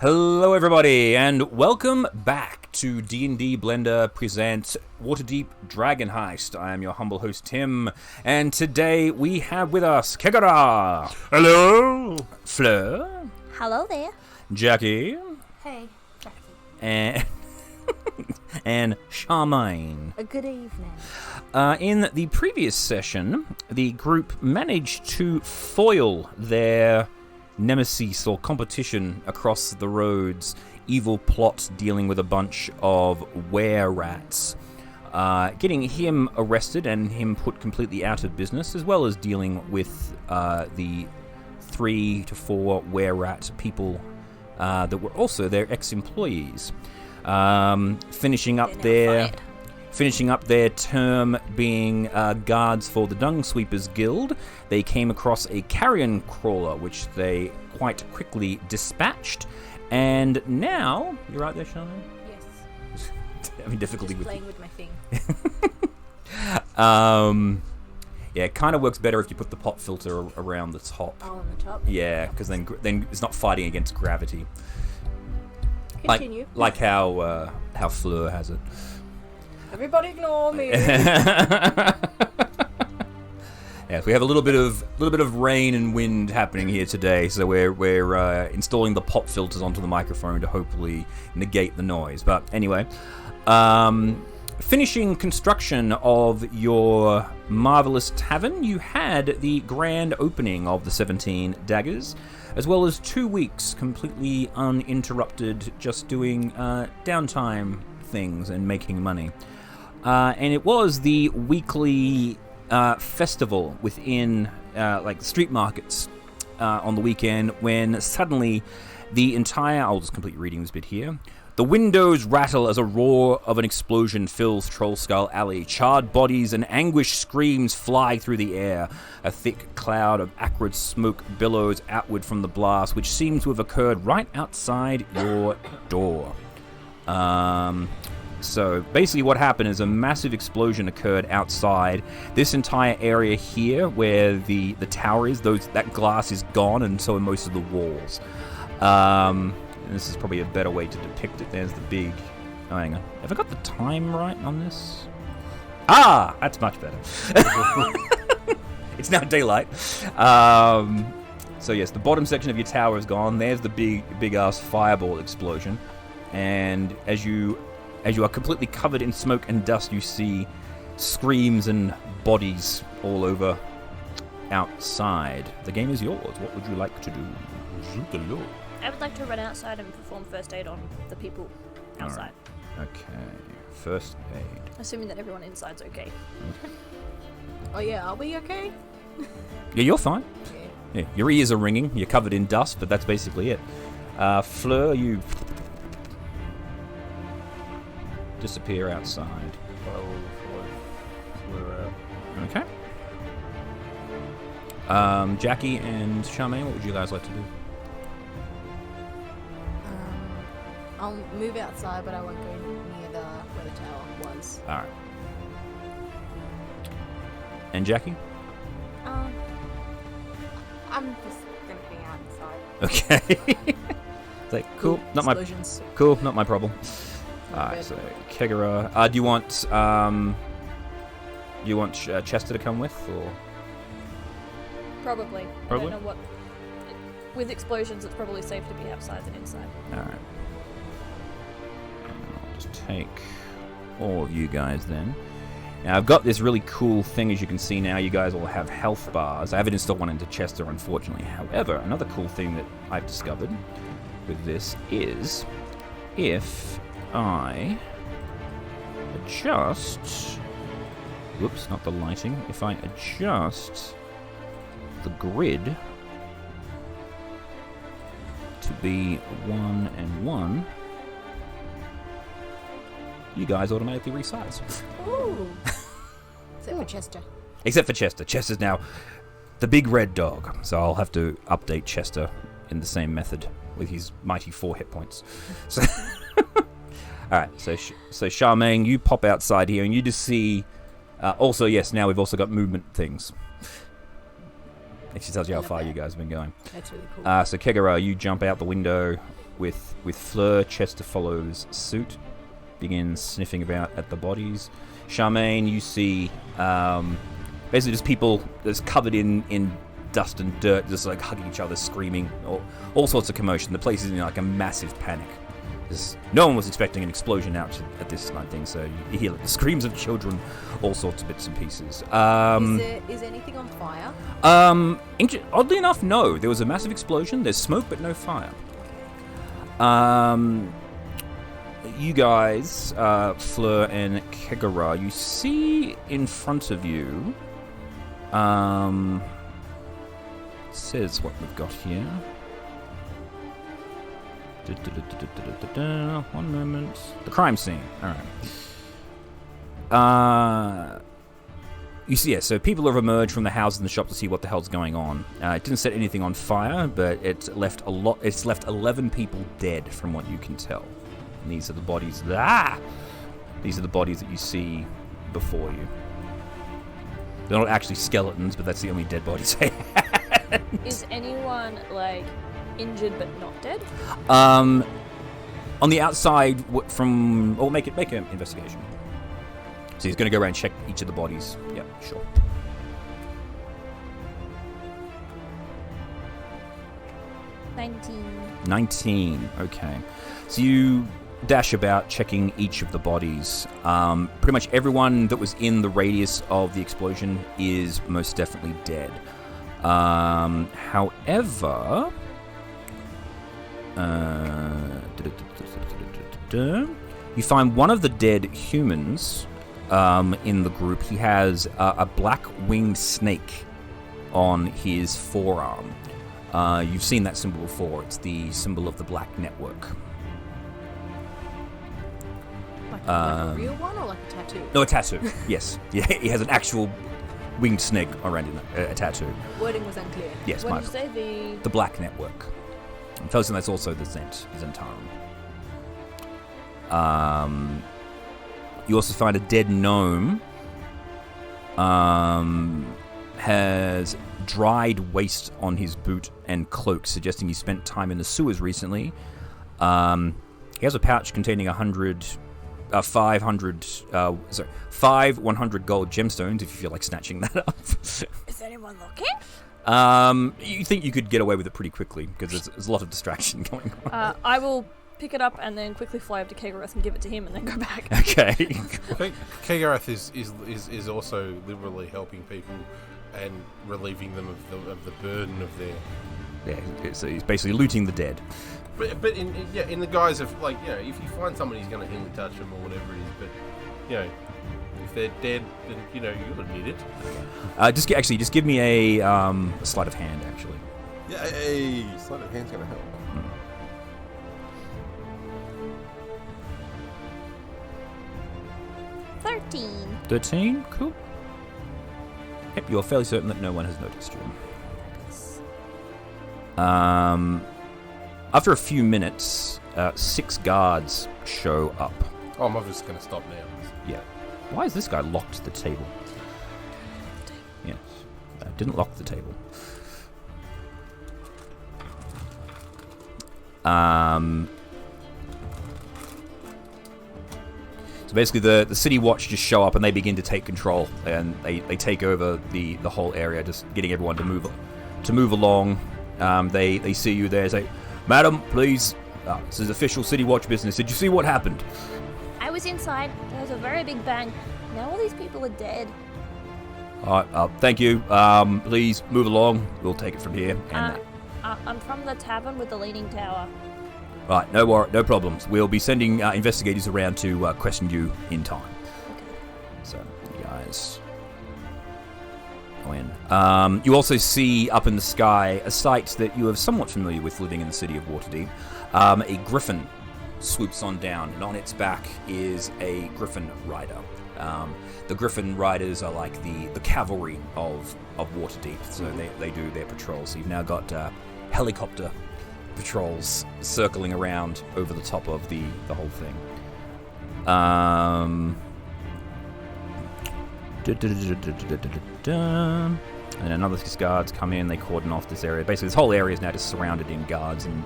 Hello everybody, and welcome back to D&D Blender presents Waterdeep Dragon Heist. I am your humble host Tim, and today we have with us Kegara. Hello. Fleur. Hello there. Jackie. Hey, Jackie. And Charmaine. A good evening. In the previous session, the group managed to foil their nemesis or competition across the roads, evil plot dealing with a bunch of were-rats, getting him arrested and him put completely out of business, as well as dealing with the 3 to 4 were-rat people that were also their ex-employees, finishing up their term being guards for the Dung Sweepers Guild. They came across a carrion crawler, which they quite quickly dispatched. And now, you're right there, Charmaine? Yes. Having difficulty Just with playing with my thing. Yeah, it kind of works better if you put the pop filter around the top. Oh, on the top? Yeah, because then it's not fighting against gravity. Continue. Like how Fleur has it. Everybody ignore me. Yes, we have a little bit of rain and wind happening here today, so we're installing the pop filters onto the microphone to hopefully negate the noise. But anyway, finishing construction of your marvelous tavern, you had the grand opening of the 17 Daggers, as well as 2 weeks completely uninterrupted, just doing downtime things and making money. And it was the weekly festival within like street markets on the weekend, when suddenly the entire, I'll just complete reading this bit here. The windows rattle as a roar of an explosion fills Trollskull Alley. Charred bodies and anguished screams fly through the air. A thick cloud of acrid smoke billows outward from the blast, which seems to have occurred right outside your door. So basically what happened is a massive explosion occurred outside. This entire area here where the tower is, that glass is gone, and so are most of the walls. And this is probably a better way to depict it. There's the big... Oh, hang on. Have I got the time right on this? Ah! That's much better. It's now daylight. So yes, the bottom section of your tower is gone. There's the big-ass fireball explosion. And as you are completely covered in smoke and dust, you see screams and bodies all over outside. The game is yours. What would you like to do? I would like to run outside and perform first aid on the people outside. Right. Okay. First aid. Assuming that everyone inside's okay. Oh yeah, are we okay? Yeah, you're fine. Yeah. Yeah, your ears are ringing. You're covered in dust, but that's basically it. Fleur, you disappear outside. Okay. Jackie and Charmaine, what would you guys like to do? I'll move outside, but I won't go near where the tower was. All right. And Jackie? I'm just gonna hang outside. Okay. It's like, cool, not my problem. Alright, so Kegara. Do you want Chester to come with, or? Probably. Probably? I don't know what... With explosions, it's probably safe to be outside than inside. Alright. I'll just take all of you guys then. Now, I've got this really cool thing, as you can see now. You guys all have health bars. I haven't installed one into Chester, unfortunately. However, another cool thing that I've discovered with this is if I adjust... Whoops, not the lighting. If I adjust the grid to be 1 and 1, you guys automatically resize. Ooh. Except for Chester. Except for Chester. Chester's now the big red dog, so I'll have to update Chester in the same method with his mighty 4 hit points. So alright, so Charmaine, you pop outside here and you just see... also, yes, now we've also got movement things. It just tells you how far you guys have been going. That's really cool. So Kegara, you jump out the window with Fleur. Chester follows suit, begins sniffing about at the bodies. Charmaine, you see basically just people that's covered in dust and dirt, just like hugging each other, screaming, all sorts of commotion. The place is in like a massive panic. No one was expecting an explosion out at this kind of thing, so you hear like the screams of children, all sorts of bits and pieces. Is anything on fire? Oddly enough, no. There was a massive explosion. There's smoke, but no fire. You guys, Fleur and Kegara, you see in front of you, it says what we've got here. One moment. The crime scene. All right. You see, so people have emerged from the houses and the shop to see what the hell's going on. It didn't set anything on fire, but it's left 11 people dead, from what you can tell. And these are the bodies. These are the bodies that you see before you. They're not actually skeletons, but that's the only dead bodies they had. Is anyone injured but not dead? On the outside, make an investigation. So he's going to go around and check each of the bodies. Yep, sure. 19. Okay. So you dash about checking each of the bodies. Pretty much everyone that was in the radius of the explosion is most definitely dead. However, you find one of the dead humans in the group. He has a black winged snake on his forearm. You've seen that symbol before. It's the symbol of the Black Network. Like a real one or like a tattoo? No, a tattoo. Yes. Yeah, he has an actual winged snake around him, a tattoo. Wording was unclear. Yes, What did you say? the Black Network. And Felsen, that's also the Zentarum. You also find a dead gnome. Has dried waste on his boot and cloak, suggesting he spent time in the sewers recently. He has a pouch containing 5 100 gold gemstones, if you feel like snatching that up. Is anyone looking? You think you could get away with it pretty quickly, because there's a lot of distraction going on. I will pick it up and then quickly fly up to Kegarath and give it to him and then go back. Okay. Kegarath is also literally helping people and relieving them of the burden of their... Yeah, so he's basically looting the dead. But in the guise of, if you find somebody who's going to healing touch them or whatever it is, but, if they're dead, then, you'll admit it. Just give me a sleight of hand, actually. Yeah, a sleight of hand's going to help. 13? Cool. Yep, you're fairly certain that no one has noticed you. After a few minutes, 6 guards show up. Oh, I'm obviously going to stop now. Yeah. Why is this guy locked to the table? Yes. Didn't lock the table. So basically the City Watch just show up and they begin to take control, and they take over the whole area, just getting everyone to move along. They see you there, say, "Madam, please, this is official City Watch business. Did you see what happened?" I was inside. There was a very big bang. Now all these people are dead. All right, thank you. Please move along. We'll take it from here. And, I'm from the tavern with the leaning tower. right, no problems. We'll be sending investigators around to question you in time. Okay. So, you guys go in. You also see up in the sky a sight that you are somewhat familiar with living in the city of Waterdeep. A griffin swoops on down, and on its back is a griffin rider. The griffin riders are like the cavalry of Waterdeep, so they do their patrols. So you've now got helicopter patrols circling around over the top of the whole thing. And another guards come in, they cordon off this area. Basically, this whole area is now just surrounded in guards and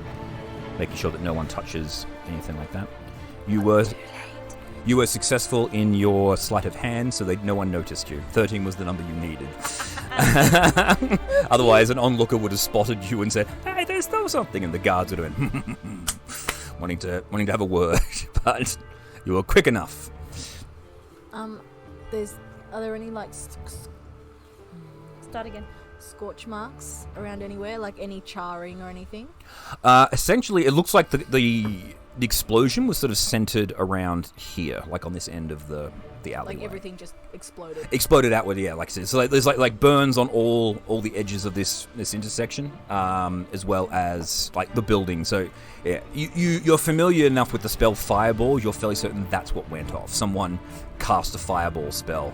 making sure that no one touches anything like that. You were successful in your sleight of hand, so no one noticed you. 13 was the number you needed. Otherwise, an onlooker would have spotted you and said, "Hey, there's still something," and the guards would have been wanting to have a word, but you were quick enough. Are there any Start again. scorch marks around anywhere, like any charring or anything? Essentially, it looks like the explosion was sort of centered around here, like on this end of the alleyway. Like everything just exploded. Exploded outward, yeah. Like I said, so there's like burns on all the edges of this intersection, as well as like the building. So yeah, you're familiar enough with the spell Fireball. You're fairly certain that's what went off. Someone cast a Fireball spell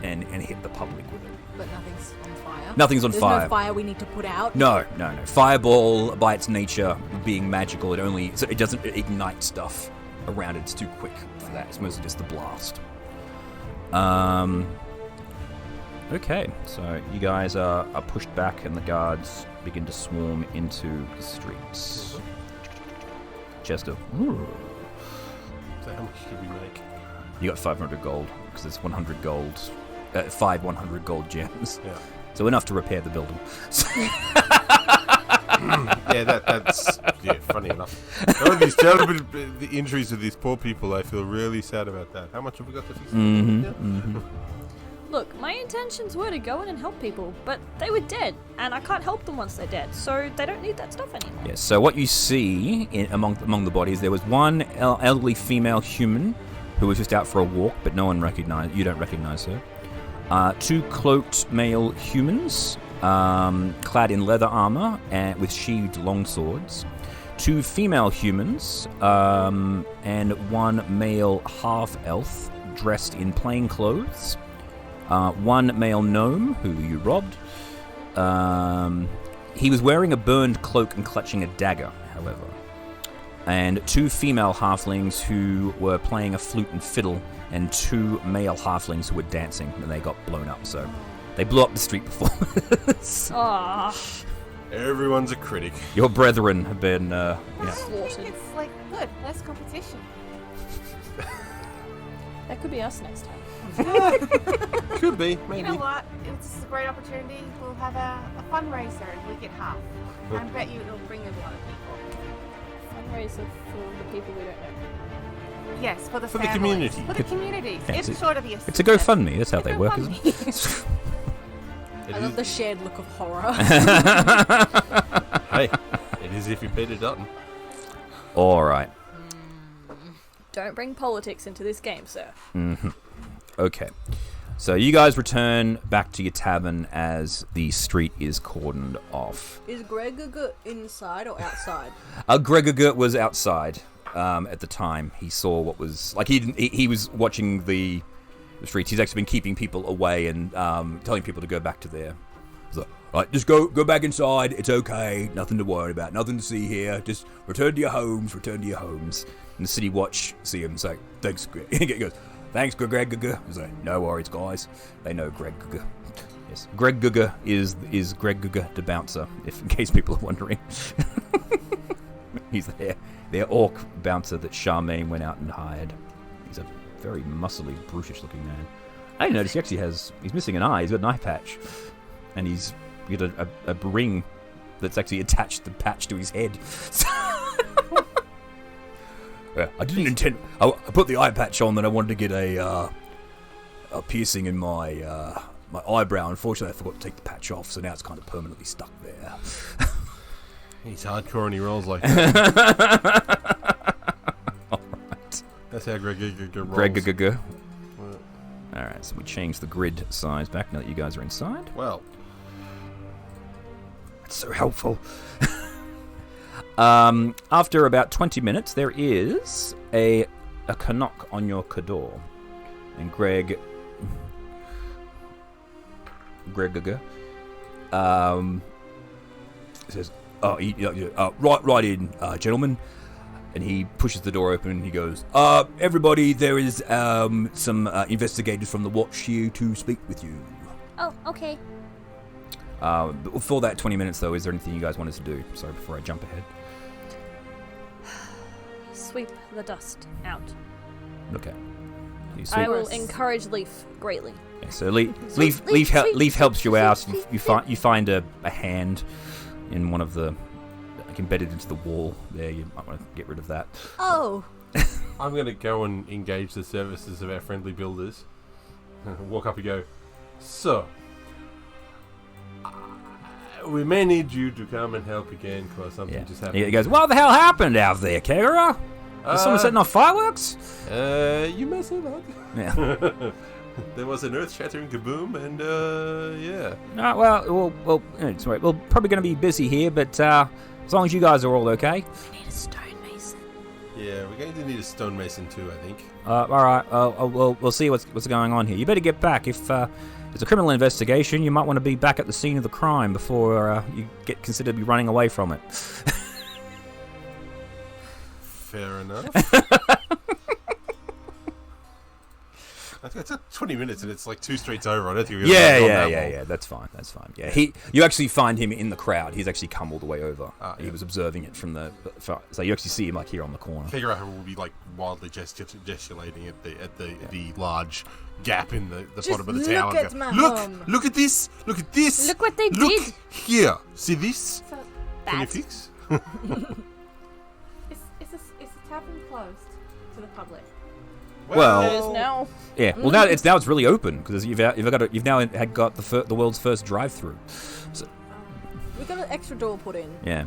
and hit the public with it. But nothing's on fire. Nothing's on There's fire. no fire we need to put out. No. Fireball, by its nature, being magical, it doesn't ignite stuff around it. It's too quick for that. It's mostly just the blast. Okay, so you guys are pushed back, and the guards begin to swarm into the streets. Chester, So how much did we make? you got 500 gold because it's 100 gold, 5 100 gold gems. Yeah. So enough to repair the building. Yeah, that's funny enough. All these terrible the injuries of these poor people, I feel really sad about that. How much have we got to fix? Look, my intentions were to go in and help people, but they were dead, and I can't help them once they're dead, so they don't need that stuff anymore. Yes. So what you see among the bodies, there was one elderly female human who was just out for a walk, but no one recognized. You don't recognize her. 2 cloaked male humans, clad in leather armor and with sheathed longswords. 2 female humans, and 1 male half-elf dressed in plain clothes. 1 male gnome who you robbed. He was wearing a burned cloak and clutching a dagger, however. And 2 female halflings who were playing a flute and fiddle, and 2 male halflings who were dancing, and they got blown up. So they blew up the street performance. Aww. Everyone's a critic. Your brethren have been, Slaughtered. It's like good, less competition. That could be us next time. Could be, maybe. You know what? It's a great opportunity. We'll have a fundraiser and we get half. I bet you it'll bring a lot of people. Fundraiser for the people we don't know. Yes, for the For the families. community. For the communities. Yeah, It's sure to be a it's a GoFundMe. That's how they work, isn't it? It I love is- the shared look of horror. Hey, it is if you Peter Dutton. All right. Don't bring politics into this game, sir. Okay. So you guys return back to your tavern as the street is cordoned off. Is Greg inside or outside? Gregor was outside at the time. He saw what was like. He was watching the streets. He's actually been keeping people away and telling people to go back to their. So, right, just go back inside. It's okay. Nothing to worry about. Nothing to see here. Just return to your homes. Return to your homes. And the city watch see him say, "Thanks, Greg." He goes, "Thanks, Greg." He's like, "No worries, guys." They know Greg. Yes, Greg is Greg the bouncer. If in case people are wondering, he's their orc bouncer that Charmaine went out and hired. He's a very muscly, brutish-looking man. I didn't notice he's missing an eye. He's got an eye patch, and he's got a ring that's actually attached the patch to his head. I didn't intend. I put the eye patch on that I wanted to get a piercing in my eyebrow. Unfortunately, I forgot to take the patch off, so now it's kind of permanently stuck there. He's hardcore and he rolls like that. Alright. That's how Greg rolls. Greg. Alright, so we changed the grid size back now that you guys are inside. Well, That's so helpful. After about 20 minutes, there is a knock on your door, and Greg says, right in, gentlemen." And he pushes the door open and he goes, "Everybody, there is some investigators from the watch here to speak with you." Oh, okay. But before that 20 minutes, though, is there anything you guys wanted to do? Sorry, before I jump ahead. sweep the dust out. Okay. You I sweep. will encourage Leaf greatly. Okay, so Leaf helps you out. You find a hand in one of the embedded into the wall. There, you might want to get rid of that. Oh. I'm going to go and engage the services of our friendly builders. Walk up and go, "So, we may need you to come and help again because something just happened." He goes, "What the hell happened out there, Kegara? Is someone setting off fireworks?" You may say that. Yeah. There was an earth-shattering kaboom, and yeah. Well, it's right. We're probably going to be busy here, but as long as you guys are all okay. We need a stonemason. Yeah, we're going to need a stonemason too, I think. All right. We'll see what's going on here. You better get back. If it's a criminal investigation, you might want to be back at the scene of the crime before you get considered to be running away from it. Fair enough. It's 20 minutes and it's like 2 streets over. I don't think we're going to Yeah. That's fine. Yeah, you actually find him in the crowd. He's actually come all the way over. He was observing it from the. So you actually see him like here on the corner. Kegara will be like wildly gesticulating at the large gap in the bottom of the tower. Look at this! Look at this! Look what they Look did! here! See this? So, Can you fix? is the tavern closed to the public? Well, It is now. yeah. Well, now it's really open because you've now got the world's first drive-through. So, We got an extra door put in. yeah.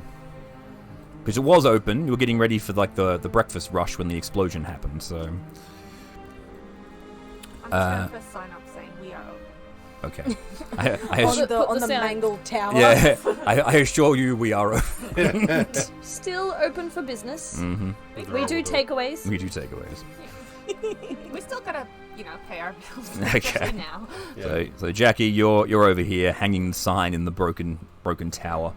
Because it was open, you were getting ready for like the breakfast rush when the explosion happened. So I'm just going to first sign up saying we are open. okay. I On the sound. mangled tower. yeah. I assure you, we are open. Still open for business. Mm-hmm. We do takeaways. We do takeaways. We still got to, pay our bills. Okay. Especially now. So Jackie, you're over here hanging the sign in the broken tower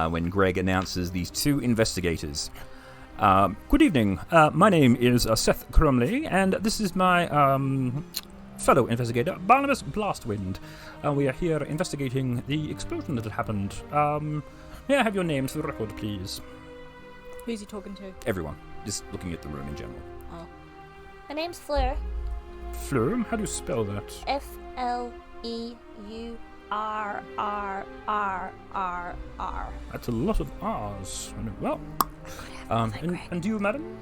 when Greg announces these 2 investigators. Good evening. My name is Seth Crumley, and this is my fellow investigator, Barnabas Blastwind. We are here investigating the explosion that had happened. May I have your names for the record, please? Who's he talking to? Everyone. Just looking at the room in general. Oh. My name's Fleur. Fleur, how do you spell that? Fleurrrrrr. That's a lot of R's. Well, and you, madam?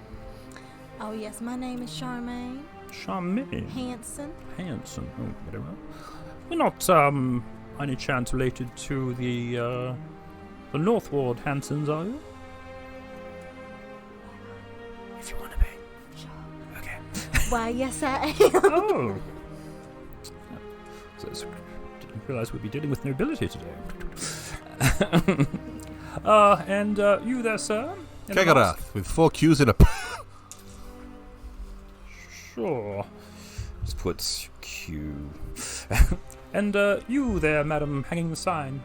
Oh, yes, my name is Charmaine Charmaine. Hanson. Hanson. Oh, very well. You're not, any chance related to the Northward Hansons, are you? If you want to be. Sure. Okay. Why, yes, I am. Oh. So, didn't realize we'd be dealing with nobility today. And you there, sir? Kegarath with 4 Q's in a. Sure. Just puts Q. And you there, madam, hanging the sign.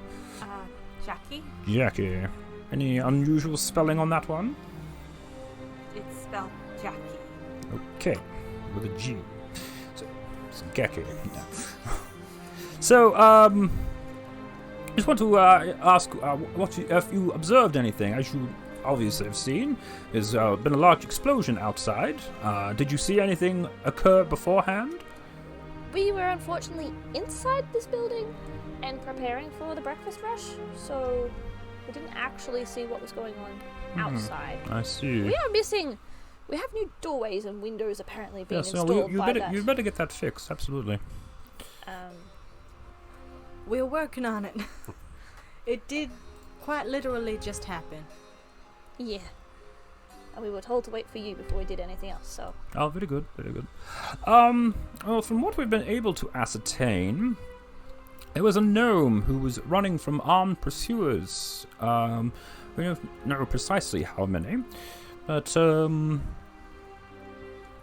Jackie? Jackie. Any unusual spelling on that one? It's spelled Jackie. Okay. With a G. So, it's Jackie. Yeah. So, just want to ask if you observed anything. As you obviously have seen, there's been a large explosion outside. Did you see anything occur beforehand? We were unfortunately inside this building and preparing for the breakfast rush, so we didn't actually see what was going on outside. I see. We are missing. We have new doorways and windows apparently being Yes, installed by that. you'd better get that fixed. Absolutely. We're working on it. It did quite literally just happen. Yeah. And we were told to wait for you before we did anything else, so. Oh, very good, very good. Well, from what we've been able to ascertain, there was a gnome who was running from armed pursuers. We don't know precisely how many, but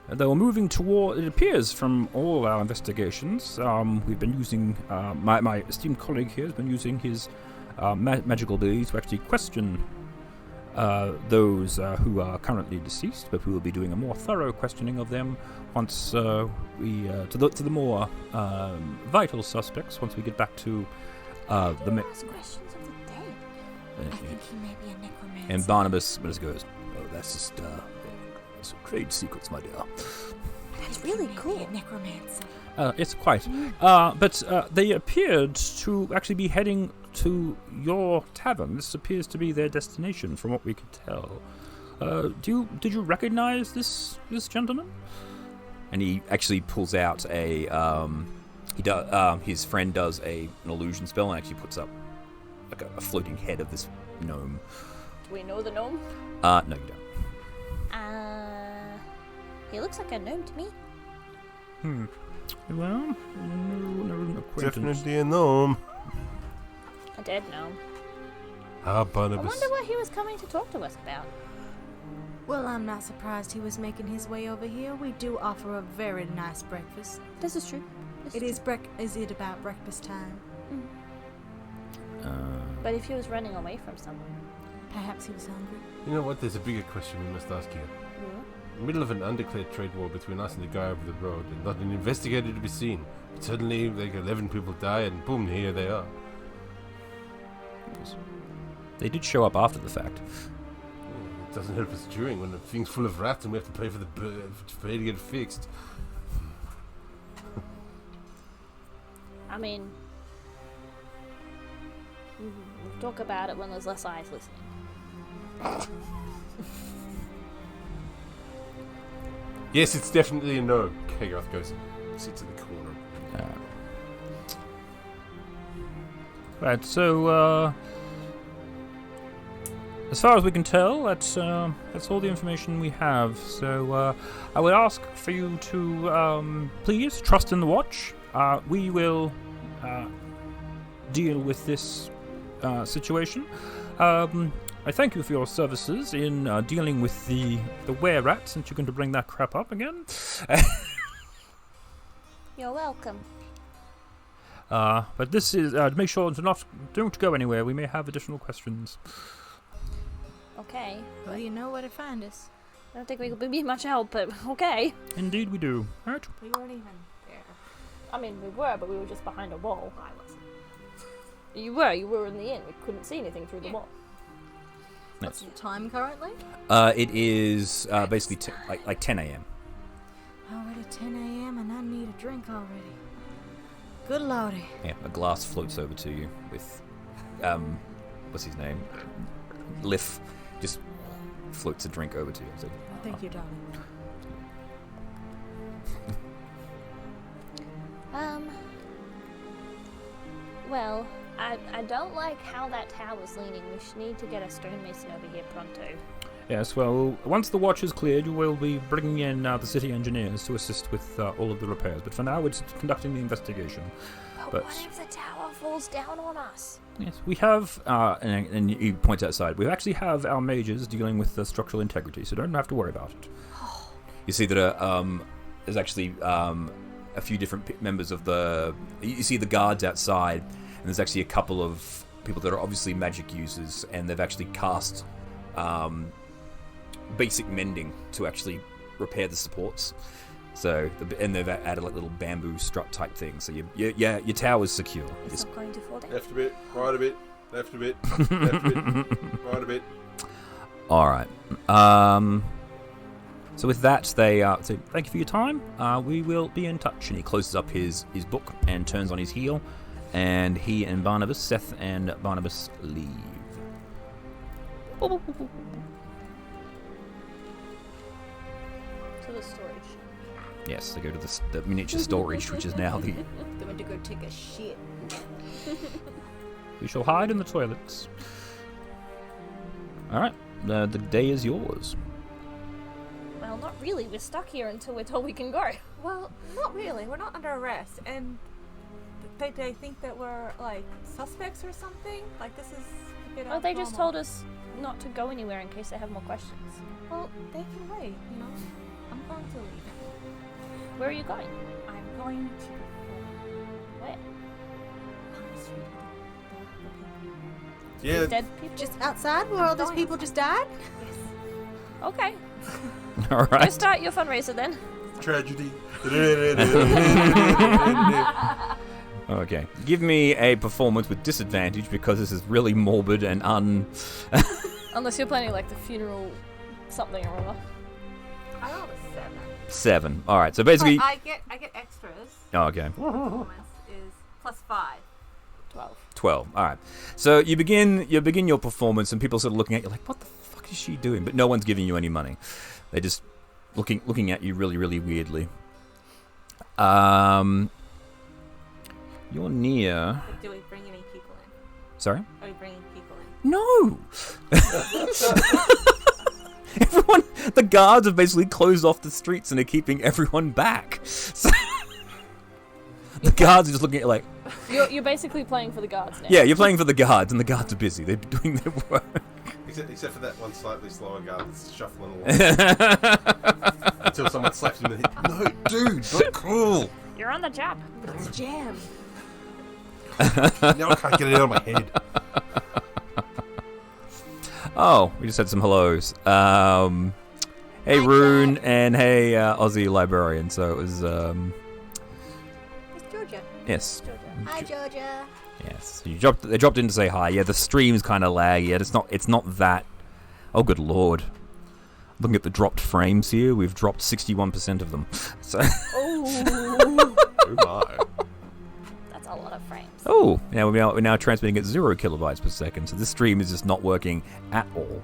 they were moving toward. It appears from all our investigations, we've been using my esteemed colleague here has been using his magical abilities to actually question those who are currently deceased, but we will be doing a more thorough questioning of them once we to the more vital suspects once we get back to the. Ask questions of the dead. I think he may be a necromancer. And Barnabas goes, "Oh, that's just It's trade secrets, my dear. That's really cool. Necromancer. It's quite. But they appeared to actually be heading to your tavern. This appears to be their destination, from what we could tell. Did you recognize this gentleman? And he actually pulls out a. His friend does an illusion spell and actually puts up like a floating head of this gnome. Do we know the gnome? No, you don't. He looks like a gnome to me. Well, no acquaintance. Definitely a gnome. A dead gnome. Ah, I Barnabas. wonder what he was coming to talk to us about. Well, I'm not surprised he was making his way over here. We do offer a very nice breakfast. This is true. Is it about breakfast time? But if he was running away from someone. Perhaps he was hungry. You know what? There's a bigger question we must ask you. In the middle of an undeclared trade war between us and the guy over the road, and not an investigator to be seen. But suddenly, like 11 people die, and boom, here they are. They did show up after the fact. It doesn't help us during when the thing's full of rats and we have to pay for pay to get it fixed. I mean, we'll talk about it when there's less eyes listening. Yes, it's definitely a no. Kagoth goes and sits in the corner. Right, so, as far as we can tell, that's all the information we have. So, I would ask for you to, please, trust in the watch. We will, deal with this, situation. I thank you for your services in, dealing with the were-rat, since you're going to bring that crap up again. You're welcome. But this is, make sure to don't go anywhere. We may have additional questions. Okay. Well, you know where to find us. I don't think we could be much help, but okay. Indeed we do. Right? We weren't even there. I mean, we were, but we were just behind a wall. I wasn't. You were in the inn. We couldn't see anything through the wall. What's the time currently? It is basically like 10 a.m. Already 10 a.m. and I need a drink already. Good lordy. Yeah, a glass floats over to you with, what's his name? Liff just floats a drink over to you. So, Thank you, darling. Well, I don't like how that tower's leaning. We need to get a stonemason over here pronto. yes, well, once the watch is cleared, you will be bringing in the city engineers to assist with all of the repairs. But for now, it's conducting the investigation. But what if the tower falls down on us? Yes, we have, and he points outside, we actually have our mages dealing with the structural integrity, so don't have to worry about it. You see that there's actually a few different members of the... You see the guards outside, and there's actually a couple of people that are obviously magic users, and they've actually cast basic mending to actually repair the supports. So, and they've added like little bamboo strut type thing, so your tower's secure. It's not going to fall down. Left a bit, right a bit, left a bit, left a bit, right a bit. All right. So with that, they say, thank you for your time. We will be in touch. And he closes up his book and turns on his heel. And he and Barnabas, Seth and Barnabas, leave. To the storage. Yes, they go to the miniature storage, which is now the... Going to go take a shit. We shall hide in the toilets. All right. The day is yours. Well, not really. We're stuck here until we're told we can go. Well, not really. We're not under arrest, and they think that we're like suspects or something. Like this is a bit Oh, they just abnormal. told us not to go anywhere in case they have more questions. Well, they can wait. You know, I'm going to leave. Where are you going? I'm going to. Where? Yeah, Dead people? Just outside where all these people just died? Okay. All Go right. start your fundraiser then. tragedy. Okay. Give me a performance with disadvantage because this is really morbid and Unless you're planning like the funeral something or other. I rolled a 7. 7. All right. So basically. But I get extras. Oh, okay. Performance is plus 5. 12. All right. So you begin your performance, and people sort of looking at you like, "What the fuck is she doing?" But no one's giving you any money. They're just looking at you really, really weirdly. You're near. Like, do we bring any people in? Sorry? Are we bringing people in? No. Everyone, the guards have basically closed off the streets and are keeping everyone back. So the guards are just looking at you like. You're basically playing for the guards now. Yeah, you're playing for the guards, and the guards are busy. They're doing their work. Except for that one slightly slower guy that's shuffling along. Until someone slaps him in the head. No, dude, not cool. You're on the job. It's jam. Now I can't get it out of my head. Oh, we just had some hellos. Hey, Hi, Rune, Jack. and hey, Aussie Librarian. So it was, It's Georgia. yes. Hi, Georgia. Yes. They dropped in to say hi. Yeah, the stream's kind of laggy. It's not that. Oh, good lord. Looking at the dropped frames here, we've dropped 61% of them. So. Oh, Oh my. that's a lot of frames. Oh, now we're now transmitting at 0 kilobytes per second. So this stream is just not working at all.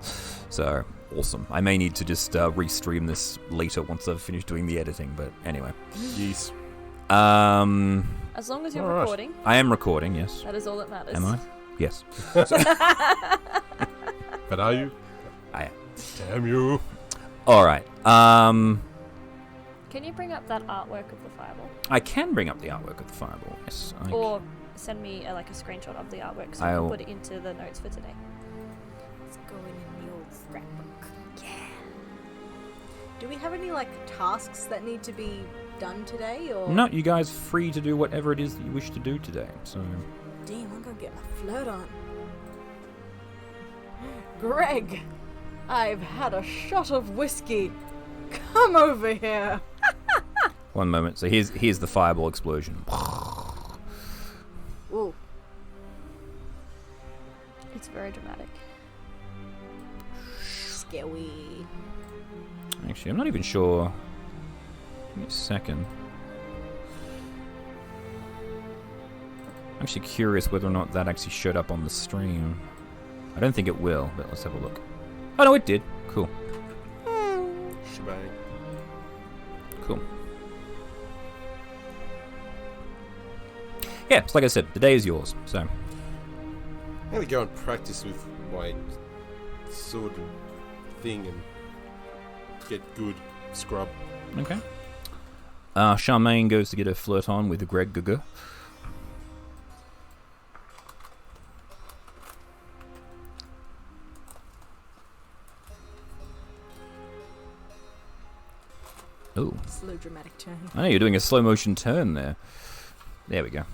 So awesome. I may need to just restream this later once I've finished doing the editing. But anyway. Yes. As long as you're Alright. recording, I am recording. Yes. that is all that matters. Am I? Yes. But are you? I am. Damn you. All right. Can you bring up that artwork of the fireball? I can bring up the artwork of the fireball. Yes. Or send me a screenshot of the artwork so I I'll- can put it into the notes for today. Let's go in the old scrapbook. Yeah. Do we have any tasks that need to be done today, or? No, you guys free to do whatever it is that you wish to do today. So. Damn, I'm gonna get my float on. Greg, I've had a shot of whiskey. Come over here. One moment. So here's the fireball explosion. Ooh. It's very dramatic. Scary. Actually, I'm not even sure. Give me a second. I'm actually curious whether or not that actually showed up on the stream. I don't think it will, but let's have a look. Oh no, it did. Cool. Shebang. Cool. Yeah, it's like I said, the day is yours. So, I'm gonna go and practice with my sword and thing and get good. Scrub. okay. Charmaine goes to get her flirt on with Greg Guga. Ooh. Slow dramatic turn. I know you're doing a slow motion turn there. There we go.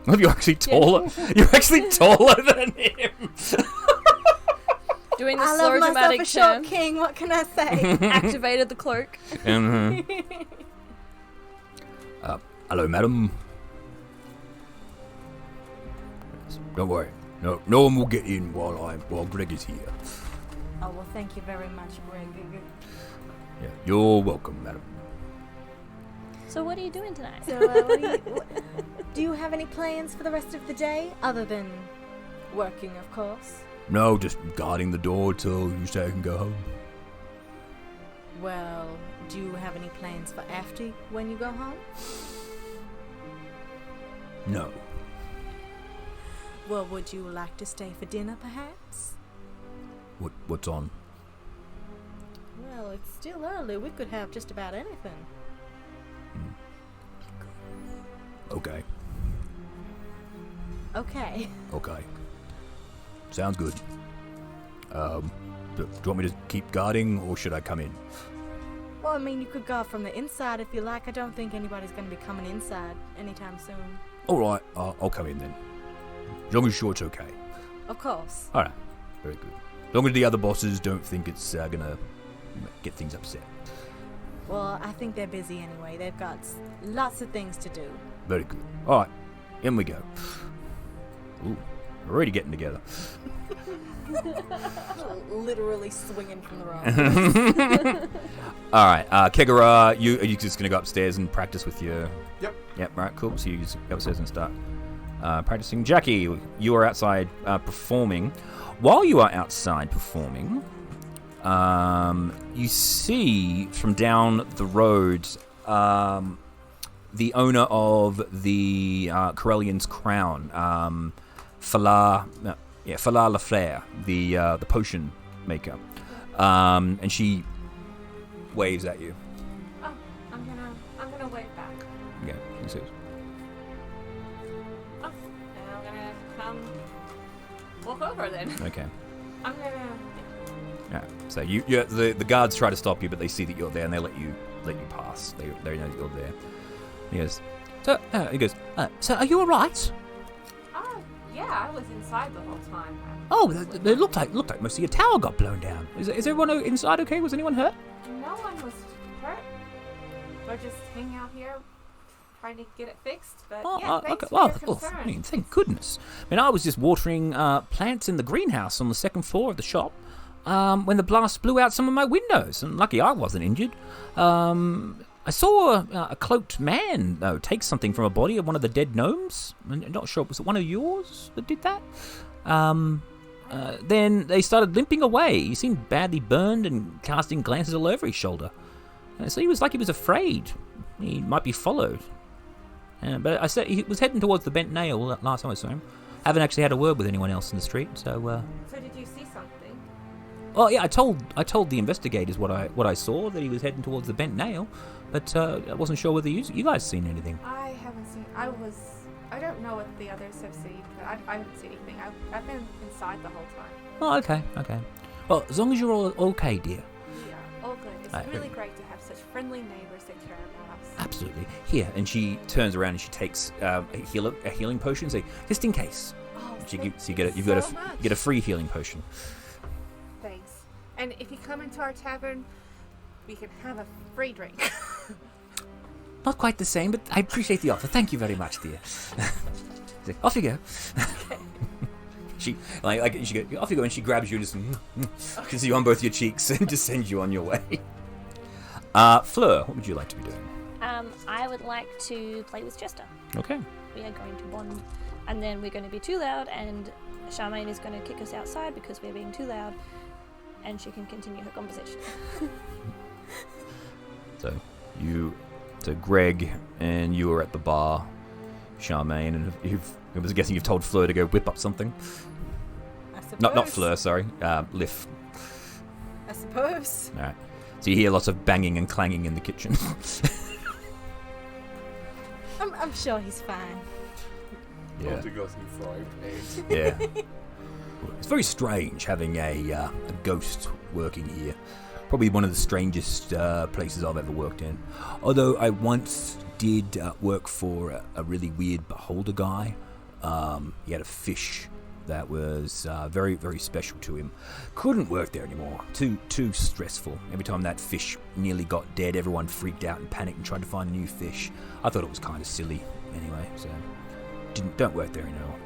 Oh, you're actually taller. You're actually taller than him. Doing the I slow love myself dramatic a short turn. king. What can I say? Activated the cloak. Hello, madam. Don't worry. No one will get in while Greg is here. Oh well, thank you very much, Greg. Yeah, you're welcome, madam. So what are you doing tonight? So, do you have any plans for the rest of the day, other than working, of course? No, just guarding the door till you say I can go home. Well, do you have any plans for after when you go home? No. Well, would you like to stay for dinner, perhaps? What's on? Well, it's still early. We could have just about anything. Okay. Okay. Okay. Sounds good. Do you want me to keep guarding, or should I come in? Well, I mean, you could guard from the inside if you like. I don't think anybody's going to be coming inside anytime soon. All right, I'll come in then. As long as you're sure it's okay. Of course. All right. Very good. As long as the other bosses don't think it's gonna get things upset. Well, I think they're busy anyway. They've got lots of things to do. Very good. All right. In we go. Ooh. We're already getting together. Literally swinging from the rope. All right, Kegara, are you just going to go upstairs and practice with your... Yep. Right, cool. So you just go upstairs and start practicing. Jackie, you are outside performing. While you are outside performing, you see from down the road the owner of the Corellian's Crown, Falar Lafleur, the potion maker, and she waves at you. Oh, I'm gonna wave back. Okay, she says, Oh, and I'm gonna come walk over then. okay. I'm gonna. Yeah. So the guards try to stop you, but they see that you're there and they let you pass. They know that you're there. He goes, so are you all right? Yeah, I was inside the whole time. Oh, it looked like most of your tower got blown down. Is everyone inside okay? Was anyone hurt? No one was hurt. We're just hanging out here trying to get it fixed. But yeah, thanks for your concern. I mean, thank goodness. I mean, I was just watering plants in the greenhouse on the second floor of the shop when the blast blew out some of my windows, and lucky I wasn't injured. I saw a cloaked man, though, take something from a body of one of the dead gnomes. I'm not sure, was it one of yours that did that? Then they started limping away. He seemed badly burned and casting glances all over his shoulder. So he was like he was afraid. He might be followed. But I said he was heading towards the Bent Nail last time I saw him. Haven't actually had a word with anyone else in the street, so... So did you see something? Oh yeah, I told the investigators what I saw, that he was heading towards the Bent Nail, but I wasn't sure whether you guys seen anything. I haven't seen. I don't know what the others have seen, but I haven't seen anything. I've been inside the whole time. Oh, okay. Well, as long as you're all okay, dear. Yeah, all good. It's really great to have such friendly neighbors that care about us. Absolutely. Here, and she turns around and she takes a healing potion. Say, just in case. Oh, You get a free healing potion. Thanks. And if you come into our tavern, we can have a free drink. Not quite the same, but I appreciate the offer. Thank you very much, dear. Off you go. She goes, off you go, and she grabs you and just kisses you on both your cheeks and just sends you on your way. Fleur, what would you like to be doing? I would like to play with Chester. Okay. We are going to bond, and then we're going to be too loud, and Charmaine is going to kick us outside because we're being too loud, and she can continue her conversation. So Greg and you are at the bar, Charmaine, and I was guessing you've told Fleur to go whip up something. I suppose. Not Fleur, sorry. Liff. I suppose. All right. So you hear lots of banging and clanging in the kitchen. I'm sure he's fine. Yeah. frying pans. Yeah. It's very strange having a ghost working here. Probably one of the strangest places I've ever worked in. Although I once did work for a really weird beholder guy. He had a fish that was very, very special to him. Couldn't work there anymore. Too stressful. Every time that fish nearly got dead, everyone freaked out and panicked and tried to find a new fish. I thought it was kind of silly anyway, so don't work there anymore.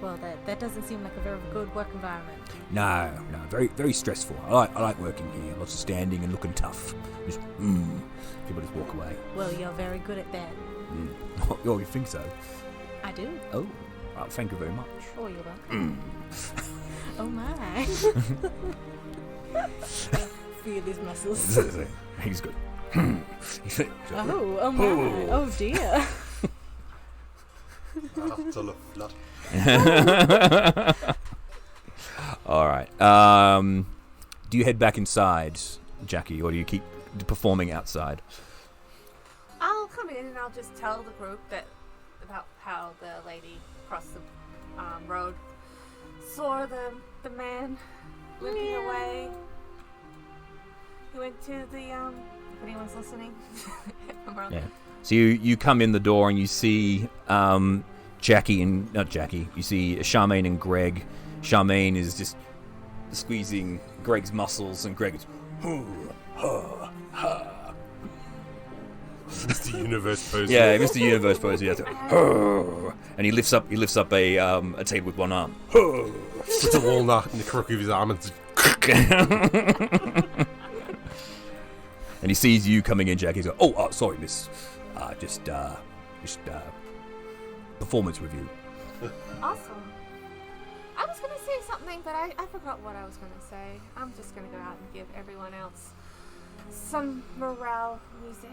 Well, that doesn't seem like a very good work environment. No, very, very stressful. I like working here. Lots of standing and looking tough. Just, people just walk away. Well, you're very good at that. Oh, you think so? I do. Oh, thank you very much. Oh, you're welcome. Oh my. Feel these muscles. He's good. Oh my. Oh dear. After flood. All right. Do you head back inside, Jackie, or do you keep performing outside? I'll come in and I'll just tell the group about how the lady across the road saw the man limping away. He went to the if anyone's listening. Yeah. So you come in the door and you see you see Charmaine and Greg. Charmaine is just squeezing Greg's muscles, and Greg is Mr. Universe pose. Yeah, Mr. Universe pose. Yeah, and he lifts up a table with one arm. Puts a walnut in the crook of his arm and And he sees you coming in, Jack. He's like, "Oh, sorry, miss. Just performance review." Awesome. I was gonna say something, but I forgot what I was gonna say. I'm just gonna go out and give everyone else some morale music.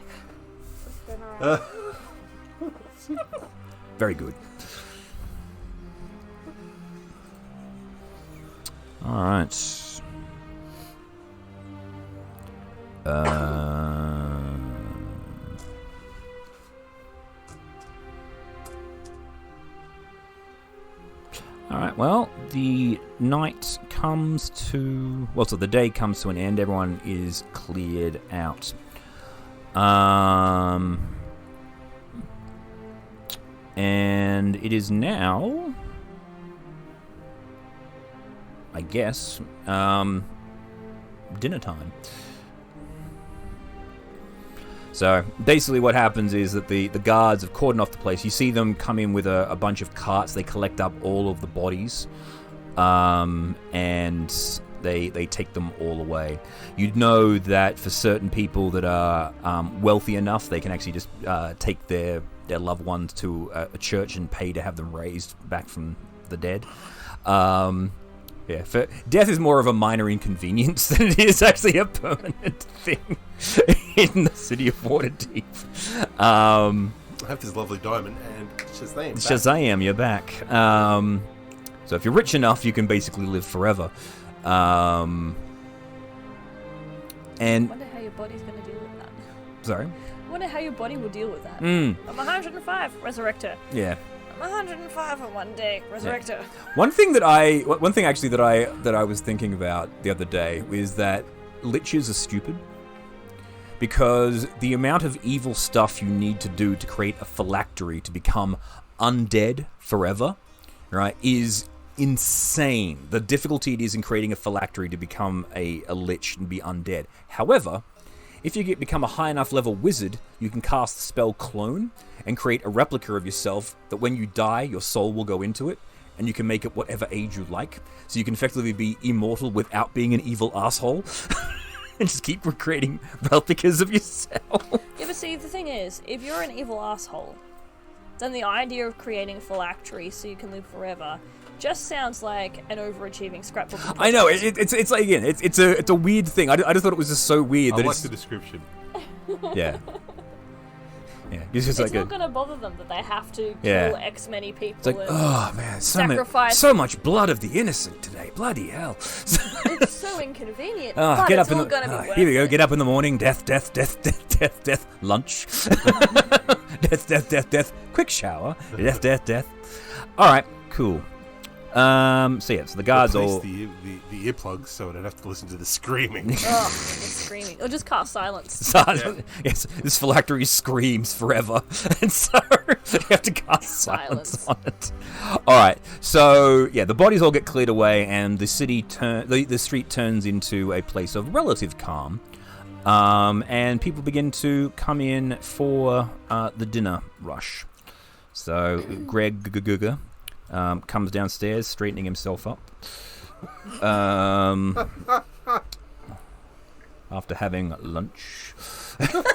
Just spin around. Very good. All right. All right. Well, the night comes to. Well, so the day comes to an end. Everyone is cleared out. And it is now, I guess, dinner time. So basically what happens is that the guards have cordoned off the place. You see them come in with a bunch of carts. They collect up all of the bodies, and they take them all away. You'd know that for certain people that are wealthy enough, they can actually just take their loved ones to a church and pay to have them raised back from the dead. Yeah, death is more of a minor inconvenience than it is actually a permanent thing in the city of Waterdeep. I have this lovely diamond and Shazam. Shazam, you're back. So if you're rich enough, you can basically live forever. And I wonder how your body's going to deal with that. Sorry? I wonder how your body will deal with that. Mm. I'm 105, resurrector. Yeah. I'm 105 for one day, resurrector. Yeah. One thing actually that I was thinking about the other day is that liches are stupid, because the amount of evil stuff you need to do to create a phylactery to become undead forever, right, is insane. The difficulty it is in creating a phylactery to become a lich and be undead. However, if you become a high enough level wizard, you can cast the spell Clone and create a replica of yourself that when you die, your soul will go into it, and you can make it whatever age you like. So you can effectively be immortal without being an evil asshole. And just keep recreating replicas of yourself. Yeah, but see, the thing is, if you're an evil asshole, then the idea of creating a phylactery so you can live forever just sounds like an overachieving scrapbook. I know, it's like, again, it's a weird thing. I just thought it was just so weird. I that like it's the description. Yeah. Yeah, It's not going to bother them that they have to kill X many people. It's like, and oh man, sacrifice. so much blood of the innocent today. Bloody hell. It's so inconvenient. Oh, but get it's up in all the, going to be worth here we go. it. Get up in the morning. Death. Lunch. Death. Quick shower. Death. All right, cool. So the guards Replace all. the earplugs so I don't have to listen to the screaming. Oh, it's screaming. Or just cast silence. Yes, this phylactery screams forever, and so you have to cast silence on it. All right, so yeah, the bodies all get cleared away, and the street turns into a place of relative calm, and people begin to come in for the dinner rush. So Greg comes downstairs, straightening himself up. After having lunch. Lunch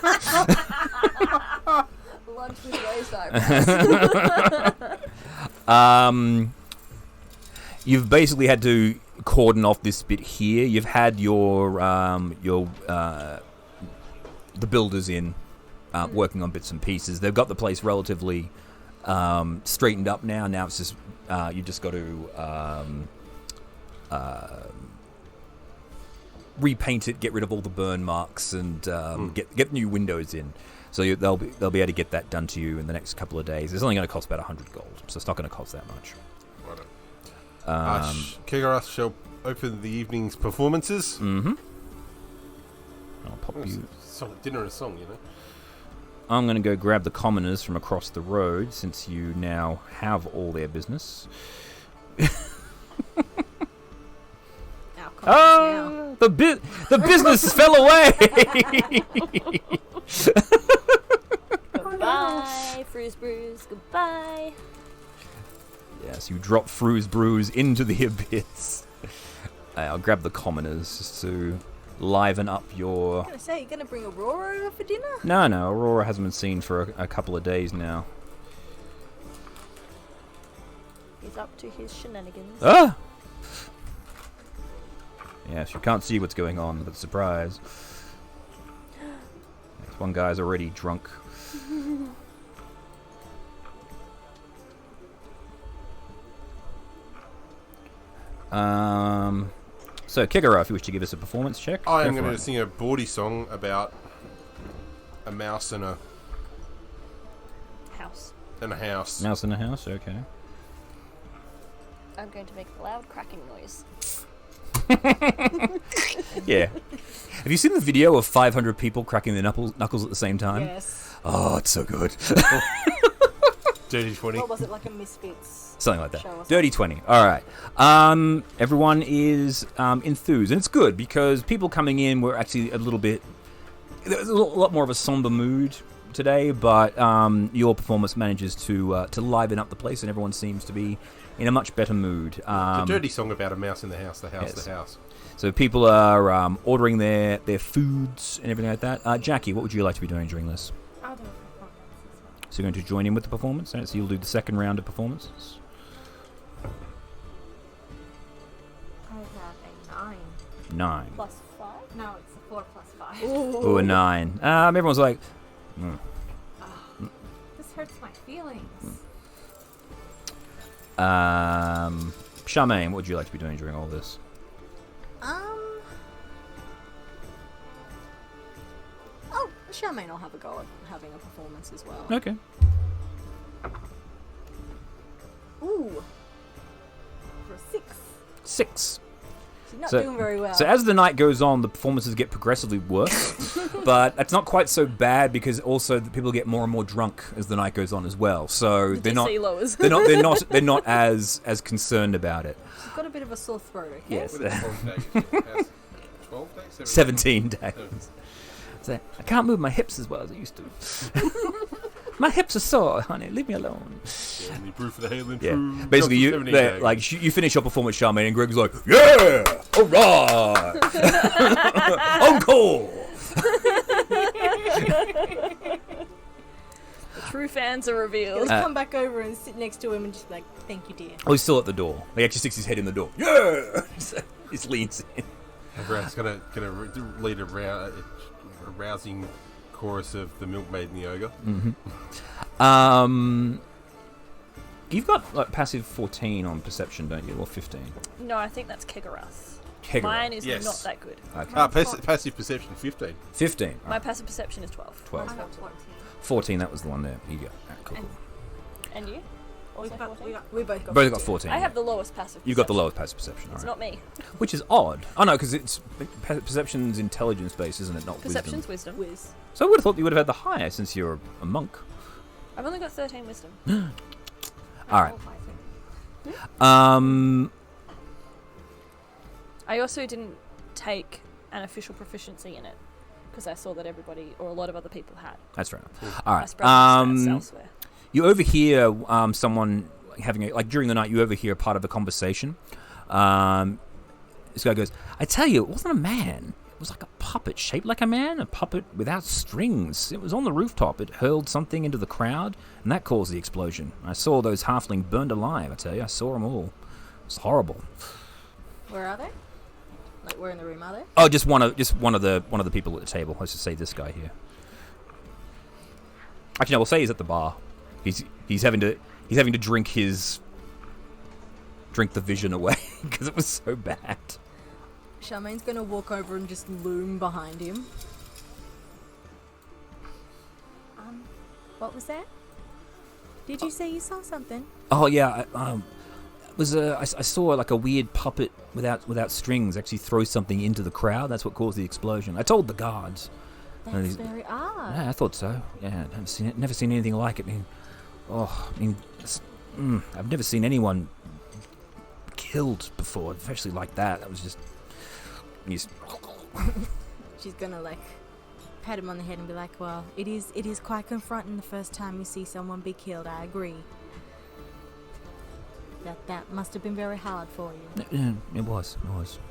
with raised eyebrows. You've basically had to cordon off this bit here. You've had your the builders in working on bits and pieces. They've got the place relatively straightened up now. Now it's just you just got to repaint it, get rid of all the burn marks, and get new windows in. So they'll be able to get that done to you in the next couple of days. It's only going to cost about 100 gold, so it's not going to cost that much. Kegaras shall open the evening's performances. Mm-hmm. I'll pop you. Dinner and a song, you know. I'm going to go grab the commoners from across the road, since you now have all their business. Now. The business fell away. Fruze Bruise, goodbye. Yes, you drop Fruze Bruise into the abyss. I'll grab the commoners just to liven up your... I was gonna say, you're gonna bring Aurora over for dinner? No, Aurora hasn't been seen for a couple of days now. He's up to his shenanigans. Ah! Yes, you can't see what's going on, but surprise. Yes, one guy's already drunk. So, Kigara, if you wish to give us a performance check. I am go for going it. to sing a bawdy song about a mouse and a House. house. Mouse in the house, okay. I'm going to make a loud cracking noise. Yeah. Have you seen the video of 500 people cracking their knuckles at the same time? Yes. Oh, it's so good. Dirty 20. What was it, like a Misfits? Something like that. Show or Dirty 20. All right. Everyone is enthused, and it's good because people coming in were actually a little bit. There's a lot more of a somber mood today, but your performance manages to liven up the place, and everyone seems to be in a much better mood. It's a dirty song about a mouse in the house, Yes. the house. So people are ordering their foods and everything like that. Jackie, what would you like to be doing during this? I'll do a performance as well. So you're going to join in with the performance? So you'll do the second round of performances? I have a 9. 9. Plus 5? No, it's a 4 plus 5. Ooh, a 9. Everyone's like, This hurts my feelings. Charmaine, what would you like to be doing during all this? Oh, Charmaine will have a go at having a performance as well. Okay. Ooh. For 6. 6. She's not So- doing very well. So as the night goes on, the performances get progressively worse, but it's not quite so bad because also the people get more and more drunk as the night goes on as well. So The they're not, DC lowers. they're not as concerned about it. She's got a bit of a sore throat, okay? Yes, With 12 days. 12 days? 17 days. So I can't move my hips as well as I used to. My hips are sore, honey. Leave me alone. Yeah, and you brew for the Halen Yeah, True. basically, Not you 17 they're- days. like you finish your performance, Charmaine, and Greg's like, "Yeah, all right, encore." The true fans are He'll revealed. come back over and sit next to him and just be like, thank you, dear. Oh, he's still at the door. He actually sticks his head in the door. Yeah, he just leans in. Brad's gonna lead a rousing chorus of the Milkmaid and the Ogre. You've got like passive 14 on perception, don't you, or 15? No, I think that's Kegarath. Kegarath. Mine is Yes. not that good. Okay. Passive perception 15. 15. My passive perception is 12. 12. I got 14. 14. That was the one there. You go. Cool. And you? Also 14? We both got Both got 14. I have the lowest passive You got the perception. lowest passive perception. It's All right. not me. Which is odd. Oh no, because it's perception's intelligence based, isn't it? Not Perception's wisdom. wisdom. Whiz. So I would have thought you would have had the higher since you're a monk. I've only got 13 wisdom. All right. Um. I also didn't take an official proficiency in it because I saw that everybody or a lot of other people had. That's fair enough. All I right. spread my stats elsewhere. You overhear someone having like during the night. You overhear part of a conversation. This guy goes, "I tell you, it wasn't a man. It was like a puppet shaped like a man, a puppet without strings. It was on the rooftop. It hurled something into the crowd, and that caused the explosion. I saw those halflings burned alive. I tell you, I saw them all. It's horrible." Where are they? Like, where in the room are they? Oh, just one of the people at the table. Let's just say this guy here. Actually, no, we'll say he's at the bar. He's having to drink the vision away because it was so bad. Charmaine's gonna walk over and just loom behind him. What was that? Did you say you saw something? Oh yeah, I saw like a weird puppet without strings actually throw something into the crowd. That's what caused the explosion. I told the guards. That's very odd. Yeah, I thought so. Yeah, never seen anything like it. I've never seen anyone killed before, especially like that. That was just. She's gonna like pat him on the head and be like, well, it is quite confronting the first time you see someone be killed. I agree. That must have been very hard for you. Yeah, it was.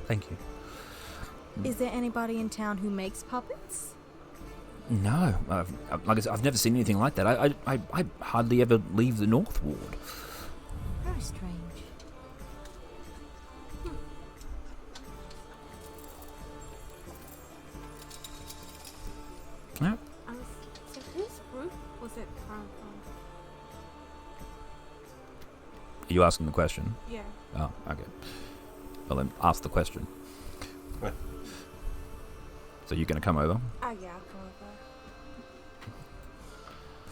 Thank you. Is there anybody in town who makes puppets? No, like I said, I've never seen anything like that. I hardly ever leave the North Ward. Very strange. Yeah. So whose roof was it from? Are you asking the question? Yeah. Oh, okay. Well, then ask the question. So you're going to come over? Oh yeah, I'll come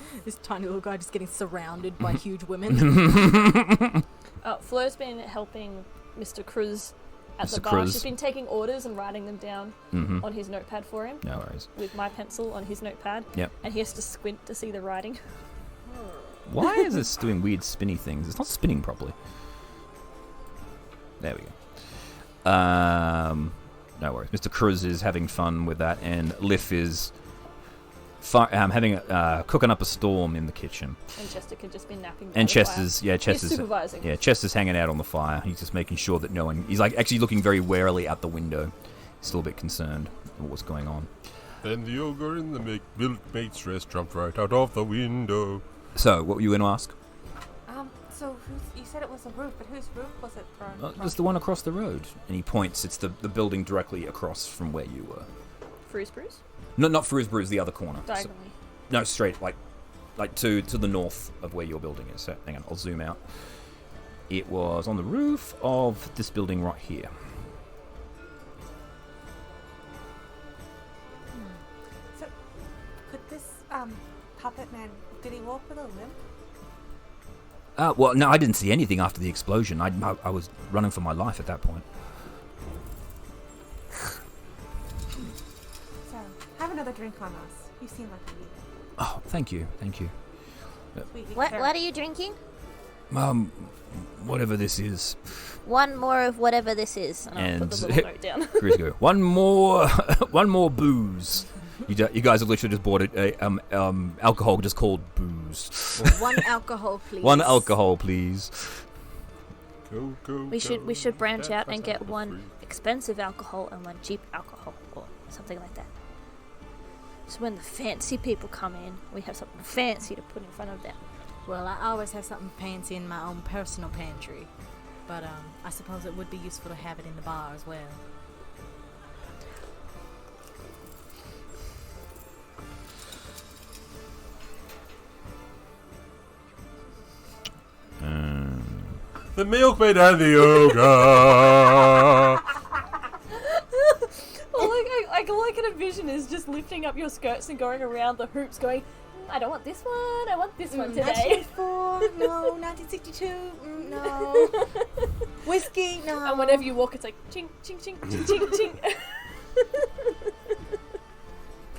over. This tiny little guy just getting surrounded by huge women. Fleur's been helping Mr. Cruz at the Mr. bar. Cruz. She's been taking orders and writing them down Mm-hmm. on his notepad for him No worries. with my pencil on his notepad. Yep. And he has to squint to see the writing. Why is this doing weird spinny things? It's not spinning properly. There we go. No worries. Mr. Cruz is having fun with that, and Liff is cooking up a storm in the kitchen. And Chester could just be napping. And by the Chester's, fire. He's Chester's supervising. Chester's hanging out on the fire. He's just making sure that no one. He's like actually looking very warily out the window. He's still a bit concerned with what's going on. Then the ogre in the milkmaid's dress jumped right out of the window. So, what were you going to ask? So you said it was a roof, but whose roof was it from? It's the one across the road. And he points. It's the building directly across from where you were. Fru's Bruce? No, not Frewsbury's, the other corner. So, Diagonally. no, straight, like to the north of where your building is. So, hang on, I'll zoom out. It was on the roof of this building right here. So could this puppet man, did he walk with a limp? Well, no, I didn't see anything after the explosion. I was running for my life at that point. So have another drink on us. You seem like you need it. Oh, thank you. Sweetie, What sure. are you drinking? Whatever this is. One more of whatever this is. And I'll put the little note down. Chris go, one more booze. You guys have literally just bought alcohol just called booze. One alcohol, please. One alcohol, please. Go, We should branch out and get one expensive alcohol and one cheap alcohol or something like that. So when the fancy people come in, we have something fancy to put in front of them. Well, I always have something fancy in my own personal pantry. But I suppose it would be useful to have it in the bar as well. The milkmaid and the ogre. All I can envision is just lifting up your skirts and going around the hoops going, I don't want this one, I want this one today. 1984, no. 1962, no. Whiskey, no. And whenever you walk, it's like ching, ching, ching, ching, ching, ching.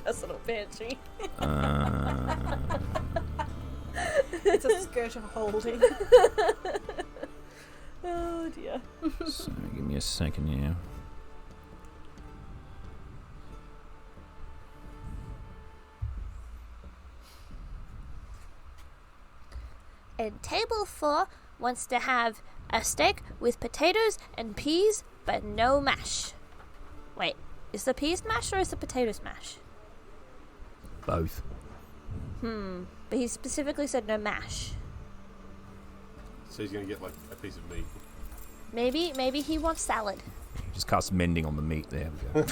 Personal pantry. It's a skirt of holding. Oh dear. So, give me a second here. And table 4 wants to have a steak with potatoes and peas, but no mash. Wait, is the peas mashed or is the potatoes mashed? Both. But he specifically said no mash. So he's going to get like a piece of meat. Maybe he wants salad. Just cast mending on the meat. There we go.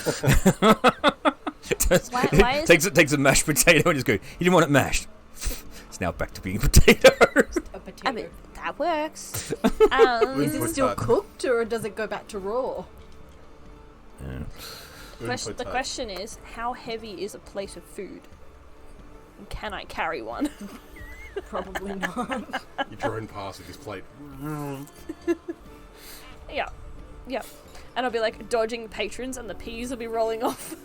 Why is takes a mashed potato and just go. You didn't want it mashed. It's now back to being potatoes. A potato. I mean, that works. Is it still cooked or does it go back to raw? Yeah. The question is, how heavy is a plate of food? And can I carry one? Probably not. You drone past with this plate. Yeah. And I'll be like dodging patrons and the peas will be rolling off.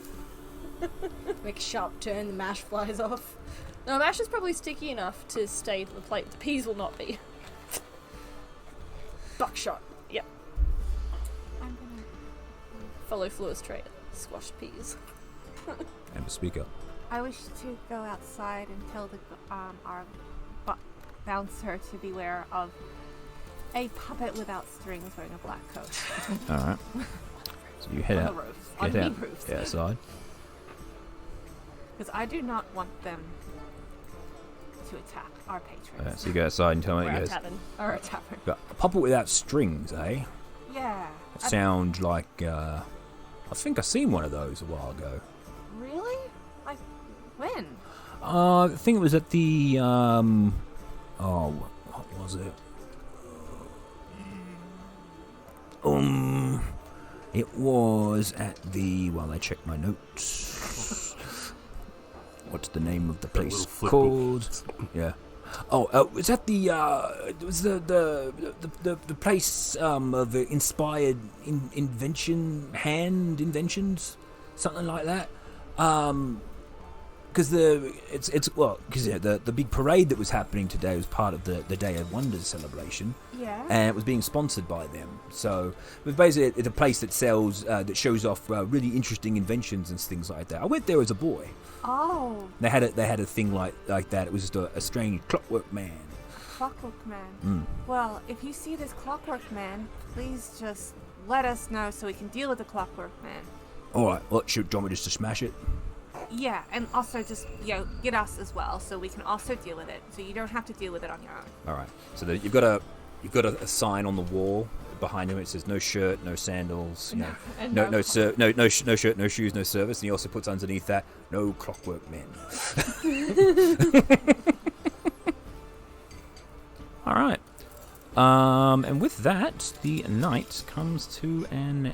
Make a sharp turn, the mash flies off. No, mash is probably sticky enough to stay to the plate. The peas will not be. Buckshot. Yep. I'm gonna. Follow Fleur's trade. Squash peas. And speak up. I wish to go outside and tell our bouncer to beware of a puppet without strings wearing a black coat. All right. So you head On out. the roofs. Get On the out. roofs. Get outside. Because I do not want them to attack our patrons. So you go outside and tell me Or what a it goes. tavern. Or a tavern. Got a puppet without strings, eh? Yeah. Sound like I think I seen one of those a while ago. Really? Like, when? I think it was at the what was it? It was at the. While I check my notes. What's the name of the place little flip called? Yeah. Oh, was that the? It was the place of inspired inventions, something like that. Because the big parade that was happening today was part of the Day of Wonders celebration. Yeah. And it was being sponsored by them. So it was basically it's a place that sells, that shows off really interesting inventions and things like that. I went there as a boy. Oh, They had a thing like that. It was just a strange clockwork man. Clockwork Man. Well, if you see this Clockwork Man, please just let us know so we can deal with the Clockwork Man. All right. Well, do you want me just to smash it? Yeah, and also just, get us as well so we can also deal with it. So you don't have to deal with it on your own. All right. So you've got a sign on the wall behind him. It says no shirt, no sandals. No shirt, no shoes, no service. And he also puts underneath that no clockwork men. All right. And with that, the night comes to an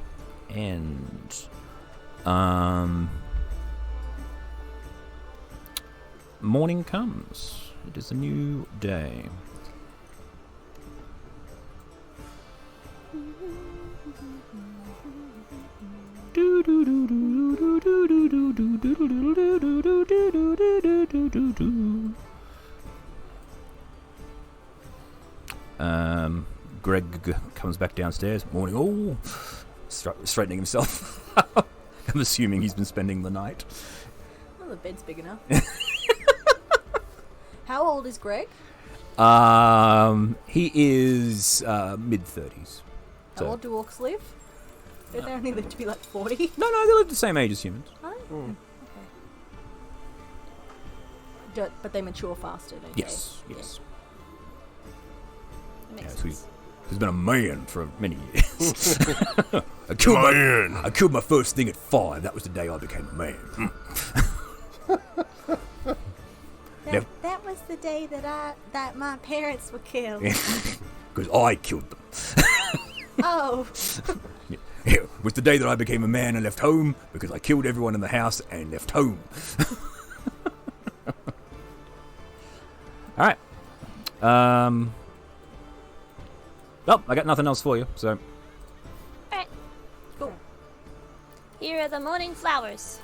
end. Morning comes. It is a new day. Greg comes back downstairs. Morning all. Straightening himself. I'm assuming he's been spending the night. Well, the bed's big enough. How old is Greg? He is mid-30s. How old do orcs live? Don't they only live to be like 40? No, they live the same age as humans. Oh, okay. But they mature faster, don't they? Yes. That makes Yeah, sense. he's been a man for many years. I killed my first thing at 5. That was the day I became a man. That was the day that my parents were killed. Because I killed them. Oh. It was the day that I became a man and left home because I killed everyone in the house and left home. All right. Well, I got nothing else for you, so. Alright. Cool. Here are the morning flowers.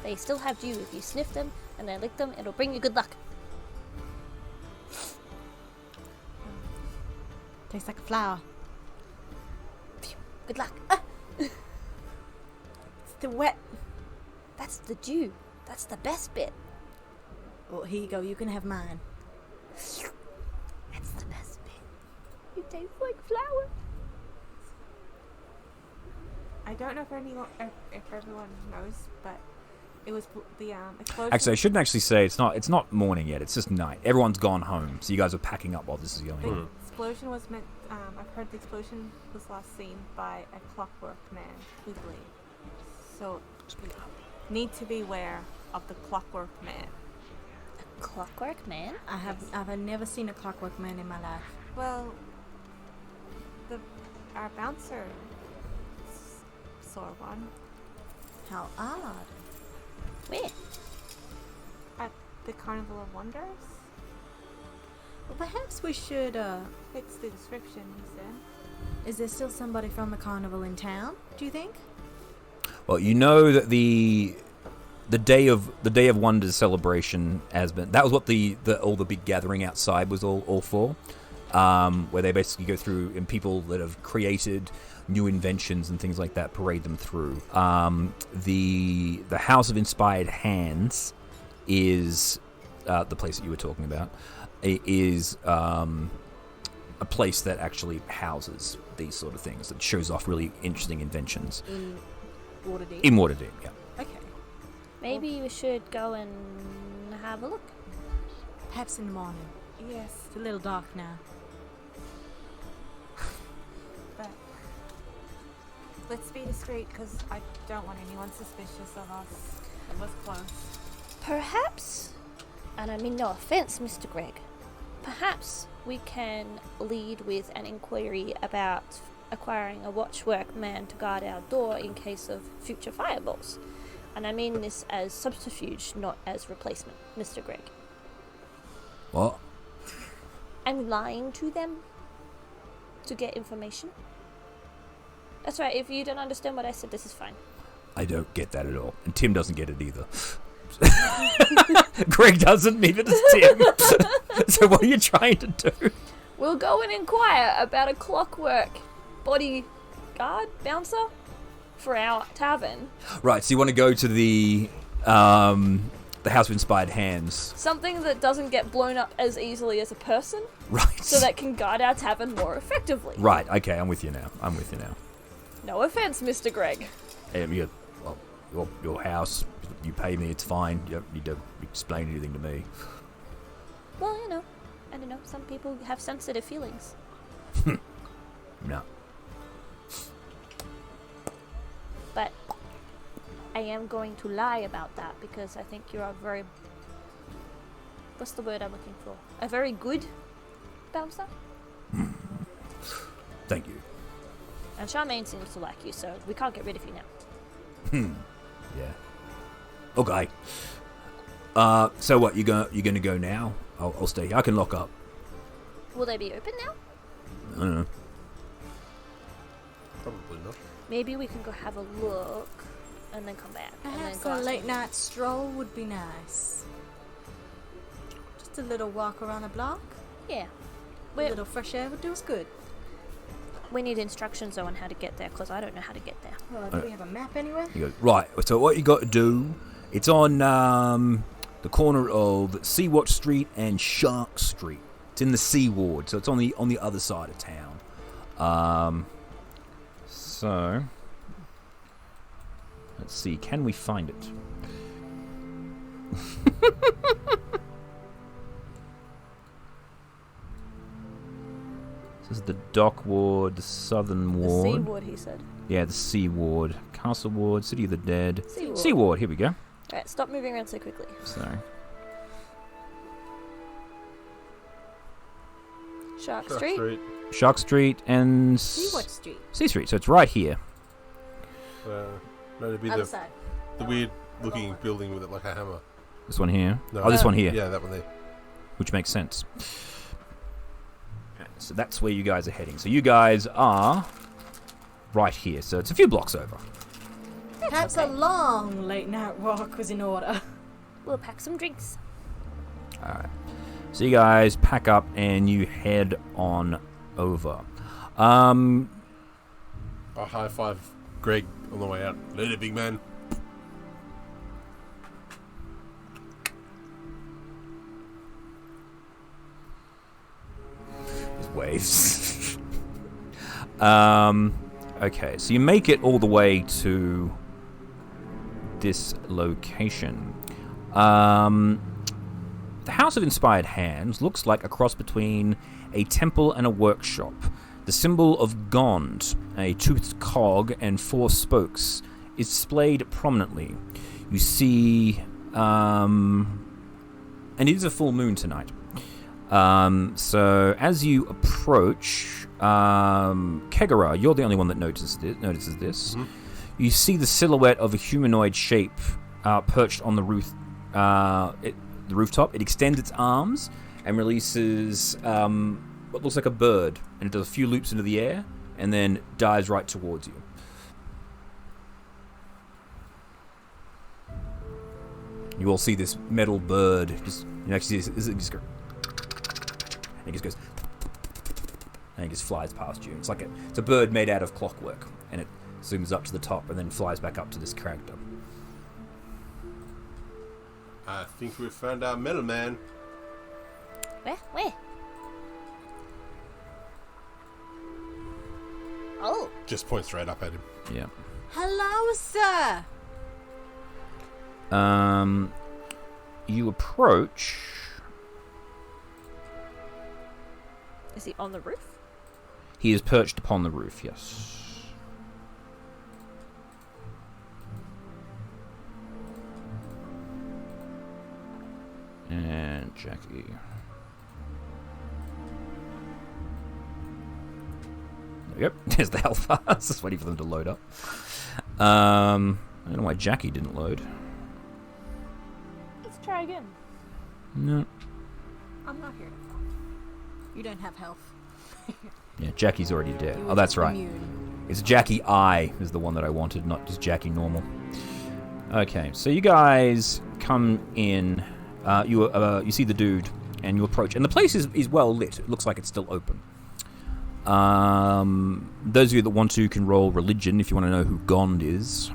They still have dew. If you sniff them and then lick them, it'll bring you good luck. Tastes like a flower. Good luck. It's the wet. That's the dew. That's the best bit. Well, here you go. You can have mine. That's the best bit. It tastes like flower. I don't know if everyone knows, but it was the explosion. Actually, I shouldn't actually say it's not morning yet. It's just night. Everyone's gone home, so you guys are packing up while this is going The on. explosion was meant. I've heard the explosion was last seen by a clockwork man, we believe. So we need to beware of the clockwork man. Clockwork man? I've never seen a clockwork man in my life. Well, our bouncer saw one How odd. Where? at the Carnival of Wonders. Well, perhaps we should, Fits the description, he said. Is there still somebody from the carnival in town, do you think? Well, you know that the Day of Wonders celebration has been. That was what all the big gathering outside was all for, where they basically go through and people that have created new inventions and things like that parade them through. The House of Inspired Hands is the place that you were talking about. It is a place that actually houses these sort of things. That shows off really interesting inventions. In Waterdeep? In Waterdeep, yeah. Okay. Maybe we should go and have a look. Perhaps in the morning. Yes, It's a little dark now. but let's be discreet because I don't want anyone suspicious of us. It was close. Perhaps, and I mean no offense, Mr. Gregg, perhaps we can lead with an inquiry about acquiring a watchwork man to guard our door in case of future fireballs. And I mean this as subterfuge, not as replacement, Mr. Gregg. What? I'm lying to them to get information. That's right, if you don't understand what I said, this is fine. I don't get that at all. And Tim doesn't get it either. Greg doesn't, neither does Tim. So what are you trying to do? We'll go and inquire about a clockwork bodyguard bouncer for our tavern. Right, so you want to go to the House of Inspired Hands. Something that doesn't get blown up as easily as a person, Right. so that can guard our tavern more effectively. Right, okay, I'm with you now. No offense, Mr. Gregg. Well, your house, you pay me, it's fine. You don't need to explain anything to me. Well, I don't know, some people have sensitive feelings. No. But I am going to lie about that because I think you're a very... What's the word I'm looking for? A very good bouncer? Thank you. And Charmaine seems to like you, so we can't get rid of you now. Yeah. Okay. So what, you gonna go now? I'll stay here. I can lock up. Will they be open now? I don't know. Probably not. Maybe we can go have a look and then come back. And then Perhaps go a ask late them. night stroll would be nice. Just a little walk around the block. Yeah. A little fresh air would do us good. We need instructions though on how to get there because I don't know how to get there. Do we have a map anywhere? You go, right, so what you got to do, it's on the corner of Seawatch Street and Shark Street. It's in the Sea Ward, so it's on the other side of town. So let's see, can we find it? This is the Dock Ward, the Southern The Ward. Sea Ward, he said. Yeah, the Sea Ward. Castle Ward, City of the Dead. Sea Ward. Sea Ward, here we go. Alright, stop moving around so quickly. Sorry. Shark Street? Shark Street and Seawatch Street. Sea Street, so it's right here. No, it'd be Other side. the weird looking building with it like a hammer. This one here. No. Oh, this one here, Yeah, that one there. which makes sense. Okay, so that's where you guys are heading. So you guys are right here. So it's a few blocks over. Perhaps a long late night walk was in order. We'll pack some drinks. All right. So you guys pack up and you head on over. I high five Greg on the way out. Later, big man. Waves. Okay, so you make it all the way to this location. The House of Inspired Hands looks like a cross between a temple and a workshop. The symbol of Gond, a toothed cog and 4 spokes, is displayed prominently. You see, and it is a full moon tonight. So as you approach, Kegara, you're the only one that notices this. Mm-hmm. You see the silhouette of a humanoid shape perched on the rooftop. It extends its arms and releases what looks like a bird, and it does a few loops into the air and then dives right towards you. You all see this metal bird just, actually just go, and it just goes, and it just flies past you. It's a bird made out of clockwork, and it zooms up to the top and then flies back up to this character. I think we found our middleman. Where? Oh. Just point straight up at him. Yeah. Hello, sir. You approach. Is he on the roof? He is perched upon the roof, yes. And Jackie. Yep, there's the health bars. Just waiting for them to load up. I don't know why Jackie didn't load. Let's try again. No. I'm not here to fuck. You don't have health. Yeah, Jackie's already dead. You Oh, were that's just right. immune. It's Jackie I is the one that I wanted, not just Jackie normal. Okay, so you guys come in. You see the dude, and you approach. And the place is well lit. It looks like it's still open. Those of you that want to can roll religion if you want to know who Gond is.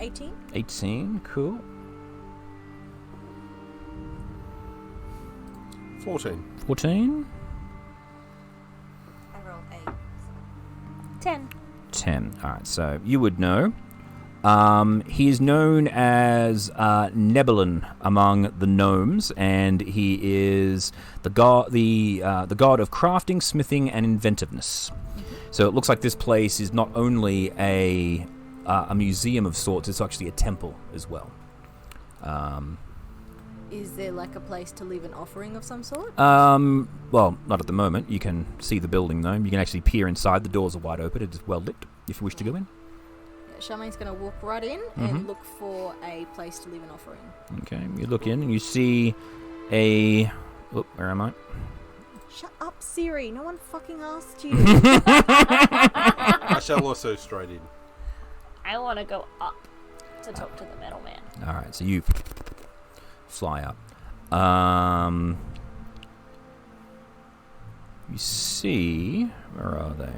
18. 18, cool. 14. 14. I rolled 8. 10. 10. Alright, so you would know. He is known as Nebelin among the gnomes, and he is the god of crafting, smithing, and inventiveness. So it looks like this place is not only a museum of sorts; it's actually a temple as well. Is there like a place to leave an offering of some sort? Well, not at the moment. You can see the building though. You can actually peer inside. The doors are wide open. It is well lit. If you wish to go in. Charmaine's going to walk right in and look for a place to leave an offering. Okay, you look in and you see a... Oh, where am I? Shut up, Siri. No one fucking asked you. I shall also straight in. I want to go up to talk to the metal man. Alright, so you fly up. You see... Where are they?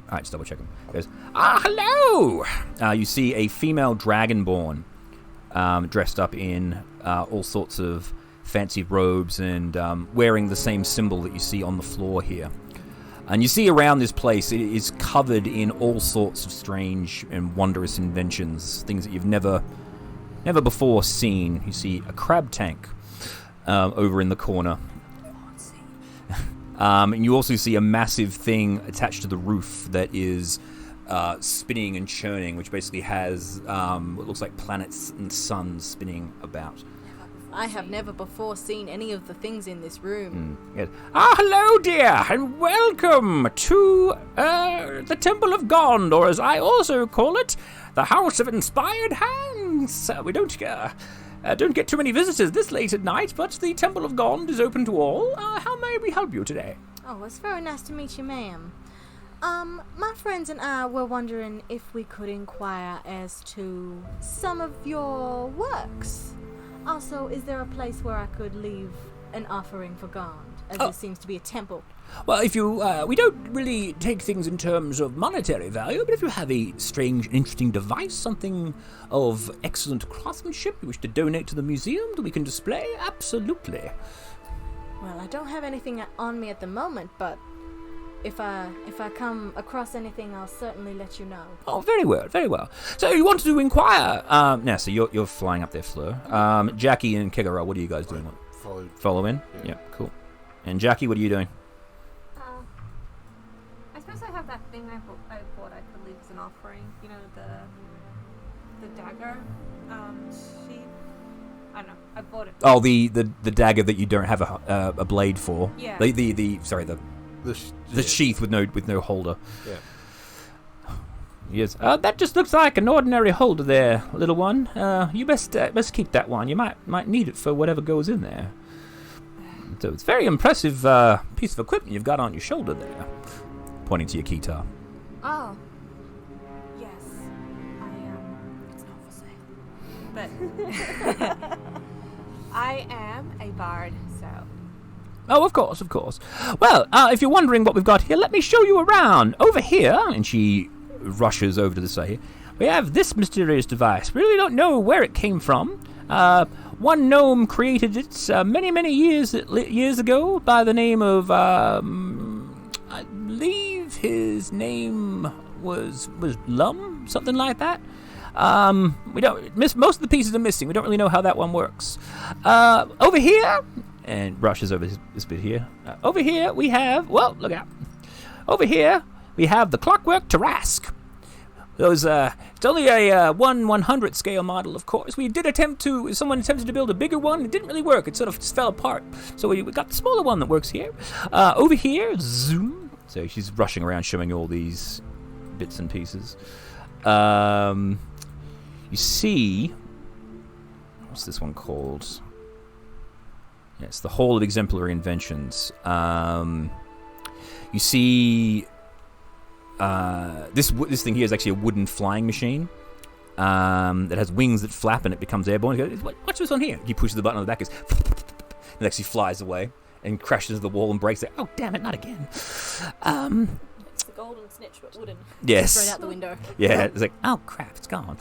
Alright, just double check him. Goes, hello! You see a female dragonborn dressed up in all sorts of fancy robes and wearing the same symbol that you see on the floor here. And you see around this place, it is covered in all sorts of strange and wondrous inventions, things that you've never before seen. You see a crab tank over in the corner. And you also see a massive thing attached to the roof that is spinning and churning, which basically has what looks like planets and suns spinning about. I have never before seen any of the things in this room. Yes. Hello, dear, and welcome to the Temple of Gond, or as I also call it, the House of Inspired Hands. We don't get too many visitors this late at night, but the Temple of Gond is open to all. How may we help you today? Oh, it's very nice to meet you, ma'am. My friends and I were wondering if we could inquire as to some of your works. Also, is there a place where I could leave an offering for Gond, as this seems to be a temple? Well, if you, we don't really take things in terms of monetary value, but if you have a strange, interesting device, something of excellent craftsmanship you wish to donate to the museum that we can display, absolutely. Well, I don't have anything on me at the moment, but if I come across anything, I'll certainly let you know. Oh, very well, very well. So you wanted to inquire? Now, so you're flying up there, Fleur. Jackie and Kegara, what are you guys doing? Follow in? Yeah, cool. And Jackie, what are you doing? I suppose I have that thing I thought I could leave as an offering. You know, the dagger. Sheath. I don't know. I bought it. Oh, the dagger that you don't have a blade for. Yeah. The sheath with no holder. Yeah. Yes. That just looks like an ordinary holder there, little one. You best keep that one. You might need it for whatever goes in there. So it's a very impressive piece of equipment you've got on your shoulder there. Pointing to your guitar. Oh. Yes, I am. It's not for sale. But I am a bard, so. Oh, of course, of course. Well, if you're wondering what we've got here, let me show you around. Over here, and she rushes over to the side here, we have this mysterious device. We really don't know where it came from. One gnome created it many, many years ago by the name of, I believe his name was Lum, something like that. We don't most of the pieces are missing. We don't really know how that one works. Over here, and rushes over this bit here. Over here we have, well, look out. Over here we have the Clockwork Tarask. It's only a 1/100 scale model, of course. Someone attempted to build a bigger one. It didn't really work. It sort of just fell apart. So we got the smaller one that works here. Over here, zoom. So she's rushing around showing all these bits and pieces. You see, what's this one called? Yeah, it's the Hall of Exemplary Inventions. You see, this thing here is actually a wooden flying machine that has wings that flap and it becomes airborne. You go, watch this one here. He pushes the button on the back, it actually flies away and crashes into the wall and breaks it. Oh, damn it, not again. It's the golden snitch, but wooden. Yes. Straight out the window. Yeah, it's like, oh crap, it's gone.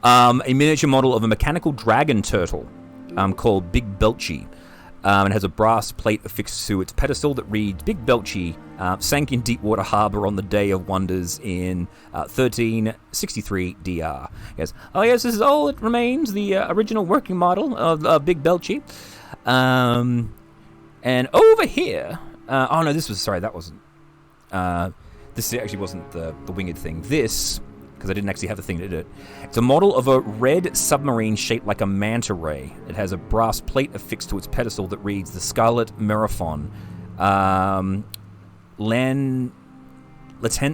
A miniature model of a mechanical dragon turtle called Big Belchy. It has a brass plate affixed to its pedestal that reads, Big Belchy sank in Deepwater Harbor on the Day of Wonders in 1363 DR. Yes. Oh yes, this is all that remains, the original working model of Big Belchy. And over here, that wasn't. This actually wasn't the winged thing. This, because I didn't actually have the thing that did it. It's a model of a red submarine shaped like a manta ray. It has a brass plate affixed to its pedestal that reads the Scarlet Marathon. Latente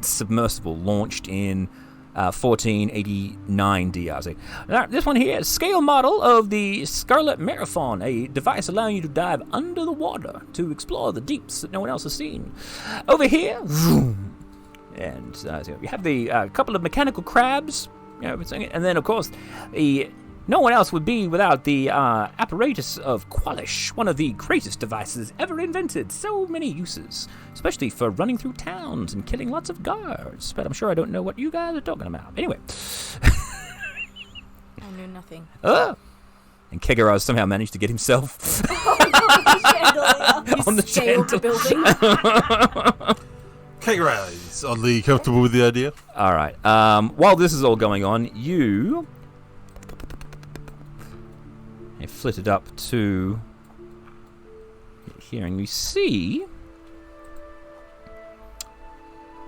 submersible launched in 1489 DR. This one here is a scale model of the Scarlet Marathon, a device allowing you to dive under the water to explore the deeps that no one else has seen. Over here, vroom, and so we have the couple of mechanical crabs, and then of course no one else would be without the apparatus of Qualish, one of the greatest devices ever invented. So many uses, especially for running through towns and killing lots of guards. But I'm sure I don't know what you guys are talking about. Anyway. I knew nothing. And Kegaraz somehow managed to get himself on the chandelier. Building. Kegaraz is oddly comfortable with the idea. All right. While this is all going on, you flitted up to here, and you see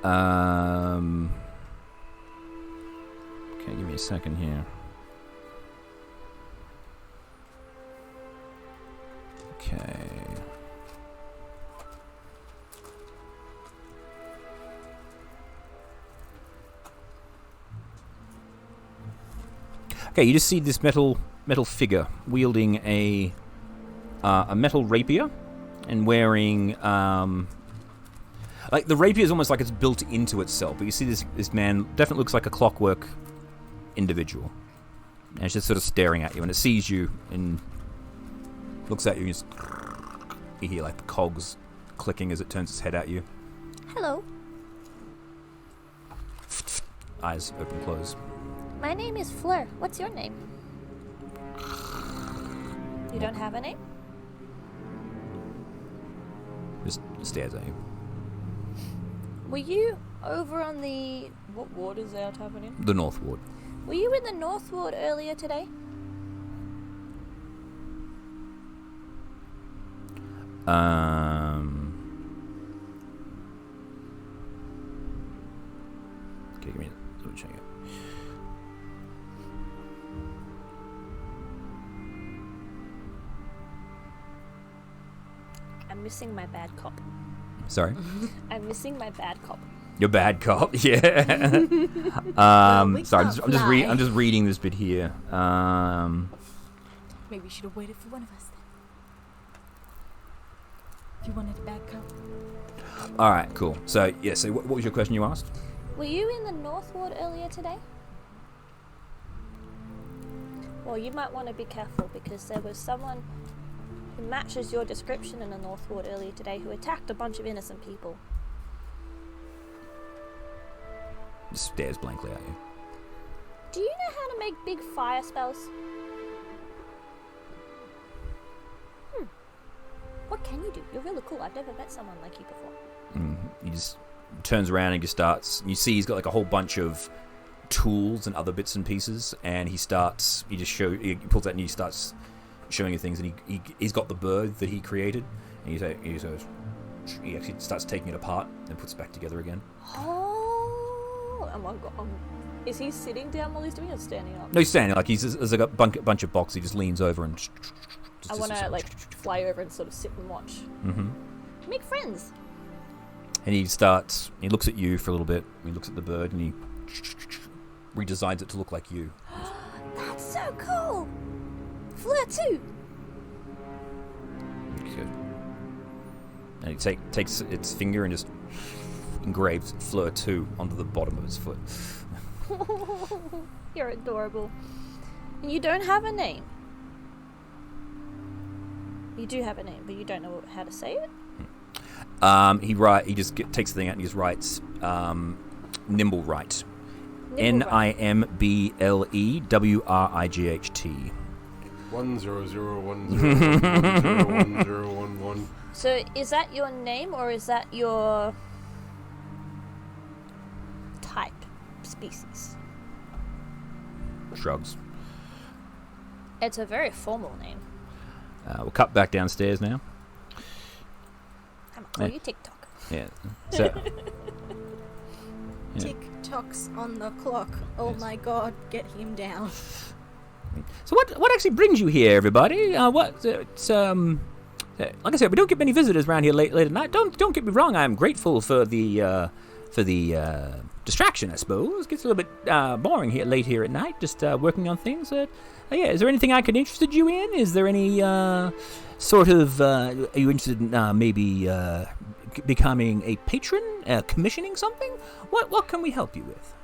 okay, give me a second here. Okay. Okay, you just see this metal figure wielding a metal rapier and wearing like the rapier is almost like it's built into itself. But you see this man definitely looks like a clockwork individual, and it's just sort of staring at you, and it sees you and looks at you, and you hear like the cogs clicking as it turns its head at you. Hello. Eyes open, close. My name is Fleur. What's your name? You don't have a name? Just stares at you. Were you over on the... What ward is our tavern in? The North Ward. Were you in the North Ward earlier today? Okay, give me let me check it. I'm missing my bad cop. Sorry? I'm missing my bad cop. Your bad cop, yeah. Sorry, I'm just reading this bit here. Maybe we should have waited for one of us then. If you wanted a bad cop. All right, cool. So, yeah. So, what was your question you asked? Were you in the North Ward earlier today? Well, you might want to be careful because there was someone who matches your description in the North Ward earlier today who attacked a bunch of innocent people. Just stares blankly at you. Do you know how to make big fire spells? What can you do? You're really cool. I've never met someone like you before. He just turns around and just starts. You see, he's got like a whole bunch of tools and other bits and pieces, and he starts. He pulls out and he starts showing you things, and he's got the bird that he created, and he actually starts taking it apart and puts it back together again. Oh, is he sitting down while he's doing it, or standing up? No, he's standing. Like there's like a bunch of boxes. He just leans over and. I want to like fly over and sort of sit and watch. Mm-hmm. Make friends. And he starts. He looks at you for a little bit. He looks at the bird and he redesigns it to look like you. That's so cool. Fleur too. Good. And he takes its finger and just engraves Fleur 2 onto the bottom of his foot. You're adorable. And you don't have a name. You do have a name, but you don't know how to say it? He just takes the thing out and he just writes Nimblewright. NIMBLEWRIGHT. 10010101011. So is that your name or is that your type, species? Shrugs. It's a very formal name. We'll cut back downstairs now. I'm gonna call you TikTok. Yeah. So. Yeah. Tick-tocks on the clock. Oh Yes. my god, get him down. So what actually brings you here, everybody? Like I said, we don't get many visitors around here late at night. Don't get me wrong. I'm grateful for the distraction, I suppose. It gets a little bit boring late here at night, just working on things. Yeah, is there anything I could interest you in? Is there any sort of? Are you interested in maybe becoming a patron, commissioning something? What can we help you with?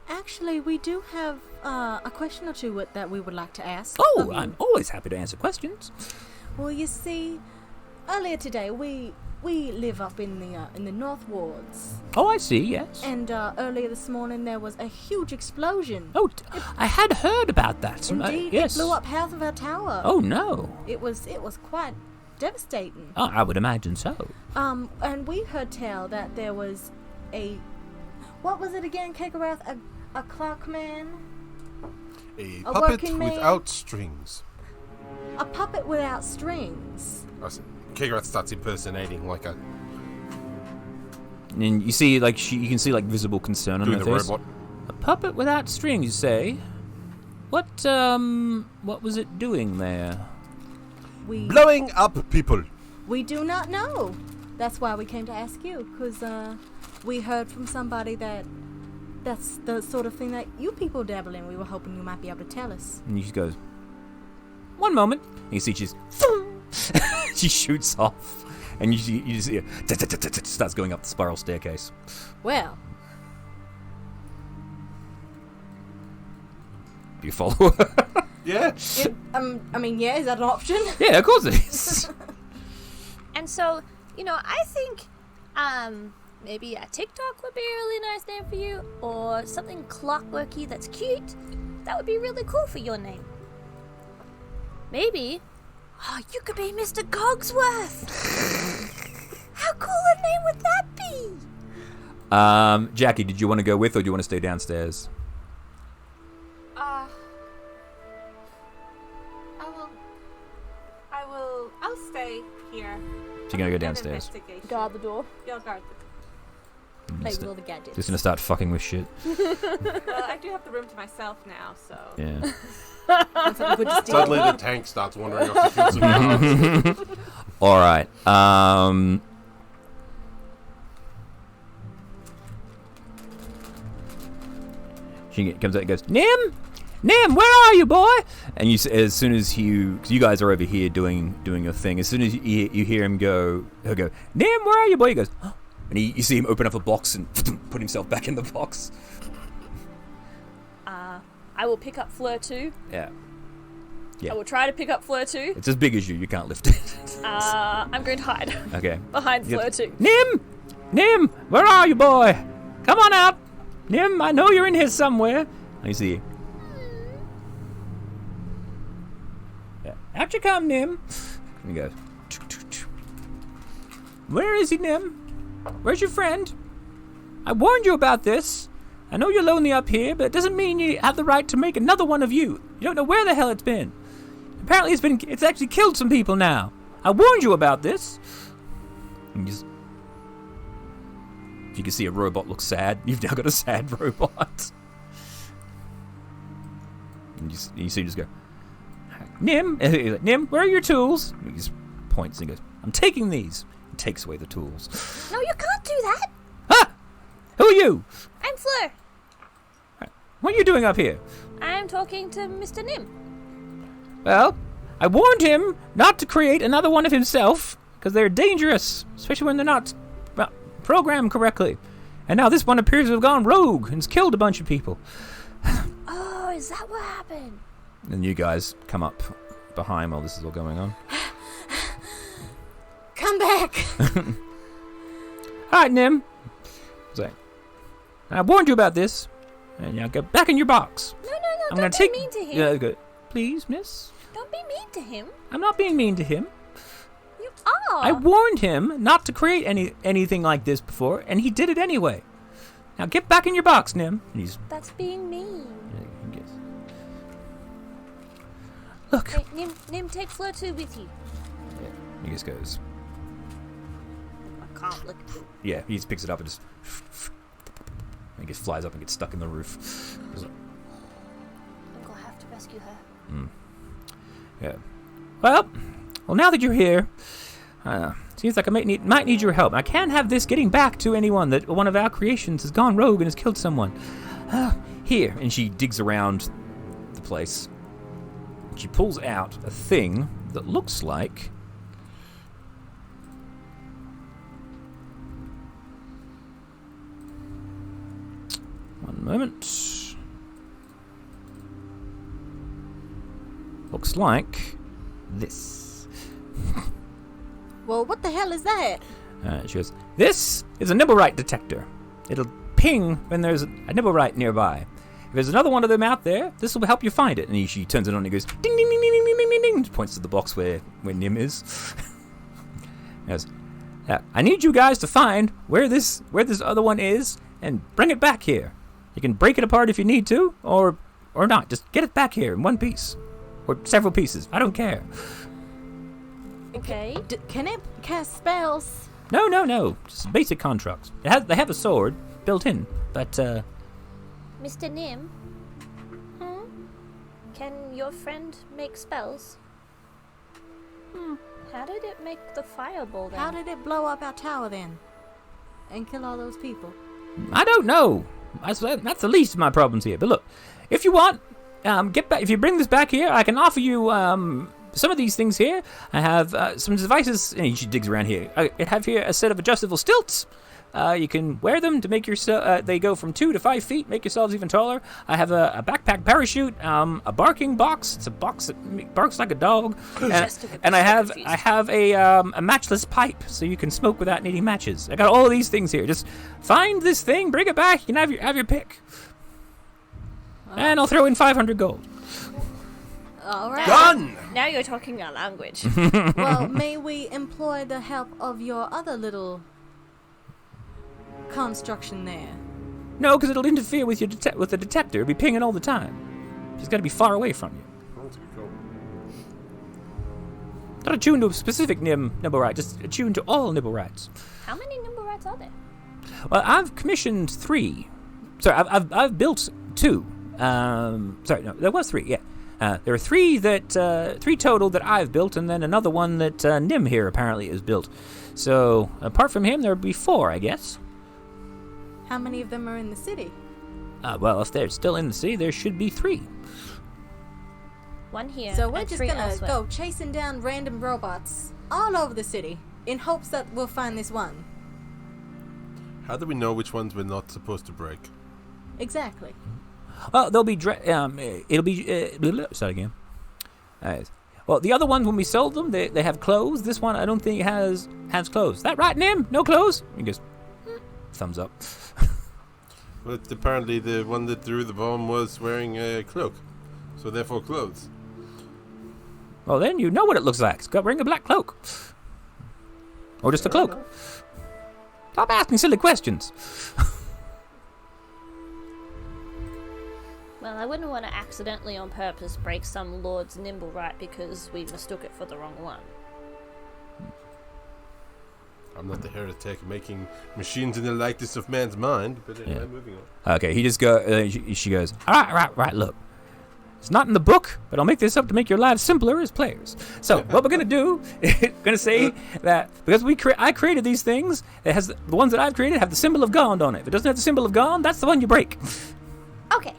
Actually, we do have a question or two that we would like to ask. Oh, I'm always happy to answer questions. Well, you see, earlier today we live up in the North Wards, Oh, I see. Yes. and earlier this morning there was a huge explosion. Oh, I had heard about that. Indeed, Yes. it blew up half of our tower. Oh no. It was quite devastating. Oh, I would imagine so. And we heard tell that there was what was it again, Kekarath? A clock man? A A puppet working man? without strings. A puppet without strings. Kegarath starts impersonating like a And you see, you can see visible concern on doing her the face. robot. A puppet without strings, you say? What was it doing there? Blowing up people. We do not know. That's why we came to ask you, because we heard from somebody that's the sort of thing that you people dabble in. We were hoping you might be able to tell us. And she goes, "One moment." And you see she shoots off, and you just hear starts going up the spiral staircase. Well, Do you follow her? Yeah. I mean, yeah, is that an option? Yeah, of course it is. And so, I think maybe a TikTok would be a really nice name for you, or something clockworky that's cute. That would be really cool for your name. Maybe, you could be Mr. Cogsworth. How cool a name would that be? Jackie, did you want to go with, or do you want to stay downstairs? I'll stay here. So you're gonna go downstairs. Guard the door. You'll guard Play with all the gadgets. Just gonna start fucking with shit. Well, I do have the room to myself now, so. Yeah. That's something good to steal. Suddenly the tank starts wandering off the fields of yards. All right. She comes out and goes, Nim, where are you, boy? And as soon as because you guys are over here doing your thing. As soon as you hear him go, he'll go, Nim, where are you, boy? He goes, And you see him open up a box and put himself back in the box. I will pick up Fleur 2. Yeah. Yeah. I will try to pick up Fleur 2. It's as big as you. You can't lift it. I'm going to hide Okay. behind Fleur 2. Nim, where are you, boy? Come on out. Nim, I know you're in here somewhere. Let me see. Yeah. Out you come, Nim. And he goes. Where is he, Nim? Where's your friend? I warned you about this. I know you're lonely up here, but it doesn't mean you have the right to make another one of you. You don't know where the hell it's been. Apparently it's actually killed some people now. I warned you about this. And if you can see a robot look sad, you've now got a sad robot. And you see him just go, Nim, Nim, where are your tools? And he just points and he goes, I'm taking these. He takes away the tools. No, you can't do that. Ah! Who are you? I'm Fleur. What are you doing up here? I'm talking to Mr. Nim. Well, I warned him not to create another one of himself, because they're dangerous, especially when they're not programmed correctly. And now this one appears to have gone rogue and has killed a bunch of people. Oh, is that what happened? And you guys come up behind while this is all going on. Come back! All right, Nim. I warned you about this. And now get back in your box. No, I'm don't gonna be mean to him. Yeah, good. Please, miss. Don't be mean to him. I'm not being mean to him. You are. I warned him not to create anything like this before, and he did it anyway. Now get back in your box, Nim. And That's being mean. I guess. Look. Hey, Nim, take Fleur 2 with you. Yeah, he just goes. I can't look at it. Yeah, he just picks it up and just. He just flies up and gets stuck in the roof. I think I'll have to rescue her. Yeah. Well, now that you're here, seems like I might need your help. I can't have this getting back to anyone that one of our creations has gone rogue and has killed someone. Here, and she digs around the place. She pulls out a thing that looks like. One moment. Looks like this. Well, what the hell is that? She goes, this is a Nibblewright detector. It'll ping when there's a Nibblewright nearby. If there's another one of them out there, this will help you find it. And she turns it on and he goes, ding, ding, ding, ding, ding, ding, ding, ding. Points to the box where Nim is. He goes, I need you guys to find where this other one is and bring it back here. You can break it apart if you need to, or not. Just get it back here in one piece. Or several pieces. I don't care. Okay. Can it cast spells? No. Just basic constructs. They have a sword built in, but Mr. Nim? Can your friend make spells? How did it make the fireball then? How did it blow up our tower then? And kill all those people? I don't know. That's the least of my problems here. But look, if you want, get back. If you bring this back here, I can offer you some of these things here. I have some devices. And she digs around here. I have here a set of adjustable stilts. You can wear them to make yourself. They go from 2 to 5 feet. Make yourselves even taller. I have a backpack parachute. A barking box. It's a box that barks like a dog. And I have a matchless pipe, so you can smoke without needing matches. I got all of these things here. Just find this thing, bring it back. You can have your pick. And I'll throw in 500 gold. All right. Done! Now you're talking our language. Well, may we employ the help of your other little construction there? No, because it'll interfere with with the detector. It'll be pinging all the time. She's got to be far away from you. That's a good call. Not attuned to a specific Nibblewright, just attuned to all Nibblewrights. How many Nibblewrights are there? Well, I've commissioned 3. Sorry, I've built 2. Sorry, no, there was 3. Yeah, there are 3 total that I've built, and then another one that Nim here apparently has built. So apart from him, there would be 4, I guess. How many of them are in the city? Well, if they're still in the city, there should be 3. One here. So we're and just 3 gonna elsewhere. go chasing down random robots all over the city in hopes that we'll find this one. How do we know which ones we're not supposed to break? Exactly. Well, they'll be. It'll be. Start again. Well, the other ones when we sell them, they have clothes. This one I don't think has clothes. Is that right, Nim? No clothes? He goes, thumbs up. But apparently the one that threw the bomb was wearing a cloak, so therefore clothes. Well, then you know what it looks like. It's got wearing a black cloak, or just a cloak. Stop asking silly questions. Well, I wouldn't want to accidentally on purpose break some lord's nimble right because we mistook it for the wrong one. I'm not the heretic making machines in the likeness of man's mind, but anyway, Yeah. moving on. Okay, he just go. She goes, all right. Look, it's not in the book, but I'll make this up to make your lives simpler as players. So what we're gonna do is gonna say that because I created these things, it has the ones that I've created have the symbol of God on it. If it doesn't have the symbol of God, that's the one you break. Okay.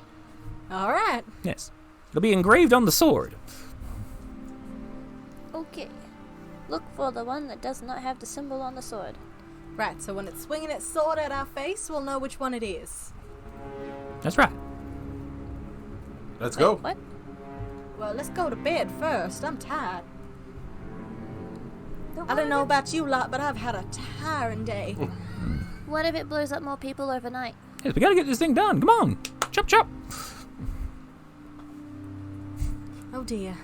All right. Yes, it'll be engraved on the sword. Okay. Look for the one that does not have the symbol on the sword. Right, so when it's swinging its sword at our face, we'll know which one it is. That's right. Let's go. What? Well, let's go to bed first. I'm tired. The I don't one know about you lot, but I've had a tiring day. What if it blows up more people overnight? Yes, we gotta get this thing done. Come on, chop chop. Oh dear.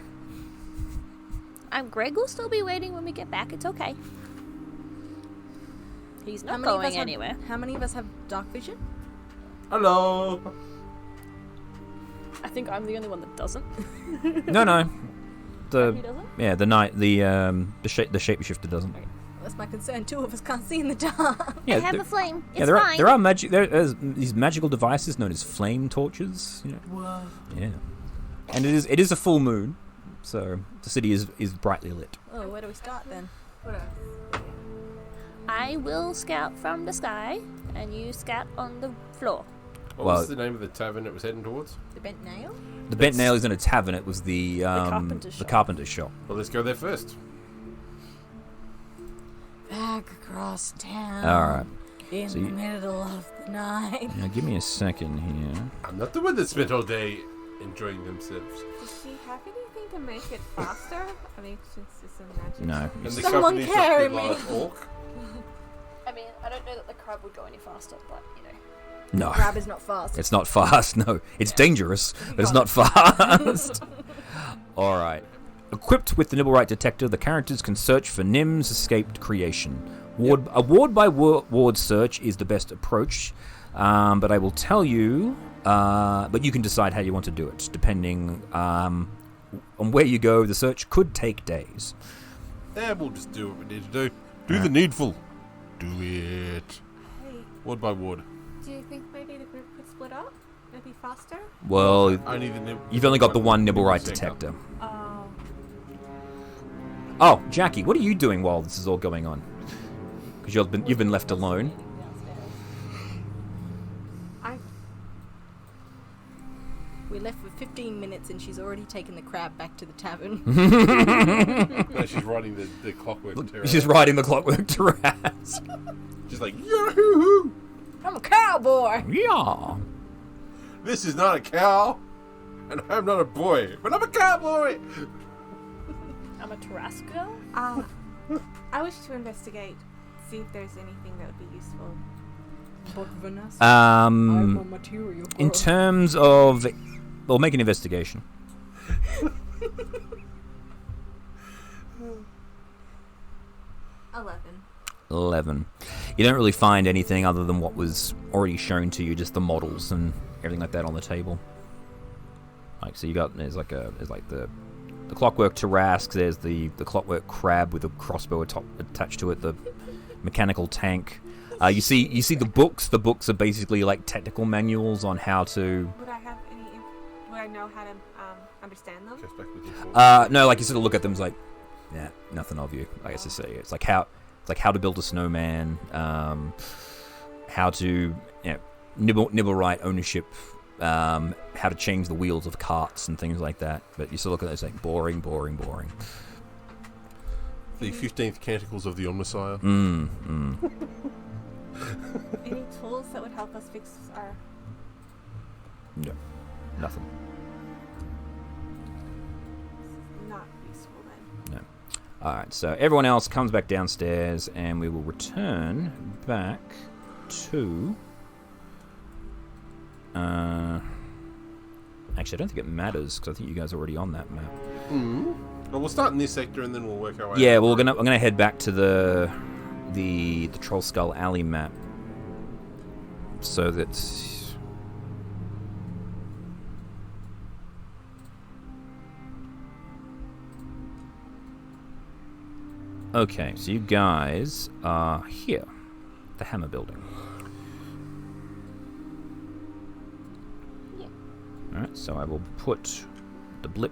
Greg will still be waiting when we get back. It's okay. He's not How many of us going have- anywhere. How many of us have dark vision? Hello. I think I'm the only one that doesn't. No. He doesn't? The night the shapeshifter doesn't. That's my concern. Two of us can't see in the dark. Yeah, I have there- a flame. It's yeah, there fine. are there's these magical devices known as flame torches. You know. Whoa. Yeah, and it is a full moon, so the city is brightly lit. Oh, where do we start then? What else? I will scout from the sky, and you scout on the floor. What Well- was the name of the tavern it was heading towards? The bent nail? The bent nail is in a tavern. It was the carpenter's shop. carpenter's shop. Well, let's go there first. Back across town. All right. In So the you- middle of the night. Now give me a second here. I'm not the one that spent all day enjoying themselves. Does she have anything to make it faster? I mean, since it's a magic. No. And the Someone company's just carry a me. large orc. I mean, I don't know that the crab would go any faster, but, you know. No. Grab is not fast. It's not fast, no. It's dangerous, but it's not fast. All right. Equipped with the Nibblewright detector, the characters can search for Nim's escaped creation. A ward-by-ward search is the best approach, but I will tell you... but you can decide how you want to do it, depending on where you go. The search could take days. Yeah, we'll just do what we need to do. Do the needful. Do it. Hey, Ward by ward. do you think maybe the group could split up? Maybe faster? Well, Only the you've only got the one Nibblewright detector. Oh. Oh, Jackie, what are you doing while this is all going on? Because you've been left alone. We left for 15 minutes and she's already taken the crab back to the tavern. No, she's riding the clockwork terror. She's riding the clockwork terrace. She's like, yahoo! I'm a cowboy! Yeah. This is not a cow, and I'm not a boy, but I'm a cowboy! I'm a Tarasco? I wish to investigate, see if there's anything that would be useful. But Vanessa, I'm a material In girl. terms of... Well, make an investigation. 11. You don't really find anything other than what was already shown to you, just the models and everything like that on the table. Like, so there's like the clockwork Tarrasque, there's the clockwork crab with a crossbow attached to it, the mechanical tank. You see the books. The books are basically like technical manuals on how to. Would I have any? Would I know how to understand them? Goes back with your No, like you sort of look at them, it's like, yeah, nothing of you. I guess to say it's like how to build a snowman, how to Nibblewright ownership, how to change the wheels of carts and things like that. But you still look at it, it's like boring. The 15th Canticles of the Omnissiah. Any tools that would help us fix our... No, nothing. Not useful then. No. All right. So everyone else comes back downstairs, and we will return back to. Actually, I don't think it matters because I think you guys are already on that map. Well, we'll start in this sector and then we'll work our way. Yeah, well, I'm gonna head back to the Trollskull Alley map, so that. Okay, so you guys are here, the Hammer Building. Yeah. All right, so I will put the blip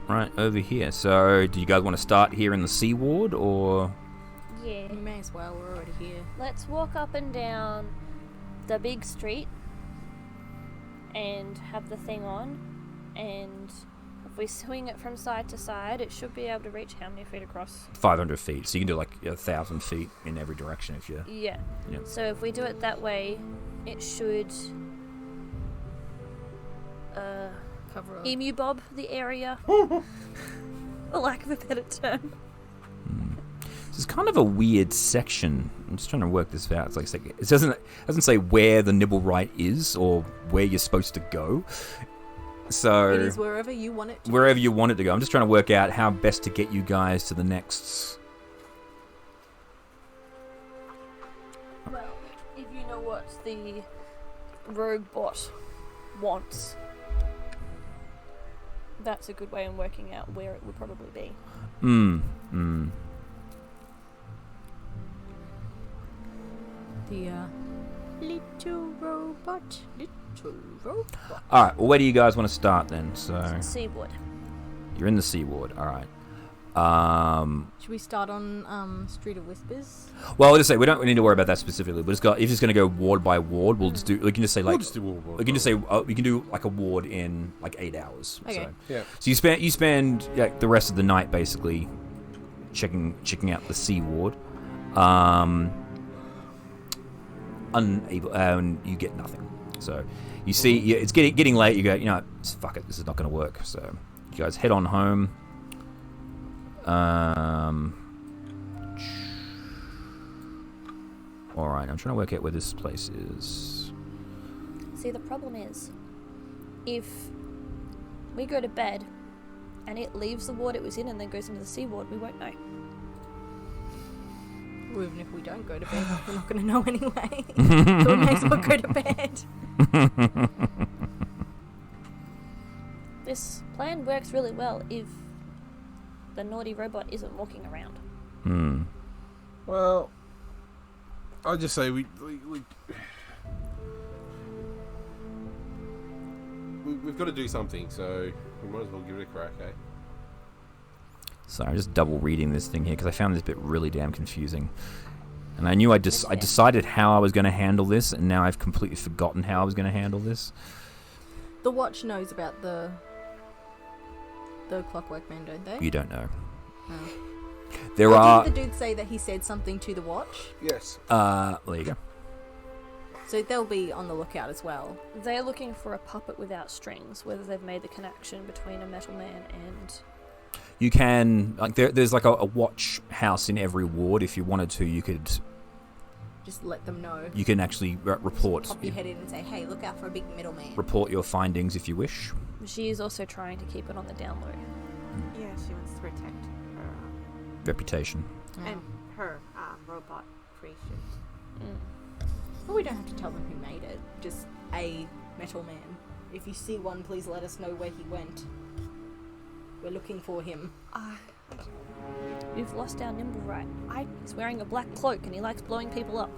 right over here. So, do you guys want to start here in the Sea Ward, or? Yeah. We may as well, we're already here. Let's walk up and down the big street and have the thing on, and if we swing it from side to side, it should be able to reach how many feet across? 500 feet. So you can do like 1,000 feet in every direction if you. Yeah. Yep. So if we do it that way, it should Cover up. emu bob the area, for lack of a better term. This is kind of a weird section. I'm just trying to work this out. It's like it doesn't say where the Nibblewright is or where you're supposed to go. So It is wherever you want it to. wherever you want it to go. I'm just trying to work out how best to get you guys to the next. Well, if you know what the rogue bot wants, that's a good way of working out where it would probably be. The little robot. All right. Well, where do you guys want to start then? So Seawood. you're in the Sea Ward. All right. Should we start on Street of Whispers? Well, I'll just say we don't need to worry about that specifically. But if it's going to go ward by ward, we'll just do. We can just say like. We'll just do all We can just say we can do like a ward in like 8 hours. Okay. So. Yeah. So you spend the rest of the night basically checking out the Sea Ward. Unable, and you get nothing. So you see, it's getting late. You go, fuck it, this is not going to work. So you guys head on home. All right, I'm trying to work out where this place is. See, the problem is, if we go to bed and it leaves the ward it was in and then goes into the sea ward, we won't know. Or even if we don't go to bed, we're not going to know anyway. So we may as well go to bed. This plan works really well if the naughty robot isn't walking around. Well, I'll just say we've got to do something, so we might as well give it a crack, eh? Sorry, I'm just double reading this thing here because I found this bit really damn confusing. And I knew I decided how I was going to handle this, and now I've completely forgotten how I was going to handle this. The Watch knows about the Clockwork Man, don't they? You don't know. Oh. There are. Didn't the dude say that he said something to the Watch? Yes. There you go. So they'll be on the lookout as well. They're looking for a puppet without strings, whether they've made the connection between a metal man and... You can there's like a watch house in every ward. If you wanted to, you could. Just let them know. You can actually report. Pop your head in and say, "Hey, look out for a big middleman." Report your findings if you wish. She is also trying to keep it on the down low. Yeah, she wants to protect her Reputation. and her robot creation. Well, we don't have to tell them who made it. Just a metal man. If you see one, please let us know where he went. We're looking for him. We've lost our Nibblewright. He's wearing a black cloak and he likes blowing people up.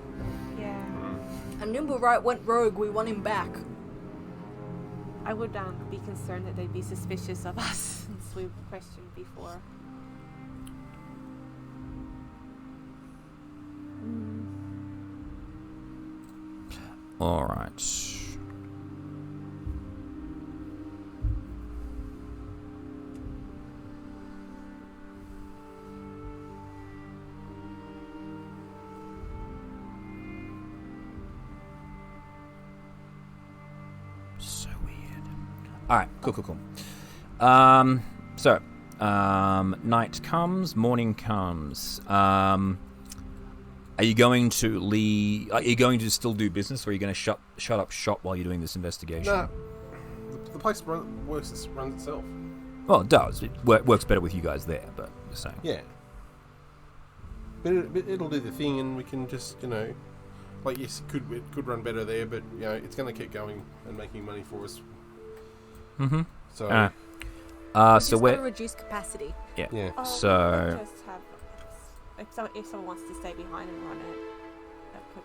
Yeah. And Nibblewright went rogue. We want him back. I would be concerned that they'd be suspicious of us since we've questioned before. All right. All right, cool. Night comes, morning comes. Are you going to leave? Are you going to still do business, or are you going to shut up shop while you're doing this investigation? No. The place runs itself. Well, it does. It works better with you guys there, but just saying. Yeah. But it'll do the thing, and we can just, like, yes, it could run better there, but, it's going to keep going and making money for us. Mm-hmm. So, so we're we're... to reduce capacity. Yeah. Yeah. So... Just have, if someone wants to stay behind and run it, that could.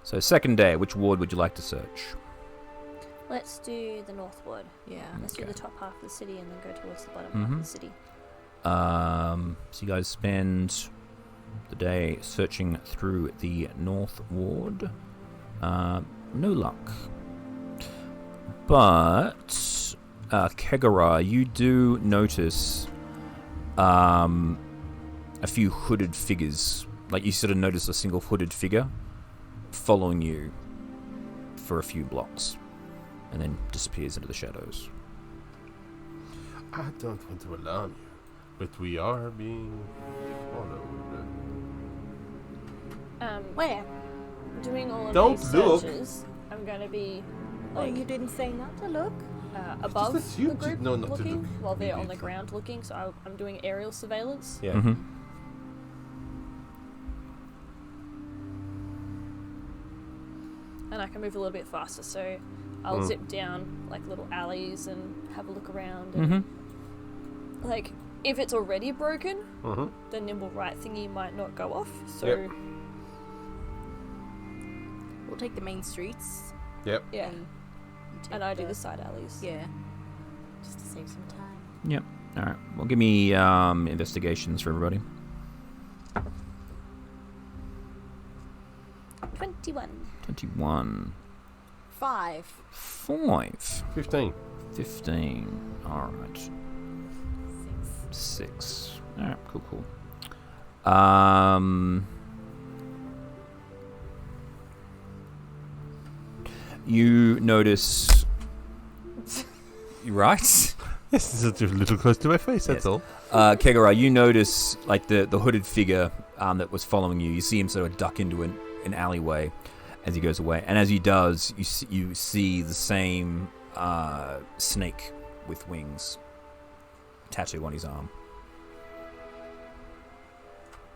So second day, which ward would you like to search? Let's do the North Ward. Yeah. Let's do Okay. the top half of the city and then go towards the bottom Mhm. half of the city. So you guys spend the day searching through the North Ward. No luck. But, Kegara, you do notice a few hooded figures. Like, you sort of notice a single hooded figure following you for a few blocks and then disappears into the shadows. I don't want to alarm you, but we are being followed. Where? Doing all of Don't these look. searches, I'm going to be Oh, like you didn't say not to look. above the assumed group you'd know not to looking, look while they're on the immediately. ground looking. So I'm doing aerial surveillance. yeah. Mm-hmm. And I can move a little bit faster, so I'll zip down like little alleys and have a look around. And Mm-hmm. like, if it's already broken, Mm-hmm. the nimble right thingy might not go off. So Yep. We'll take the main streets. Yep. yeah, And, you take and I do the side alleys. Yeah. Just to save some time. Yep. All right. Well, give me investigations for everybody. 21. 21. 5. 5. 15. 15. All right. 6. 6. All right. Cool. You notice... You right? Yes, it's a little close to my face, that's Yes. all. Kegara, you notice like the hooded figure that was following you. You see him sort of duck into an alleyway as he goes away, and as he does, you see the same snake with wings tattoo on his arm.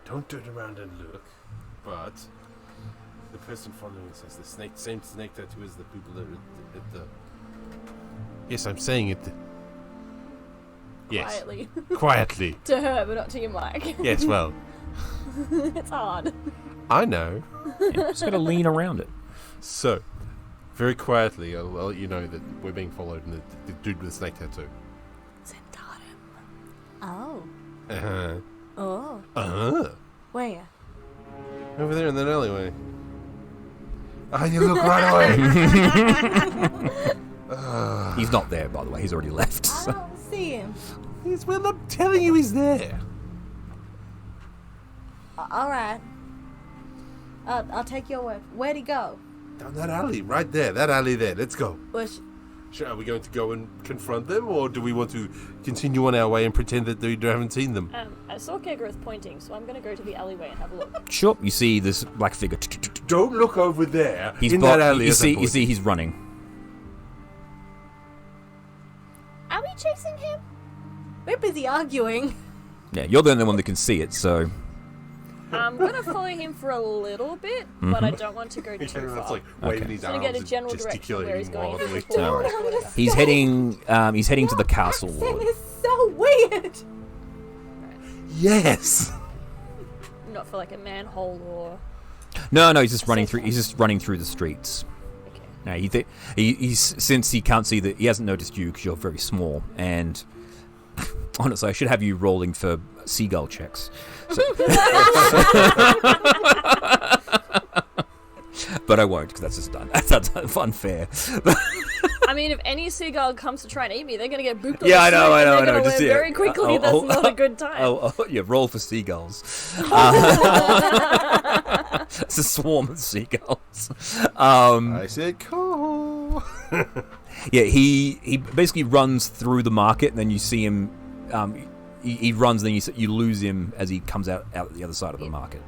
Don't turn around and look, but the person following us has the same snake tattoo as the people that are at the... Yes, I'm saying it. Yes, Quietly. quietly. To her, but not to your mic. Yes, well, It's hard. I know. Yeah, just got to lean around it. So, very quietly, I'll let you know that we're being followed and the dude with the snake tattoo. Oh. Uh-huh. Oh. Uh-huh. Where? Over there in that alleyway. Ah, you look right away. He's not there, by the way. He's already left. I so- don't see him. Well, I'm telling you he's there. All right. I'll take your word. Where'd he go? Down that alley, right there. That alley there. Let's go. Bush. Sure, are we going to go and confront them, or do we want to continue on our way and pretend that we haven't seen them? I saw Kegareth pointing, so I'm going to go to the alleyway and have a look. Sure. You see this black figure. Don't look over there. He's in that alley. You as I see he's running. Are we chasing him? We're busy arguing. Yeah, you're the only one that can see it, so... I'm going to follow him for a little bit, but I don't want to go too It's far. like waving Okay. his I'm going arms to get a and general direction where he's gesticulating going. wildly. No worries. Whatever. He's heading to the castle That ward. is so weird. Yes. Not for like a manhole or... No, he's just running through. He's just running through the streets. Okay. Now he's since he can't see that he hasn't noticed you because you're very small. And honestly, I should have you rolling for seagull checks. So, but I won't because that's just done. That's unfair. I mean, if any seagull comes to try and eat me, they're going to get booped on Yeah, the I know, street, I and know, they're I know. gonna Just learn yeah. very quickly that's not a good time. Oh, yeah, roll for seagulls. It's a swarm of seagulls. I said, cool. Yeah, he basically runs through the market, and then you see him. He runs, and then you lose him as he comes out the other side of the market.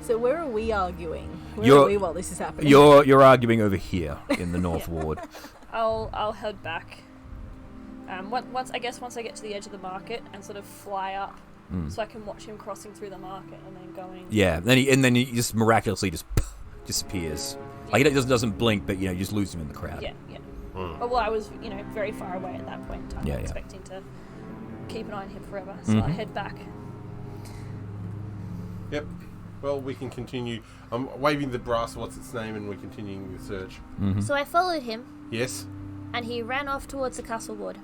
So where are we arguing? Where You're- are we while this is happening? You're arguing over here in the North Ward. I'll head back. Once I get to the edge of the market and sort of fly up, so I can watch him crossing through the market and then going. Yeah, then he just miraculously just disappears. Like he doesn't blink, but you just lose him in the crowd. Yeah. Oh, well, I was very far away at that point in time. Yeah, I'm yeah. expecting to keep an eye on him forever, so I head back. Yep. Well, we can continue. I'm waving the brass. What's its name? And we're continuing the search. So I followed him, Yes. and he ran off towards the castle ward.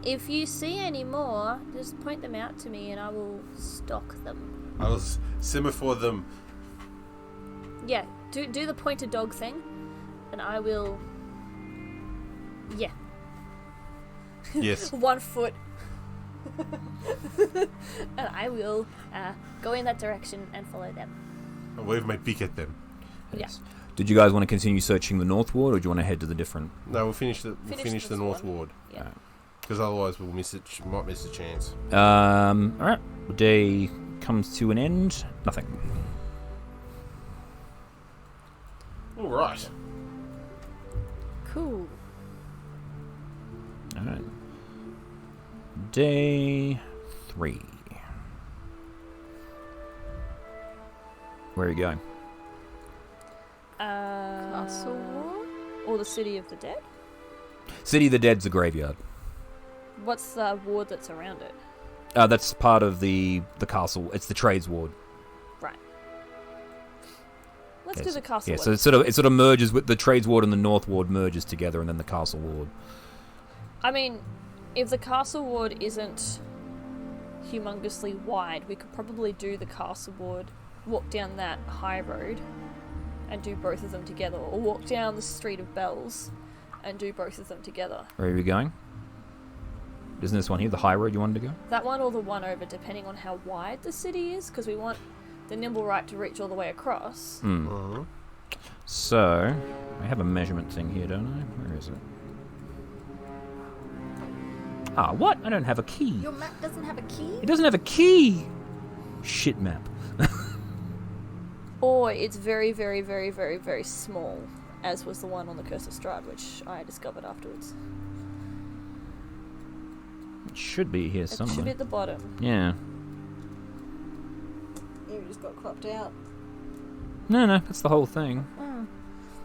If you see any more, just point them out to me, and I will stalk them. I will semaphore them. Yeah, do the pointed dog thing, and I will. Yeah. Yes. 1 foot. And I will go in that direction and follow them. I'll wave my beak at them. Yes. Did you guys want to continue searching the North Ward, or do you want to head to the different? No, we'll finish the this North one. Ward. Yeah. Because otherwise we'll miss it. Might miss a chance. All right. The day comes to an end. Nothing. All right. Cool. All right. Day 3. Where are you going? Castle Ward? Or the City of the Dead? City of the Dead's a graveyard. What's the ward that's around it? That's part of the castle. It's the trades ward. Right. Let's Yes. do the castle Yeah, ward. so it sort of merges with the trades ward and the North Ward merges together, and then the castle ward. I mean, if the castle ward isn't humongously wide, we could probably do the castle ward, walk down that high road, and do both of them together, or walk down the Street of Bells and do both of them together. Where are you going? Isn't this one here the high road you wanted to go? That one or the one over, depending on how wide the city is, because we want the nimble right to reach all the way across. So, I have a measurement thing here, don't I? Where is it? Ah, what? I don't have a key. Your map doesn't have a key? It doesn't have a key! Shit map. Or it's very, very, very, very, very small, as was the one on the Curse of Strahd, which I discovered afterwards. It should be here It somewhere. should be at the bottom. Yeah. You just got cropped out. No, that's the whole thing. Oh.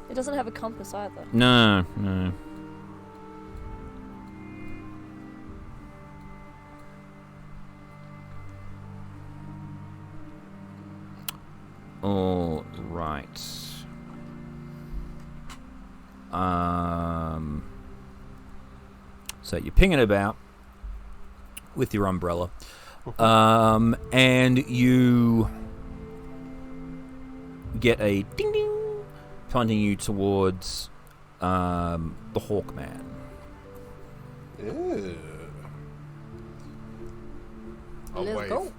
It doesn't have a compass either. No. All right. So you're pinging about with your umbrella, and you get a ding ding pointing you towards the Hawkman. Ew. I'll Let's wave. go.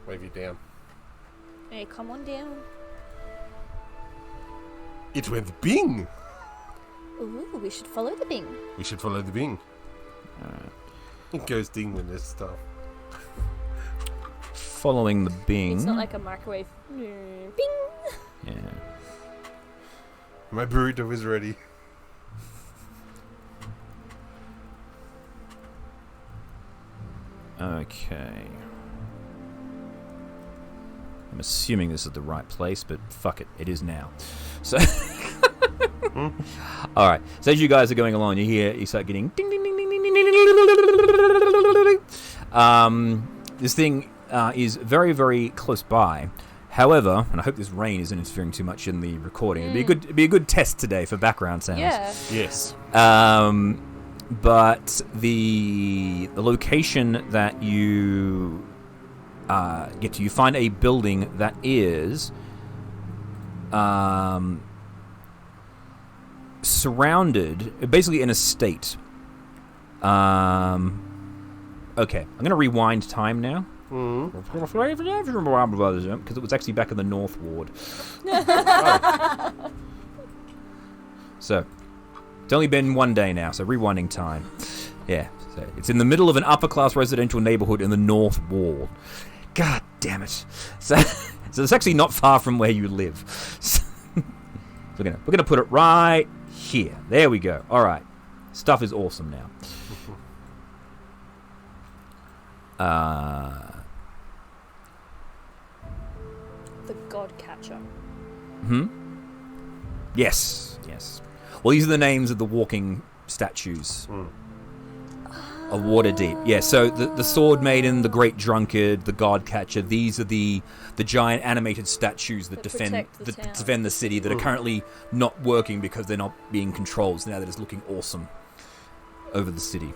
Wave you down. Hey, come on down. It went bing. Ooh, we should follow the Bing. We should follow the bing. It goes ding when there's stuff. Following the Bing. It's not like a microwave. Bing! Yeah. My burrito is ready. Okay. I'm assuming this is the right place, but fuck it, it is now. So, all right. So as you guys are going along, you start getting ding ding ding ding ding ding ding ding. This thing is very very close by. However, and I hope this rain isn't interfering too much in the recording. It'd be a good test today for background sounds. Yeah. Yes. But the location that you get to, you find a building that is surrounded, basically an estate. Okay, I'm going to rewind time now. Because it was actually back in the North Ward. So, it's only been 1 day now, so rewinding time. Yeah, so it's in the middle of an upper-class residential neighborhood in the North Wall. God damn it. So it's actually not far from where you live. So, we're gonna put it right here. There we go. All right. Stuff is awesome now. The God Catcher. Yes. Well, these are the names of the walking statues of Waterdeep. Yeah, so the Sword Maiden, the Great Drunkard, the God Catcher, these are the giant animated statues that defend the city that are currently not working because they're not being controlled. So now they're just looking awesome over the city.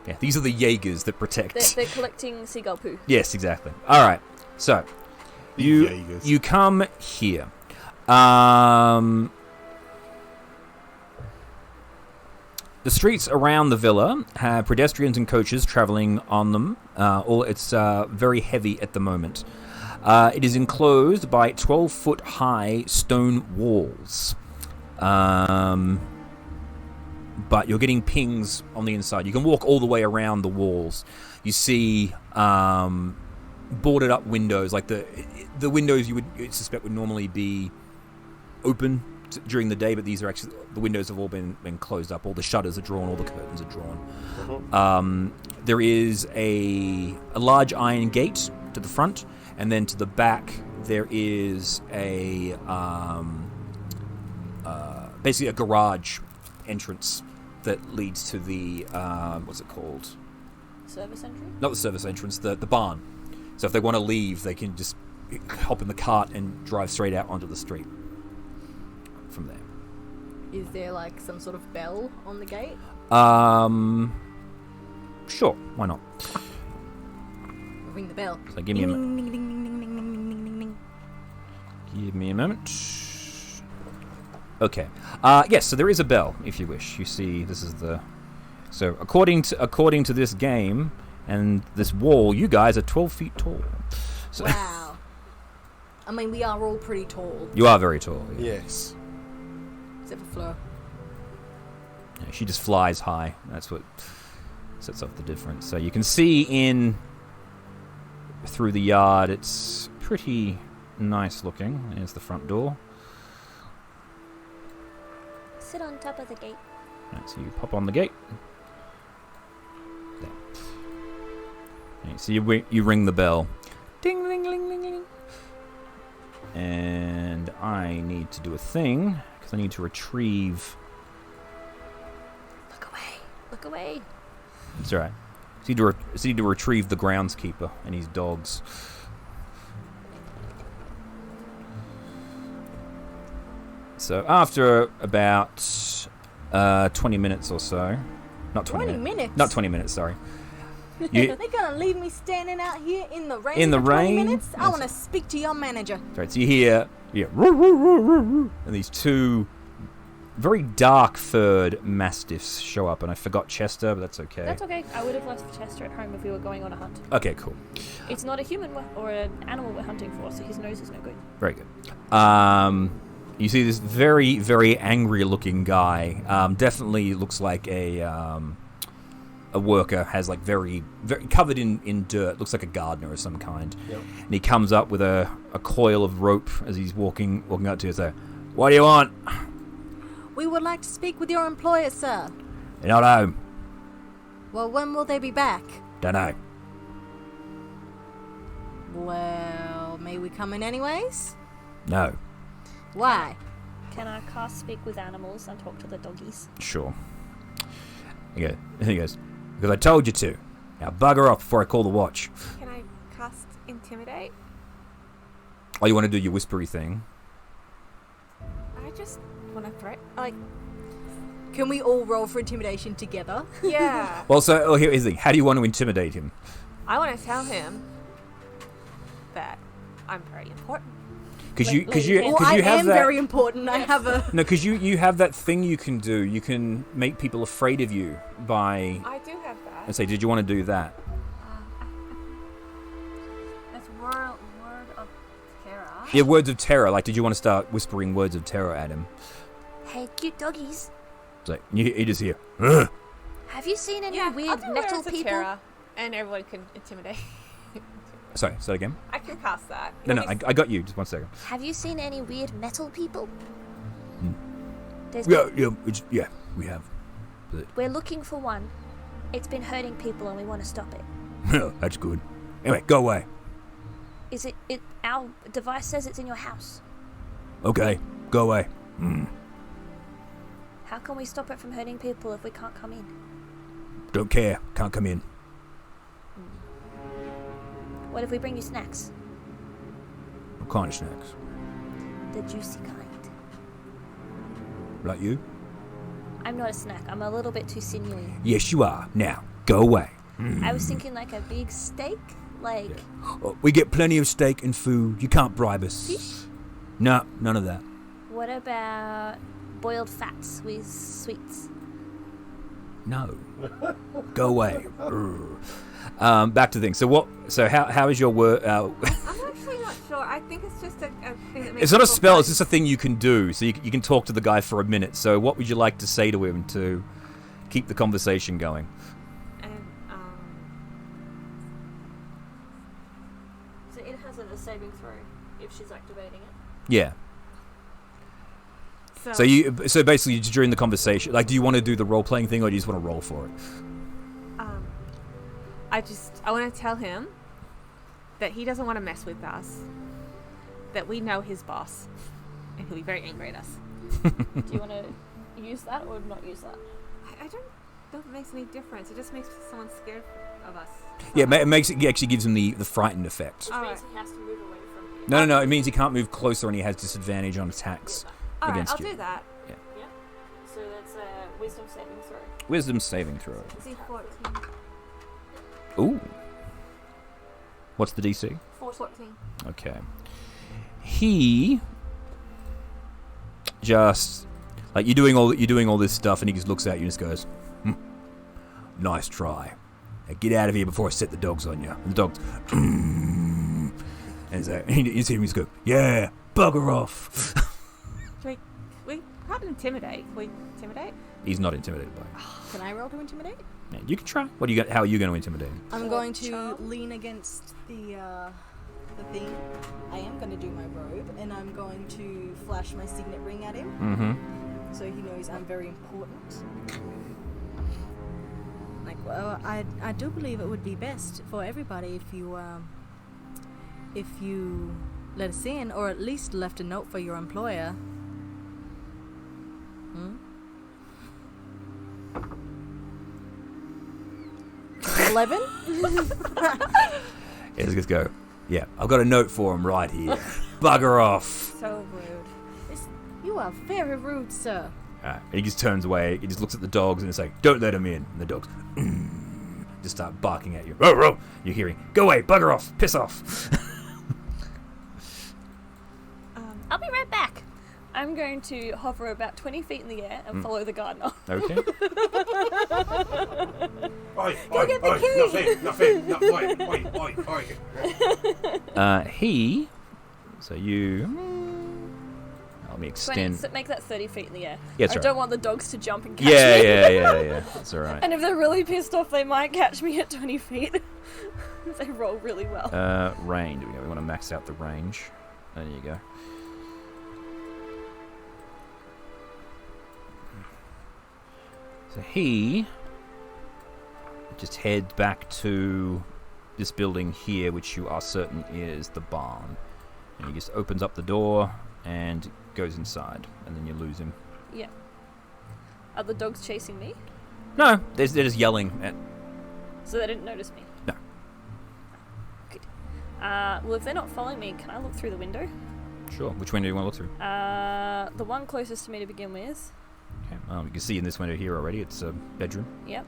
Yeah, these are the Jaegers that protect. They're collecting seagull poo. Yes, exactly. All right, so you come here. The streets around the villa have pedestrians and coaches travelling on them. It's very heavy at the moment. It is enclosed by 12-foot high stone walls. But you're getting pings on the inside. You can walk all the way around the walls. You see boarded up windows, like the windows you would suspect would normally be open during the day, but these are actually, the windows have all been closed up. All the shutters are drawn, all the curtains are drawn. There is a large iron gate to the front, and then to the back there is a basically a garage entrance that leads to the what's it called? Service entry? Not the service entrance, the barn. So if they want to leave, they can just hop in the cart and drive straight out onto the street from there. Is there like some sort of bell on the gate? Sure, why not? Ring the bell. So give me a moment. Ding, ding, ding, ding, ding, ding, ding, ding, ding. Give me a moment. Okay. Yes, so there is a bell, if you wish. You see, this is the... So, according to this game and this wall, you guys are 12 feet tall. So Wow. I mean, we are all pretty tall. You are very tall. Yeah. Yes. Except for Fleur. Yeah, she just flies high. That's what sets off the difference. So you can see in through the yard. It's pretty nice looking. There's the front door. Sit on top of the gate. Right, so you pop on the gate. There. Okay, so you ring the bell. Ding, ding, ding, ding, ding. And I need to do a thing because I need to retrieve. Look away. Look away. That's all right. So you need to retrieve the groundskeeper and his dogs. So after about 20 minutes or so, not 20 minutes. Not 20 minutes, sorry. They're gonna leave me standing out here in the rain In the for 20 rain? minutes? I want to speak to your manager. Right, so you hear, and these two very dark-furred mastiffs show up, and I forgot Chester, but that's okay. That's okay. I would have left Chester at home if we were going on a hunt. Okay, cool. It's not a human or an animal we're hunting for, so his nose is no good. Very good. You see this very, very angry-looking guy. Definitely looks like a worker. Has like very, very covered in dirt. Looks like a gardener of some kind. Yep. And he comes up with a coil of rope as he's walking up to you. So, what do you want? We would like to speak with your employer, sir. You're not home. Well, when will they be back? Dunno. Well, may we come in anyways? No. Why? Can I cast speak with animals and talk to the doggies? Sure. He goes, because I told you to. Now bugger off before I call the watch. Can I cast Intimidate? Oh, you want to do your whispery thing? I just want to threat. Can we all roll for intimidation together? Yeah. Well, so here's the thing. How do you want to intimidate him? I want to tell him that I'm very important. Because Like- you like you you Well, I have am that. very important. I have a... No, because you have that thing you can do. You can make people afraid of you by. I do have that. And say, did you want to do that? That's word of terror. Yeah, words of terror. Like, did you want to start whispering words of terror at him? Hey, cute doggies. It's like, he just hear, Have you seen any I'll weird do metal Awareness of people? Terror, and everyone can intimidate. Sorry, say that again? I can cast that. No, I got you. Just 1 second. Have you seen any weird metal people? There's Yeah, we have. We're looking for one. It's been hurting people and we want to stop it. That's good. Anyway, go away. Is it our device says it's in your house. Okay, go away. How can we stop it from hurting people if we can't come in? Don't care. Can't come in. What if we bring you snacks? What kind of snacks? The juicy kind. Like you? I'm not a snack. I'm a little bit too sinewy. Yes, you are. Now, go away. I was thinking like a big steak. Like, Oh, we get plenty of steak and food. You can't bribe us. Fish? No, none of that. what about boiled fats with sweets? No. Go away. Back to things. So how is your work? I'm actually not sure. I think it's just a thing that makes It's not a people spell. feel It's just a thing you can do. So you can talk to the guy for a minute. So what would you like to say to him to keep the conversation going? And So it has a saving throw if she's activating it. Yeah. so So basically during the conversation, like, do you want to do the role playing thing or do you just want to roll for it? I want to tell him that he doesn't want to mess with us. That we know his boss, and he'll be very angry at us. Do you want to use that or not use that? I don't know if it makes any difference. It just makes someone scared of us. Yeah, it makes it actually gives him the frightened effect. All right. He has to move away from you. No. It means he can't move closer and he has disadvantage on attacks All right, against I'll you. do that. So that's a wisdom saving throw. Wisdom saving throw. Is he 14? Ooh. What's the DC? 14. Okay. He just like you're doing all this stuff, and he just looks at you and just goes, "Nice try. Now get out of here before I set the dogs on you." And the dogs, and so you see him just go, "Yeah, bugger off." We can't intimidate. Can we intimidate? He's not intimidated by it. Can I roll to intimidate? Yeah, you can try. What do you got? How are you going to intimidate him? I'm going to lean against the thing. I am going to do my robe, and I'm going to flash my signet ring at him, Mm-hmm. so he knows I'm very important. Like, well, I do believe it would be best for everybody if you let us in, or at least left a note for your employer. 11? Yeah, let's just go. Yeah, I've got a note for him right here. Bugger off. So rude. You are very rude, sir. And he just turns away. He just looks at the dogs and it's like, "Don't let him in." And the dogs just start barking at you. Row, row. You're hearing, "Go away, bugger off, piss off." I'll be right back. I'm going to hover about 20 feet in the air and follow the gardener. Okay. Oi, get the key. Nothing. He. So you. Let me 20, extend. so make that 30 feet in the air. Yeah, that's I right. don't want the dogs to jump and catch Yeah, me. yeah. That's all right. And if they're really pissed off, they might catch me at 20 feet. If they roll really well. Range. We want to max out the range. There you go. So he just heads back to this building here, which you are certain is the barn. And he just opens up the door and goes inside, and then you lose him. Yeah. Are the dogs chasing me? No, they're just yelling at. So they didn't notice me? No. Good. Well, if they're not following me, can I look through the window? Sure. Which window do you want to look through? The one closest to me to begin with. Okay. You can see in this window here already. It's a bedroom. Yep.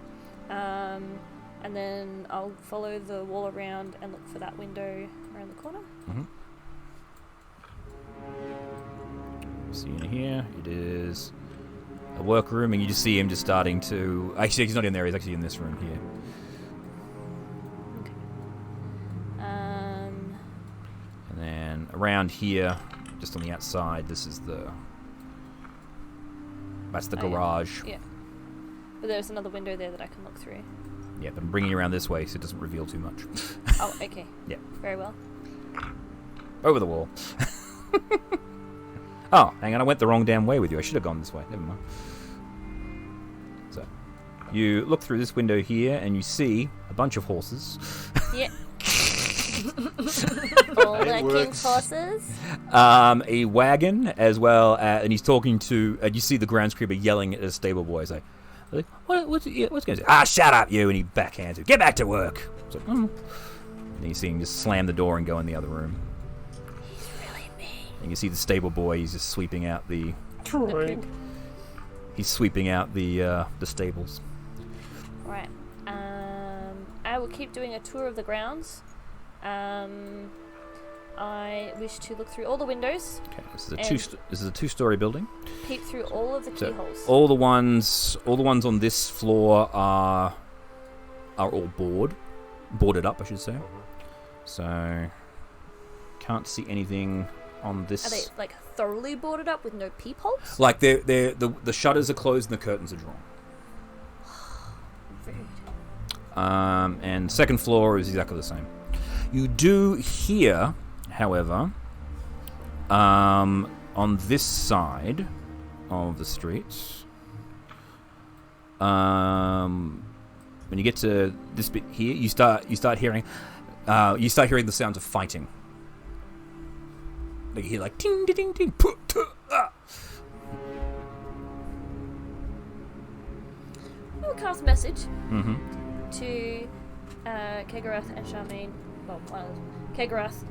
And then I'll follow the wall around and look for that window around the corner. Mm-hmm. See in here, it is a workroom, and you just see him just starting to. Actually, he's not in there. He's actually in this room here. And then around here, just on the outside, this is the That's the Oh, yeah. garage. Yeah. But there's another window there that I can look through. Yeah, but I'm bringing you around this way so it doesn't reveal too much. Oh, okay. Yeah. Very well. Over the wall. Oh, hang on, I went the wrong damn way with you. I should have gone this way. Never mind. So, you look through this window here and you see a bunch of horses. Yeah. All the works. king's horses. A wagon as well, and he's talking to. You see the groundskeeper yelling at a stable boy. He's like, what's going to say? Ah, shut up, you! And he backhands him. Get back to work. So, And you see him just slam the door and go in the other room. He's really mean. And you see the stable boy. He's just sweeping out the. Troy. He's sweeping out the stables. Right. I will keep doing a tour of the grounds. I wish to look through all the windows, Okay, this is a two-story building. peep through all of the So keyholes. all the ones on this floor are all boarded up, I should say. So can't see anything on this. Are they like thoroughly boarded up with no peepholes? Like the shutters are closed and the curtains are drawn. Rude. And second floor is exactly the same. You do hear, however, on this side of the street, when you get to this bit here, you start hearing the sounds of fighting. Like you hear like ting ding ding put ah. I will cast a message Mm-hmm. to Kegarath and Charmaine. Well, one of them. Kegarath.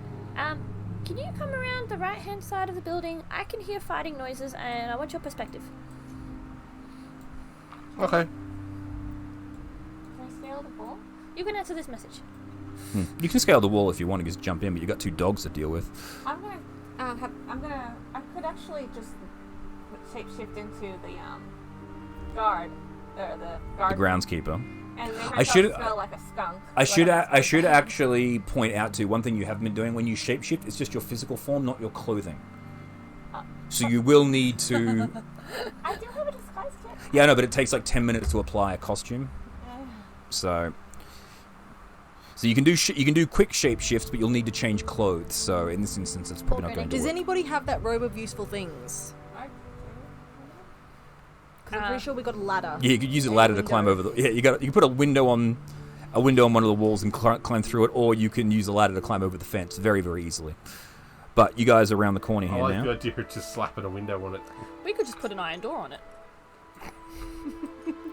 Can you come around the right-hand side of the building? I can hear fighting noises, and I want your perspective. Okay. Can I scale the wall? You can answer this message. You can scale the wall if you want to just jump in, but you've got 2 dogs to deal with. I could actually just shapeshift into the guard, or the guard. The groundskeeper. And make I should- myself smell like a skunk. I should actually point out to one thing you haven't been doing when you shapeshift. It's just your physical form, not your clothing. So you will need to. I do have a disguise kit. Yeah, no, but it takes like 10 minutes to apply a costume. So you can do quick shapeshifts, but you'll need to change clothes. So in this instance, it's probably not going to Does work. anybody have that robe of useful things? Because I'm pretty sure we got a ladder. Yeah, you could use a ladder to climb over the. Yeah, you can put a window on one of the walls and climb through it, or you can use a ladder to climb over the fence very, very easily. But you guys are around the corner I here like now. the idea of just slapping a window on it. We could just put an iron door on it.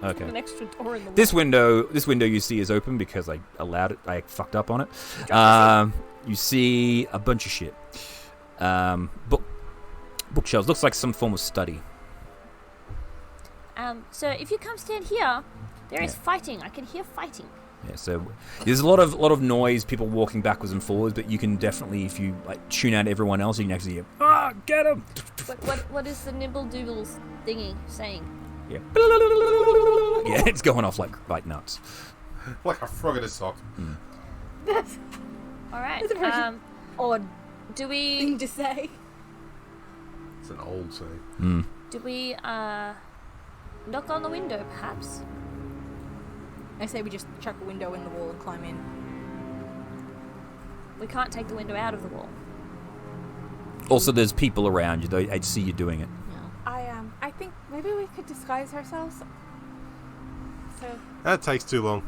Okay. An extra door in the wall. This window you see is open because I allowed it. I fucked up on it. You see a bunch of shit. Bookshelves. Looks like some form of study. So if you come stand here, there is Yeah. fighting. I can hear fighting. Yeah. So there's a lot of noise, people walking backwards and forwards, but you can definitely, if you like tune out everyone else, you can actually hear. Ah, get him! What is the nibble doodles thingy saying? Yeah. Yeah, it's going off like nuts. Like a frog in a sock. All right. That's a very odd Do we thing to say. It's an old saying. knock on the window, perhaps? I say we just chuck a window in the wall and climb in. We can't take the window out of the wall. Also, there's people around you. I see you doing it. I think maybe we could disguise ourselves. So That takes too long.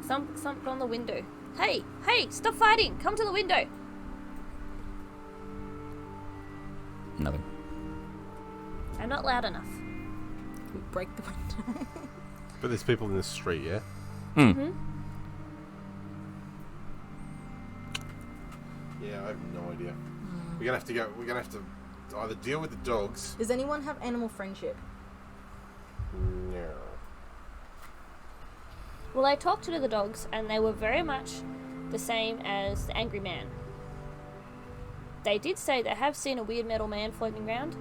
Thump on the window. Hey, stop fighting! Come to the window. Nothing. I'm not loud enough. We break the window. But there's people in the street, yeah? Mm-hmm. Yeah, I have no idea. We're gonna have to either deal with the dogs. Does anyone have animal friendship? No. Well, I talked to the dogs, and they were very much the same as the angry man. They did say they have seen a weird metal man floating around,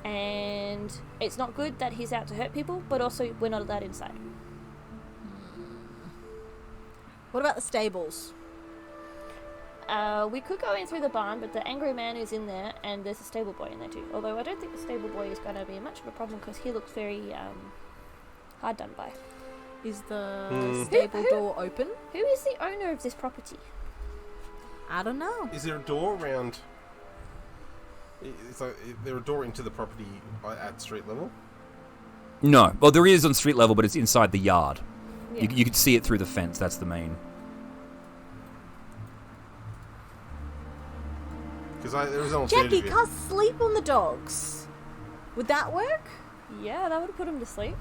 and it's not good that he's out to hurt people, but also we're not allowed inside. What about the stables? We could go in through the barn, but the angry man is in there, and there's a stable boy in there too. Although I don't think the stable boy is going to be much of a problem because he looks very hard done by. Is the stable door open? Who is the owner of this property? I don't know. Is there a door around? Is there a door into the property at street level? No. Well, there is on street level, but it's inside the yard. Yeah. You could see it through the fence. That's the main. Because there was an alternative. Jackie, can't sleep on the dogs. Would that work? Yeah, that would put him to sleep.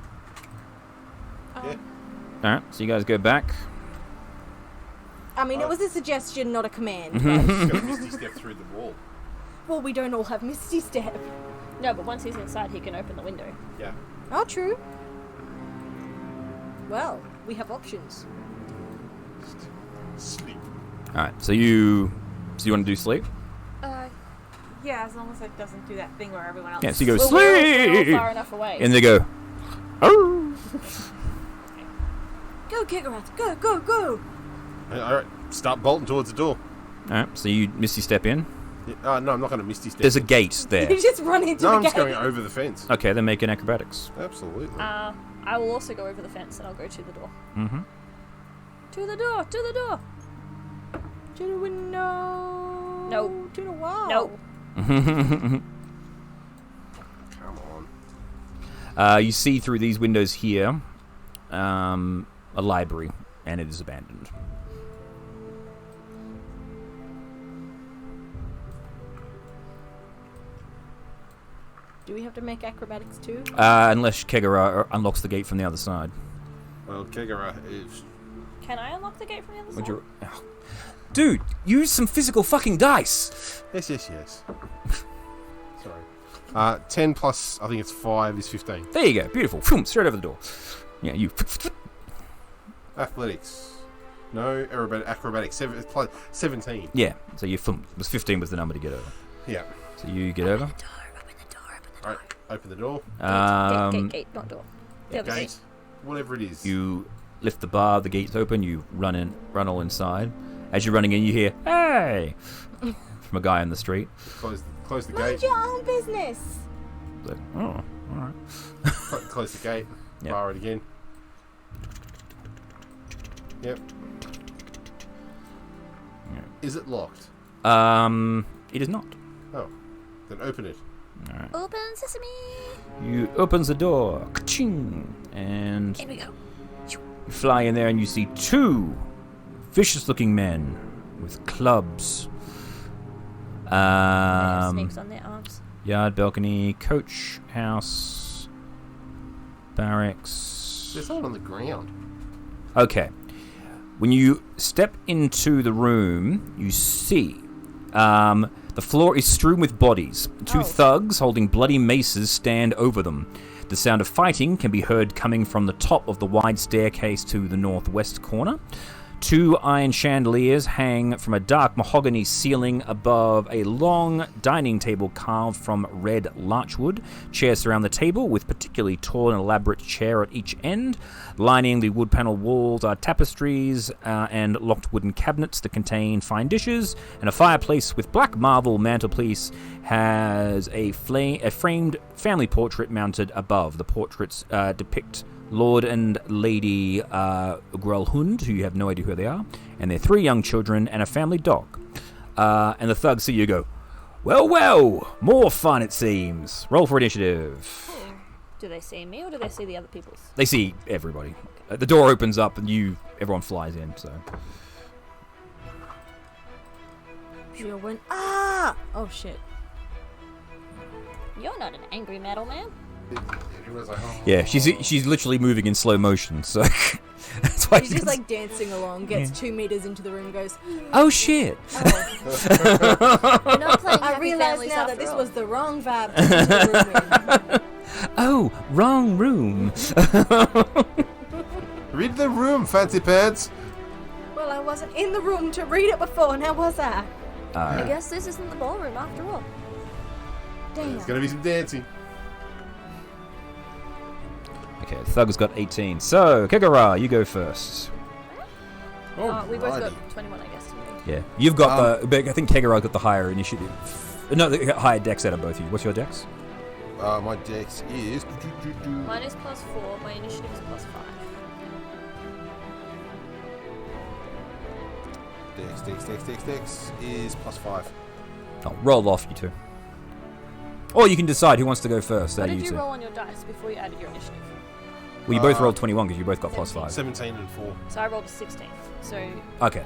Yeah. Alright, so you guys go back. I mean, it was a suggestion, not a command. Just got a misty step through the wall. Well, we don't all have Misty Step. No, but once he's inside, he can open the window. Yeah. Oh, true. Well, we have options. Sleep. Alright, so you want to do sleep? Yeah, as long as it doesn't do that thing where everyone else. Yeah, so you go Well, we're all sleep! far enough away. And they go, oh! Go, Kigarath. Go, go, go. Alright, start bolting towards the door. Alright, so you misty step in. Yeah, no, I'm not going to misty step. There's a gate there. You just run into No, the I'm gate. just going over the fence. Okay, then make an acrobatics. Absolutely. I will also go over the fence and I'll go to the door. Mm-hmm. To the door! To the door! To the window. No. To the wall. No. Come on. You see through these windows here a library, and it is abandoned. Do we have to make acrobatics too? Unless Kegara unlocks the gate from the other side. Well, Kegara is... Can I unlock the gate from the other Would side? you... Oh. Dude, use some physical fucking dice! Yes. Sorry. 10 plus, I think it's 5 is 15. There you go, beautiful. Phoom, straight over the door. Yeah, you... Athletics. No, acrobatics. Plus 17. Yeah, so you... 15 was the number to get over. Yeah. So you get over. Open the door. Alright, open the door. Gate, not door. The other Gate. gate. Whatever it is. You lift the bar, the gate's open, you run all inside. As you're running in, you hear, "Hey!" from a guy on the street. Close the Mind gate. your own business. It's like, oh, alright. Close the gate. Yep. Bar it again. Yep. Yeah. Is it locked? It is not. Oh. Then open it. Alright. Open sesame! You opens the door, ka-ching, and In we go. you fly in there and you see two vicious-looking men with clubs. They have snakes on their arms. Yard, balcony, coach, house, barracks. There's someone on the ground. Okay. When you step into the room, you see the floor is strewn with bodies. Two thugs holding bloody maces stand over them. The sound of fighting can be heard coming from the top of the wide staircase to the northwest corner. Two iron chandeliers hang from a dark mahogany ceiling above a long dining table carved from red larchwood. Chairs surround the table, with particularly tall and elaborate chair at each end. Lining the wood-panelled walls are tapestries and locked wooden cabinets that contain fine dishes, and a fireplace with black marble mantelpiece has a framed family portrait mounted above. The portraits depict Lord and Lady Grelhund, who you have no idea who they are, and their 3 young children and a family dog. And the thugs see you go, well, more fun it seems. Roll for initiative. Do they see me or do they see the other people's? They see everybody. The door opens up and everyone flies in, so. Jill went, ah! Oh, shit. You're not an angry metal man. It was like, oh. Yeah, she's literally moving in slow motion, so that's why She's just like dancing along, gets 2 meters into the room, and goes, oh shit. oh. You're not playing I Happy realize Families now that after this all. was the wrong vibe to enter the room in. Oh, wrong room. Read the room, fancy pants. Well, I wasn't in the room to read it before, now was I? I guess this isn't the ballroom after all. Damn. There's gonna be some dancing. Okay, Thug's got 18. So, Kegara, you go first. We both righty. got 21, I guess. Didn't we? Yeah. You've got I think Kegara got the higher initiative. No, the higher dex out of both of you. What's your dex? My dex is. Mine is +4. My initiative is +5. Dex is +5. I'll roll off you two. Or you can decide who wants to go first. What Out of did you you two. roll on your dice before you added your initiative? Well, you both rolled 21 because you both got +5. 17 and 4. So I rolled a 16. So Okay.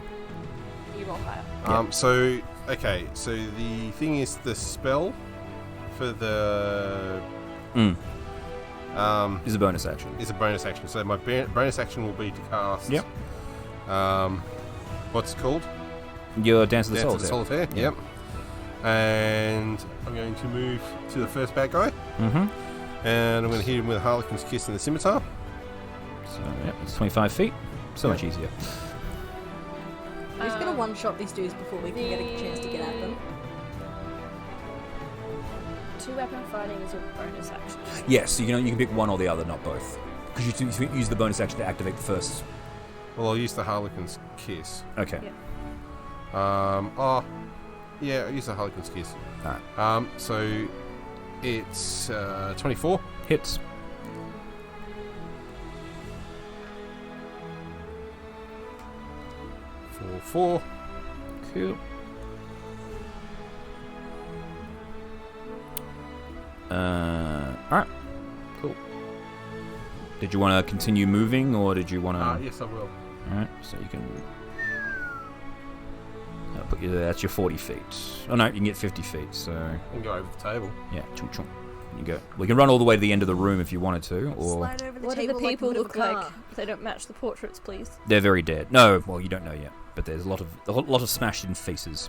you roll higher. Yeah. So the thing is the spell for the Is a bonus action. is a bonus action. So my bonus action will be to cast. Yep. What's it called? Your Dance of the Dance Souls. of the Solitaire. Yeah. Yep. And I'm going to move to the first bad guy, Mm-hmm. and I'm going to hit him with a Harlequin's Kiss and the Scimitar. So, yeah, it's 25 feet. So much easier. We're just gonna one-shot these dudes before we can get a chance to get at them. 2-weapon fighting is a bonus action. Yes, you can pick one or the other, not both. Because you use the bonus action to activate the first. Well, I'll use the Harlequin's Kiss. Okay. Yeah. Yeah, I'll use the Harlequin's Kiss. Alright. So it's 24. Hits. For 4. Cool. Alright. Cool. Did you want to continue moving, or did you want to... Yes, I will. Alright, so you can... I'll put you there. That's your 40 feet. Oh no, you can get 50 feet, so... I can go over the table. Yeah, chunk chunk. You go. We can run all the way to the end of the room if you wanted to, or... Slide over the What do the table people like we would look of a like? car. They don't match the portraits, please. They're very dead. No, well, you don't know yet, but there's a lot of smashed in faces.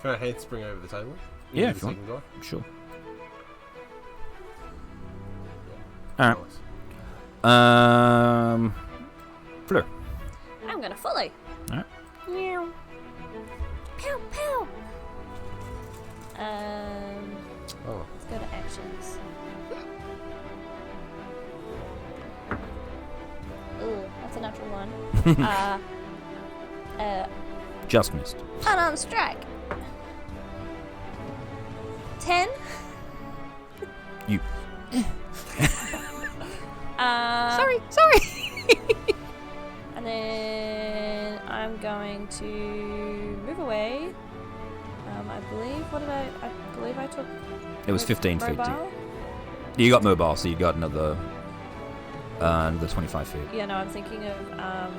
Can I hand spring over the table? Yeah, Into if you the want. second guy? Sure. Nice. Alright. Fleur. I'm gonna follow. Alright. Meow. Pew pew. Oh. Let's go to actions. Ooh, that's a natural one. Just missed. Unarmed strike. 10. You. Sorry. And then I'm going to move away. I believe I took. It was 15 feet. mobile. You got mobile, so you got another 25 feet. Yeah, no, I'm thinking of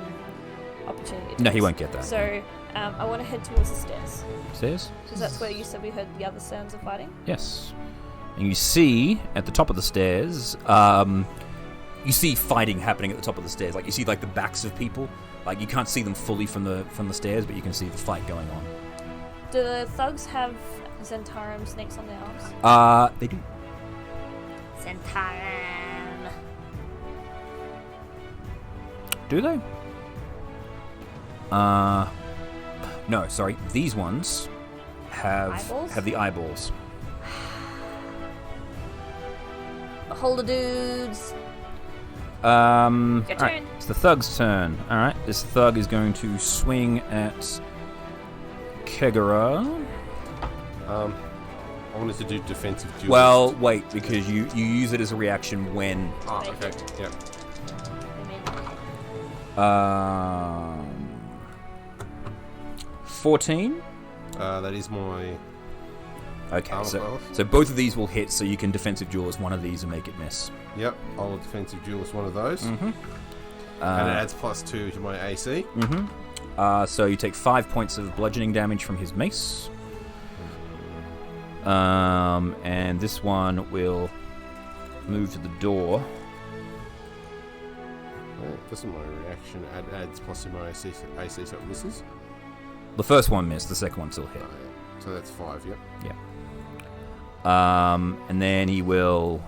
opportunity. No, he attacks. won't get that. So I want to head towards the stairs Stairs? because that's where you said we heard the other sounds of fighting. Yes. And you see at the top of the stairs, you see fighting happening at the top of the stairs. Like you see like the backs of people. Like you can't see them fully from the stairs, but you can see the fight going on. Do the thugs have Zentarum snakes on their arms? They do. Zentarum. Do they? No, sorry. These ones Eyeballs? have the eyeballs. Beholder dudes. Your Your turn. turn. It's the thug's turn. All right. This thug is going to swing at Kegara. I wanted to do defensive duels. Well, wait, because you use it as a reaction when. Oh, okay. Yeah. 14. That is my. Okay, Armor so class. so both of these will hit, so you can defensive duel as one of these and make it miss. Yep. I'll defensive duelist one of those, Mm-hmm. and it adds +2 to my AC. Mm-hmm. So you take 5 points of bludgeoning damage from his mace. And this one will move to the door. Doesn't my reaction adds plus to my AC so it misses? The first one missed, the second one still hit. Yeah. So that's 5, yep. Yeah. And then he will.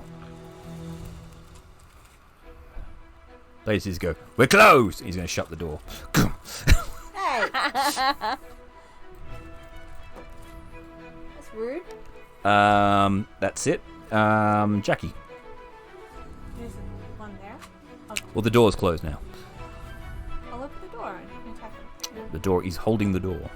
Basically, go. We're closed. He's going to shut the door. Hey! That's rude. That's it. Jackie. There's one there. Well, the door's closed now. I'll open the door. Alright, attack him. The door. He's holding the door. Open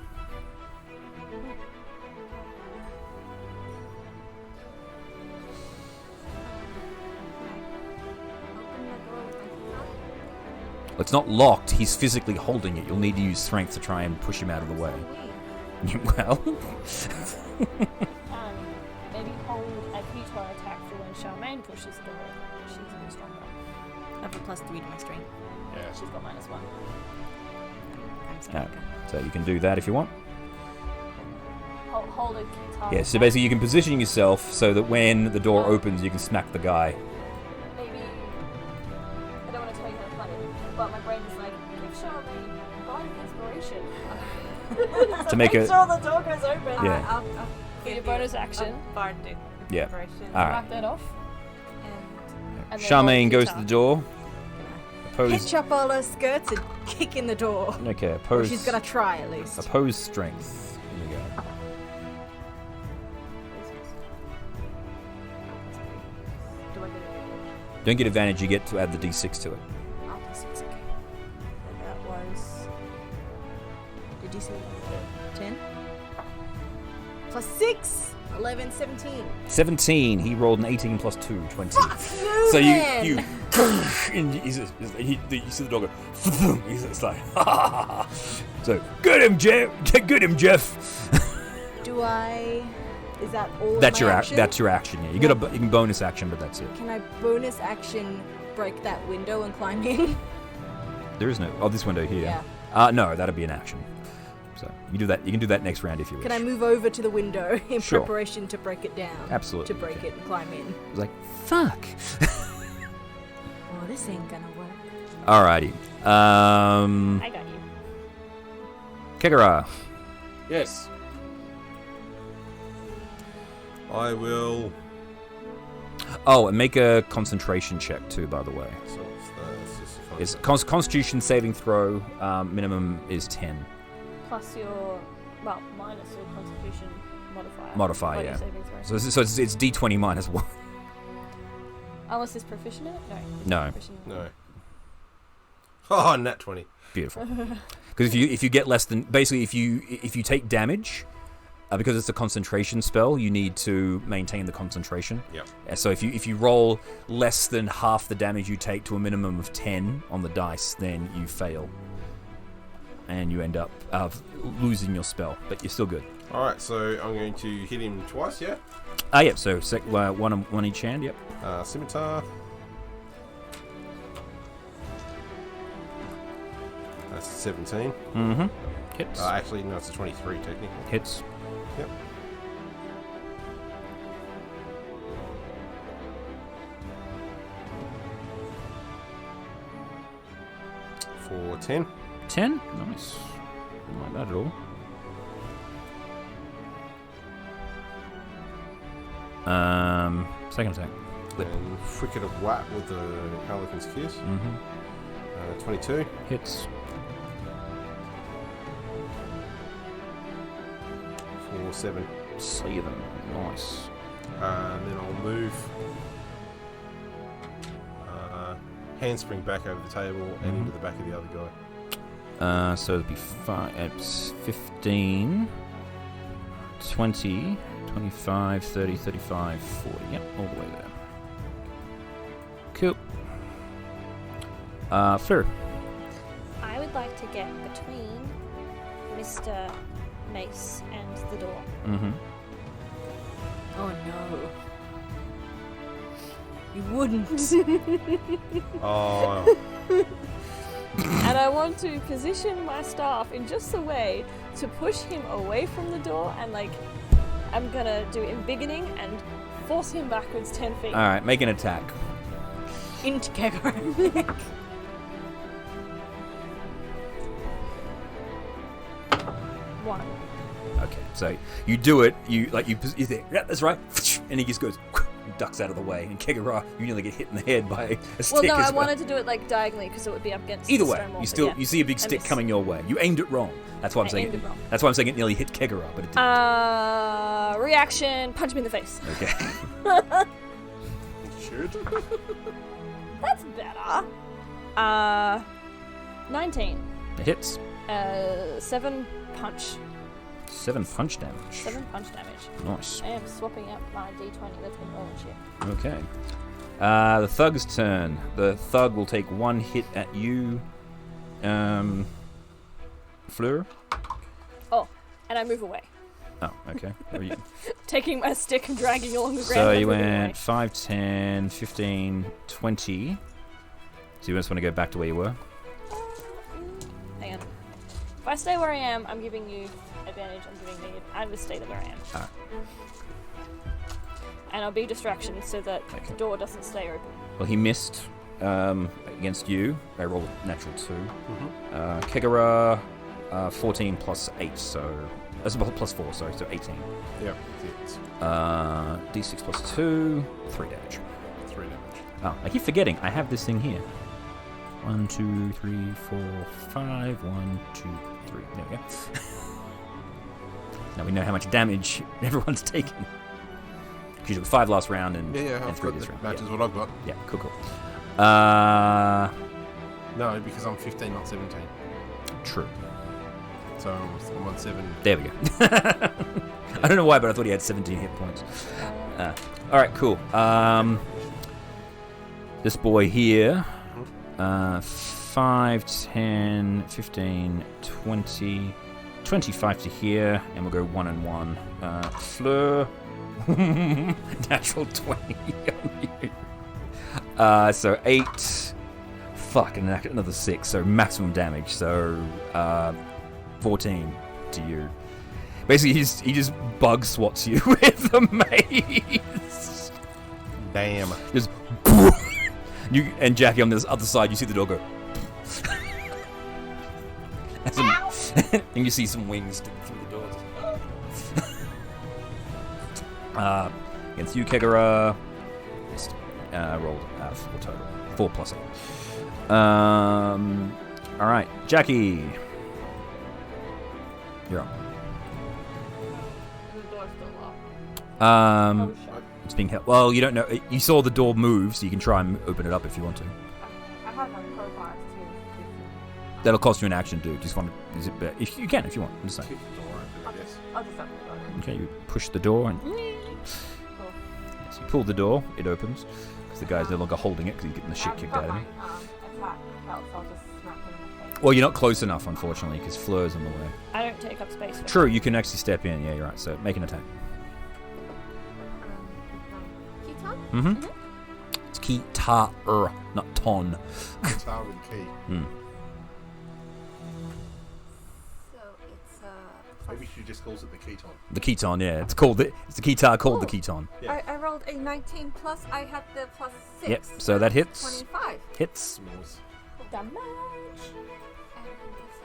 the door with my foot. It's not locked. He's physically holding it. You'll need to use strength to try and push him out of the way. Well, Maybe hold a P12 attack for when Charmaine pushes the door. She's a bit stronger. I have a +3 to my strength. Yeah. She's got -1. I'm sorry. so you can do that if you want. Hold a P12. Yeah. So basically, you can position yourself so that when the door opens, you can smack the guy. Maybe. I don't want to tell you how to play it, but my brain is like, give Charmaine bardic inspiration. To make make it- sure the door goes open. Yeah. I'll For give your you bonus action. a bardic Yeah. inspiration. All right. Mark that off. And And then Charmaine hold goes P12. to the door. Oppose. Hitch up all her skirts and kick in the door. Okay. Or Oppose. she's gonna try at least. Oppose strength. Here we go. do I get it? Don't get advantage. You get to add the d6 to it. Oh, that's okay. And that was. Did you say 10? +6, 11, 17. 17. He rolled an 18 plus 2, 20. So So you and you see the dog go. It's like so good him, Jeff. Good him, Jeff. Do I? Is that all? That's my your action? That's your action. Yeah, you get you can bonus action, but that's it. Can I bonus action break that window and climb in? There is no. Oh, this window here. Yeah. No, that'd be an action. So you do that. You can do that next round if you wish. Can I move over to the window in Sure. preparation to break it down? Absolutely, To break okay. it and climb in. It's like fuck. Oh, this ain't gonna work. Alrighty. I got you. Kegara. Yes. I will. Oh, and make a concentration check too. By the way, So it's just a it's concept. Constitution saving throw. Minimum is 10. Plus your, minus your Constitution modifier. Modifier, on your yeah. saving throw. So it's D20 minus 1. Unless it's proficient in it? No. Proficient in it. No. Oh, nat 20. Beautiful. Because if you get less than basically if you take damage, because it's a concentration spell, you need to maintain the concentration. Yep. So if you roll less than half the damage you take to a minimum of 10 on the dice, then you fail, and you end up losing your spell, but you're still good. All right, so I'm going to hit him twice. Yeah. Yep. So one each hand. Yep. Scimitar. That's 17. Mm-hmm. Hits. Actually, no, it's a 23 technically. Hits. Yep. For 10. 10. Nice. Don't like that at all. Second attack. Lip. And Fricket of Wat with the Harlequin's Kiss. Mm-hmm. 22. Hits. For 7. Slay them. Nice. And then I'll move handspring back over the table and into the back of the other guy. So it'd be 5. It's 15, 20, 25, 30, 35, 40. Yep, all the way there. Cool. Fleur. I would like to get between Mr. Mace and the door. Mm-hmm. Oh no. You wouldn't. Oh, And I want to position my staff in just a way to push him away from the door, and I'm gonna do embiggening and force him backwards 10 feet. Alright, make an attack. Into Kegger. One. Okay, so you do it, you think, yeah, that's right, and he just goes, ducks out of the way, and Kegara, you nearly get hit in the head by a stick Well, no, as I wanted to do it diagonally because it would be up against Either the way, stone wall, you but still yeah. you see a big I stick miss. coming your way. You aimed it wrong. That's why I'm I saying aimed it wrong. That's why I'm saying it nearly hit Kegara, but it didn't. Reaction, punch him in the face. Okay. shoot. That's better. 19. It hits. 7 punch. 7 punch damage. 7 punch damage. Nice. I am swapping out my d20. Let's get rolling shit. Okay. The thug's turn. The thug will take 1 hit at you, Fleur. Oh, and I move away. Oh, okay. Where are you? Taking my stick and dragging along the ground. So and you moving went away. 5, 10, 15, 20. So you just want to go back to where you were? Hang on. If I stay where I am, I'm giving you advantage. I'm just stay where I am. Ah. And I'll be distraction so that the door doesn't stay open. Well, he missed against you. I rolled a natural 2. Kegara, 14 plus 8, so... That's plus 4, sorry, so 18. Yep. It's D6 plus 2, 3 damage. 3 damage. Oh, I keep forgetting. I have this thing here. 1, 2, 3, 4, 5. 1, 2, 3. There we go. Now we know how much damage everyone's taken. Because you took 5 last round and, Yeah, and I've 3 got this the round. matches what I've got. Yeah, cool. No, because I'm 15, not 17. True. So I'm on 7. There we go. I don't know why, but I thought he had 17 hit points. Alright, cool. This boy here. 5, 10, 15, 20, 25 to here. And we'll go 1 and 1. Fleur. Natural 20 on you. So 8. Fuck, and another 6. So maximum damage. So 14 to you. Basically, he just bug swats you with the mace. Damn. Just you and Jackie on this other side. You see the door go. And you see some wings stick through the doors. Against you, Kegara. Rolled 4 total. 4 plus 8. All right, Jackie. You're up. And the door's still locked. Oh, shit. It's being held. Well, you don't know. You saw the door move, so you can try and open it up if you want to. I have my crowbars too. That'll cost you an action, dude. Just want to use it, but if you can, if you want. I'm just saying. Kick the door open, I guess. I'll just open the door. Okay, you push the door and Cool. so you pull the door. It opens because the guy's no longer holding it because he's getting the shit kicked out of him. Attack belt, so I'll just smack him in the face. Well, you're not close enough, unfortunately, because Fleur's on the way. I don't take up space for True, you can actually step in. Yeah, you're right. So make an attack. Keaton? Mm-hmm. It's Ki-ta-er, not ton. Guitar with a key. So it's Maybe she just calls it the Keaton. The Keton, yeah. It's the Guitar called the Keton. Yeah. I rolled a 19 plus. I have the plus 6. Yep, so that hits. 25. Hits. Smalls. damage. And then there's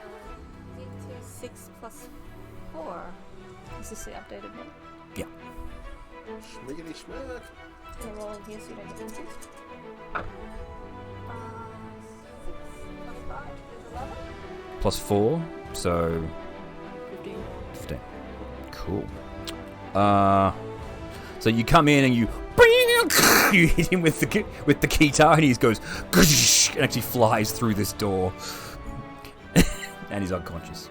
a D2 6 plus 4. Is this the updated one? Schmiggity schmirk. So roll in here so you don't get injured. 6 plus 5 is 11. Plus 4, so 15. 15. Cool. So you come in and you hit him with the guitar, and he goes and actually flies through this door, and he's unconscious.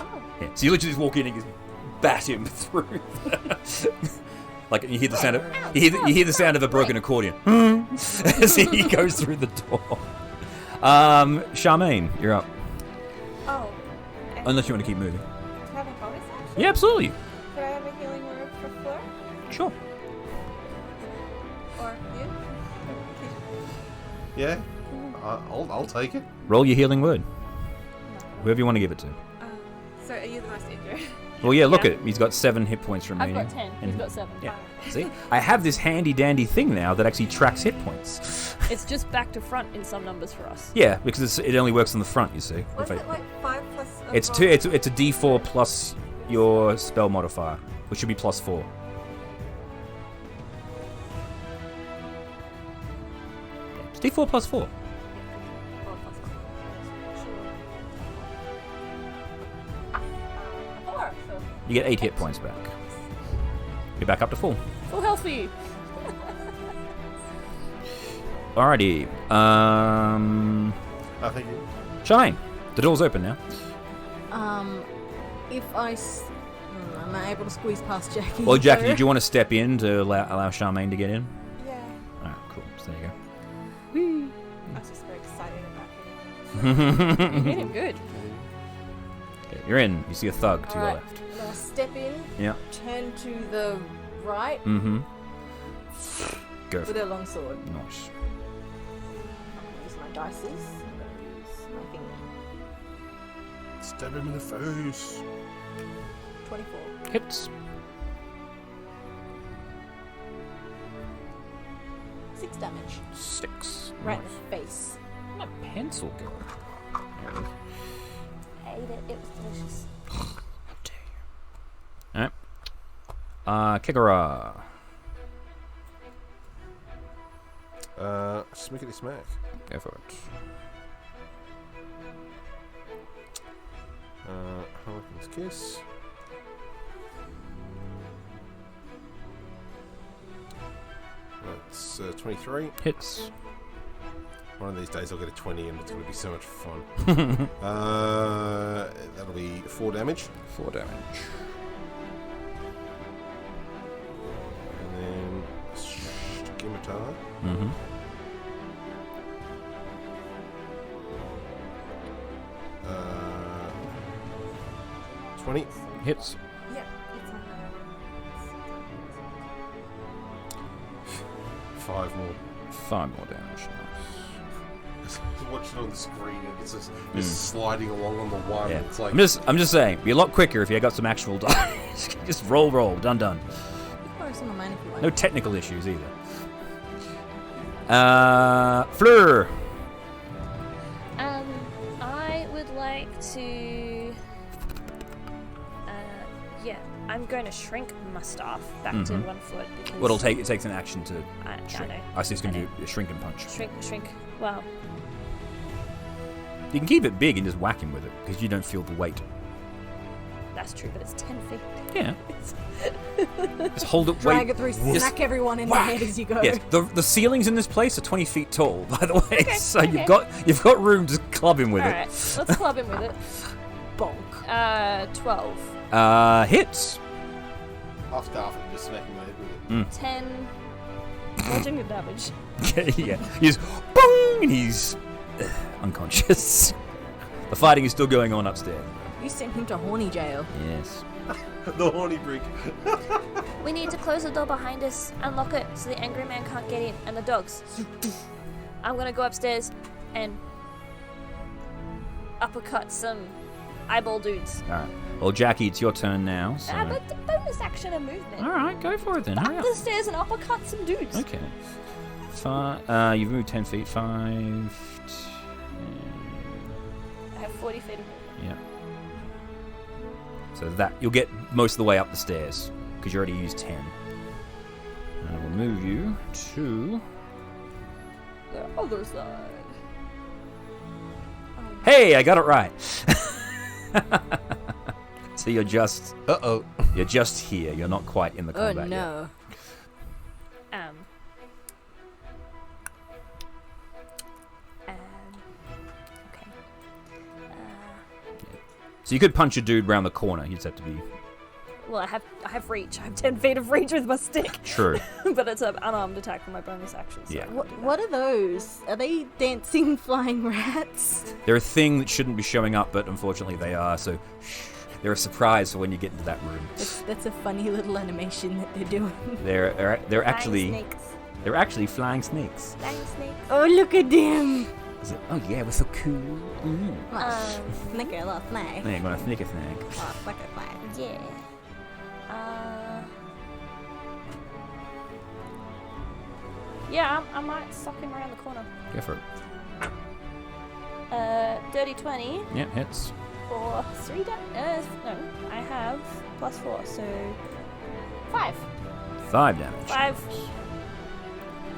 Oh. Yeah. So you literally just walk in and just bat him through. Like you hear the sound of you hear the sound of a broken accordion as he goes through the door. Charmaine, you're up. Oh. And Unless you want to keep moving. do I have a bonus action? Yeah, absolutely. Could I have a healing word for Fleur? Sure. Or you? Yeah, I'll take it. Roll your healing word. Whoever you want to give it to. So are you the most injured? Well, yeah, look Yeah. at it. He's got 7 hit points I've remaining. got 10. He's And- got 7. Yeah. See? I have this handy dandy thing now that actually tracks hit points. It's just back to front in some numbers for us. Yeah, because it only works on the front, you see. Was If I- it like 5 plus? It's a D4 plus your spell modifier, which should be plus 4. It's D4 plus 4. 4. So You get 8 hit points back. You're back up to full. Full health for you. Alrighty. I think Charmaine. The door's open now. If am I able to squeeze past Jackie? Well, Jackie, did you want to step in to allow Charmaine to get in? Yeah. Alright, cool. So there you I was just very excited about hitting. go. Hit him good. Okay, you're in. You see a thug to your Alright. left. Now step in, Yeah. turn to the right Mm-hmm. Go for with it. a long sword. Nice. Use my dices. I'm gonna use my finger. Stab him in the face. 24. Hits. 6 damage. 6. Right Nice. in the face. Where'd my pencil go? There it is. Ate it. It was delicious. How dare you. Alright. Kikara. Smickety smack. Go for it. Harlequin's Kiss. That's 23. Hits. One of these days I'll get a 20 and it's going to be so much fun. That'll be 4 damage. 4 damage. And then Scimitar. Mm-hmm. Uh, 20. Hits. Yeah, it's another. 5 more. 5 more damage. Nice. Watch it on the screen and it's just sliding along on the one. Yeah. It's like I'm just saying, be a lot quicker if you got some actual dice. Just roll, done. Borrow some of mine if you want. No technical issues either. Fleur. I would like to. I'm going to shrink my staff back to 1 foot because. Well, it takes an action to I shrink. know. I see it's going to do a shrink and punch. Shrink. Well, You can keep it big and just whack him with it because you don't feel the weight. that's true, but it's 10 feet. Yeah. Just hold it. Drag Wait. it through, Just smack everyone in whack. the head as you go. Yes. The ceilings in this place are 20 feet tall, by the way. Okay, So okay. you've got room to club him with All it. right, let's club him with it. Bonk. 12. Hits. half staff and just smacking my head with it. 10 bludgeoning damage. Yeah. He's boom, and he's unconscious. The fighting is still going on upstairs. You sent him to horny jail. Yes. The horny brick. We need to close the door behind us and lock it so the angry man can't get in, and the dogs. I'm gonna go upstairs and uppercut some eyeball dudes. All right. Well, Jackie, it's your turn now. So. But the bonus action and movement. All right, go for it then. Hurry Up up. the stairs and uppercut some dudes. Okay. You've moved 10 feet. 5. 10, I have 40 feet of movement. yeah. So that you'll get most of the way up the stairs because you already used 10. And I will move you to. The other side. Hey, I got it right. So you're just here. You're not quite in the Oh combat yet. no. Okay. So you could punch a dude round the corner. You just have to be Well, I have reach. I have 10 feet of reach with my stick. true. But it's an unarmed attack for my bonus action. So Yeah. What are those? Are they dancing flying rats? They're a thing that shouldn't be showing up, but unfortunately they are. So they're a surprise for when you get into that room. That's a funny little animation that they're doing. They're actually Snakes. they're actually flying snakes. Flying snakes. Oh, look at them! Is it, oh yeah, we're so cool. Snicker, little snake. Yeah, gonna sneak a snag. Oh, snicker, snake. Yeah. Yeah, I might suck him around the corner. Go for it. Dirty 20 Yeah, hits. for 3 damage. No, I have +4, so 5. 5 damage.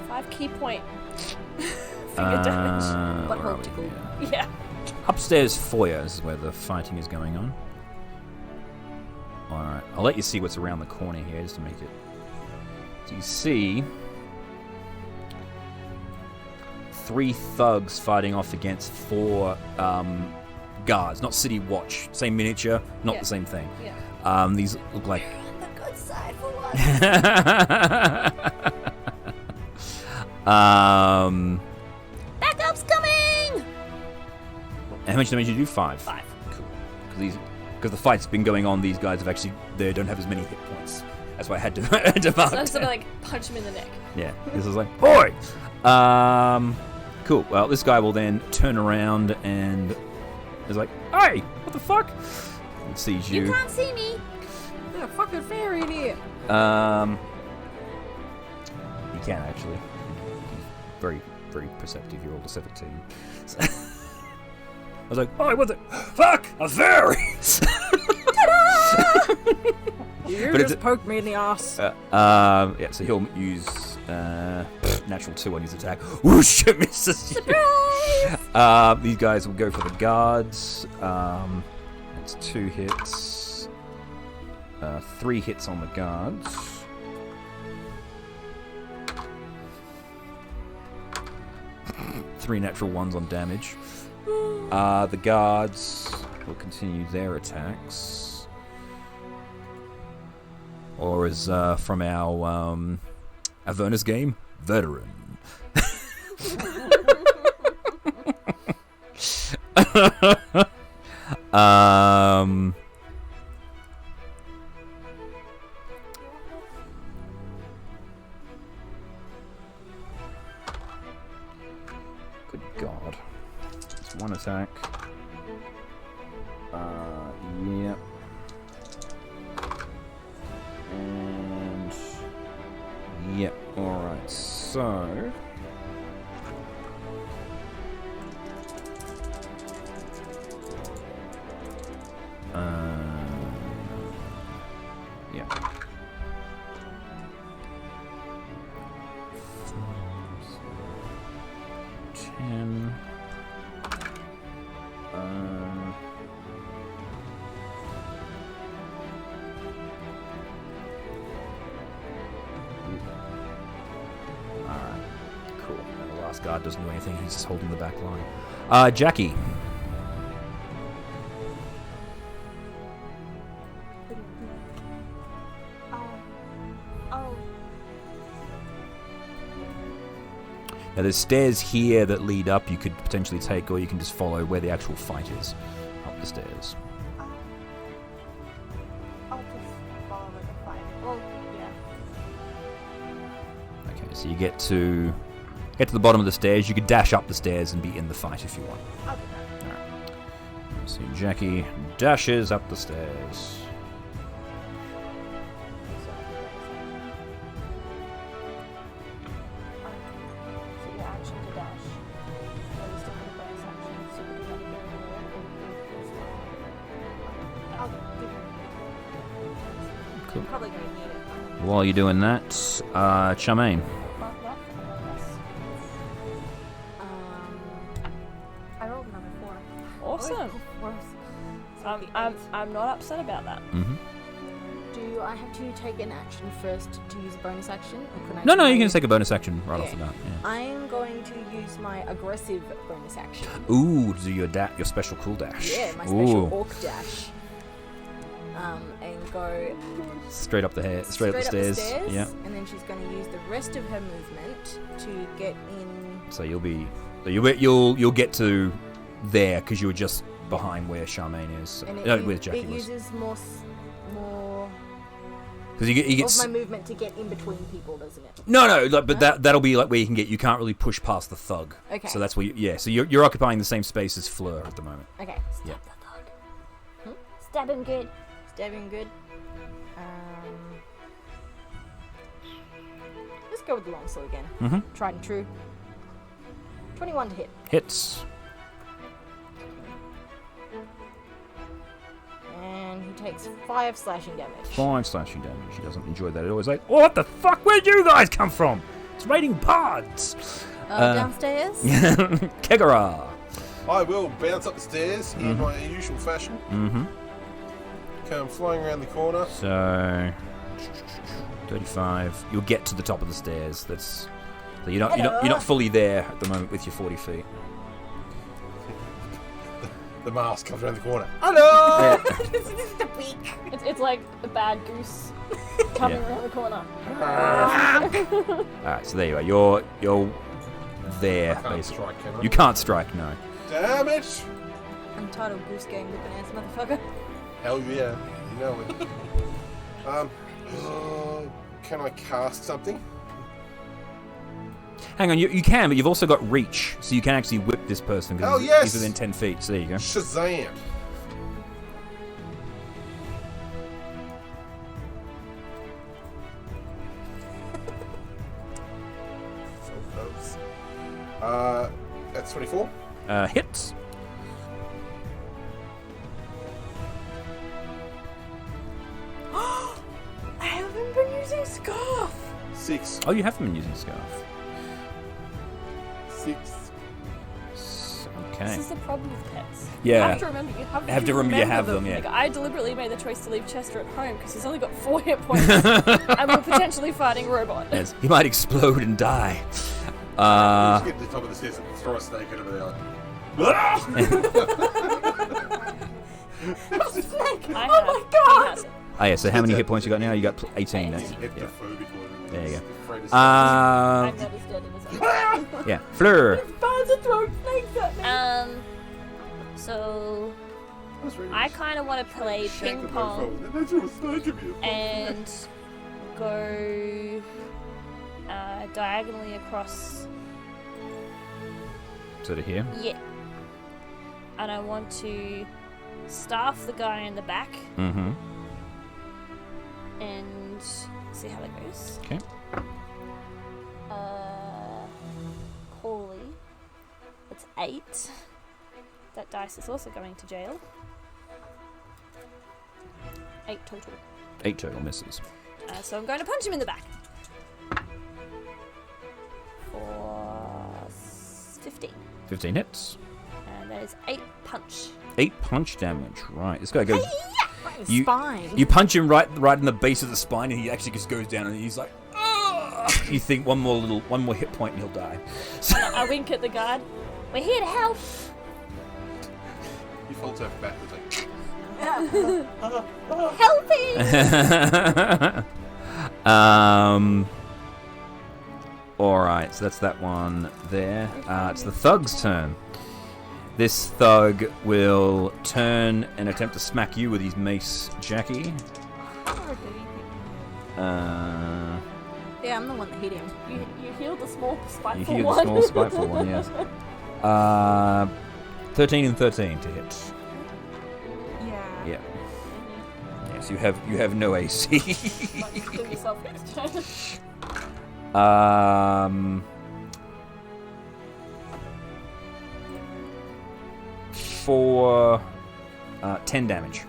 5 key point. Finger damage. Where Butthole are we tickle. here? Yeah. Upstairs foyer is where the fighting is going on. Alright, I'll let you see what's around the corner here just to make it. So you see 3 thugs fighting off against 4 guards, not city watch. Same miniature, not Yeah. the same thing. Yeah. These look like. On the good side for once. Backup's coming! How much damage did you do? 5. 5. Cool. Because the fight's been going on, these guys have actually they don't have as many hit points. That's why I had to mark So I down. sort of like punch him in the neck. Yeah, this is like, boy! Cool. Well, this guy will then turn around and is like, hey, what the fuck? And sees You you. can't see me. There's a fucking fairy in here. You can actually. Very, very perceptive. You're all 17. So I was like, oh, what the fuck? A fairy! You But just it's- poked me in the ass. Yeah, so he'll use natural 2 on his attack. Whoosh! It misses you. These guys will go for the guards. That's 2 hits. 3 hits on the guards. Three natural 1s on damage. The guards will continue their attacks. Or as from our Avernus game, veteran. Good God. It's 1 attack. Yep. And yep, alright, so yeah. 10 Alright, cool. And the last guard doesn't do anything, he's just holding the back line. Jackie. Oh. Now there's stairs here that lead up you could potentially take, or you can just follow where the actual fight is. Up the stairs. I'll just follow the fight. Well, yeah. Okay, so you get to the bottom of the stairs. You could dash up the stairs and be in the fight if you want. I'll do that. Alright. So Jackie dashes up the stairs. So your action to dash. Or you still have a bonus action, so you can do that again. I'll do it. Cool. Probably gonna need it. While you're doing that, Charmaine. I rolled another 4. Awesome. I'm not upset about that. Mm-hmm. Do I have to take an action first to use a bonus action? Or can I No, you my- can just take a bonus action right off the Yeah. bat. Yeah. I am going to use my aggressive bonus action. Ooh, do your special cool dash. Yeah, my special Ooh. orc dash. And go Straight up the straight up the stairs. Yeah. And then she's going to use the rest of her movement to get in. So you'll get to there because you were just behind where Charmaine is. And Where Jackie it was. uses more Because you get of my movement to get in between people, doesn't it? no, but that'll be like where you can get. You can't really push past the thug. Okay. So that's where so you're occupying the same space as Fleur at the moment. Okay. Yeah. Stab him good. Stabbing good. Let's go with the longsword again. Mm-hmm. Tried and true. 21 to hit. Hits. And he takes 5 slashing damage. 5 slashing damage. He doesn't enjoy that at all. He's like, what the fuck? Where'd you guys come from? It's raining pods. Downstairs? Kegara. I will bounce up the stairs in my usual fashion. Mm-hmm. Come flying around the corner. So 35. You'll get to the top of the stairs. That's so you're not fully there at the moment with your 40 feet. The mask comes around the corner. Hello! This is just a beak. It's like a bad goose coming around the corner. Alright, so there you are. You're there, I can't basically. strike, can I? You can't strike, no. Damn it! Entitled Goose Game looking ass motherfucker. Hell yeah, you know it. Can I cast something? Hang on, you can, but you've also got reach, so you can actually whip this person because Oh, he's yes! within 10 feet. So there you go. Shazam! So close. That's 24. Hits. I haven't been using Scarf. 6. Oh, you have been using Scarf. 6. Okay. This is the problem with pets. Yeah. You have to remember you have them. yeah. Like, I deliberately made the choice to leave Chester at home because he's only got 4 hit points and we're potentially fighting a robot. Yes, he might explode and die. Just get to the top of the stairs and throw a snake over there. I have. Oh my god! Oh yeah, so how many hit points you got now? You got 18. That's, yeah. There you go. I'm not as dead in his own. Yeah. Fleur. Birds are throwing snakes at me. So I kind of want to play ping pong and go diagonally across. Sort of here. Yeah. And I want to staff the guy in the back Mm-hmm. and see how that goes. Okay. Holy. That's 8. That dice is also going to jail. 8 total. 8 total misses. So I'm going to punch him in the back. For 15. 15 hits. And that is 8 punch. 8 punch damage. Right. This guy goes. You, spine. You punch him right in the base of the spine, and he actually just goes down, and he's like, "Ugh!" You think one more hit point, and he'll die. So, I wink at the guard. We're here to help. He falls over backwards like. Helping. All right. So that's that one there. It's the thug's turn. This thug will turn and attempt to smack you with his mace, Jackie. Yeah, I'm the one that hit him. You healed the small spiteful You hear one. the small spiteful one, yes. 13 and 13 to hit. Yeah. Yeah. Yes, you have no AC. Might kill yourself next turn. For 10 damage.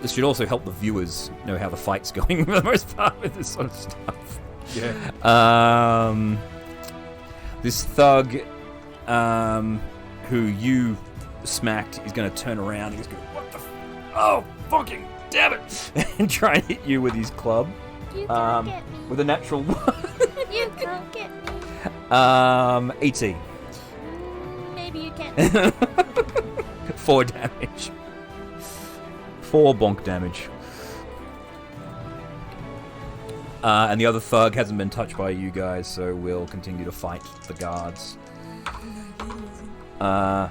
This should also help the viewers know how the fight's going for the most part with this sort of stuff. Yeah. This thug, who you smacked, is going to turn around and he's going, "What the? Oh, fucking damn it!" and try and hit you with his club. You can't get me. With a natural one. You can't get me. 18. Maybe you can. 4 damage. 4 bonk damage. And the other thug hasn't been touched by you guys, so we'll continue to fight the guards. Oh,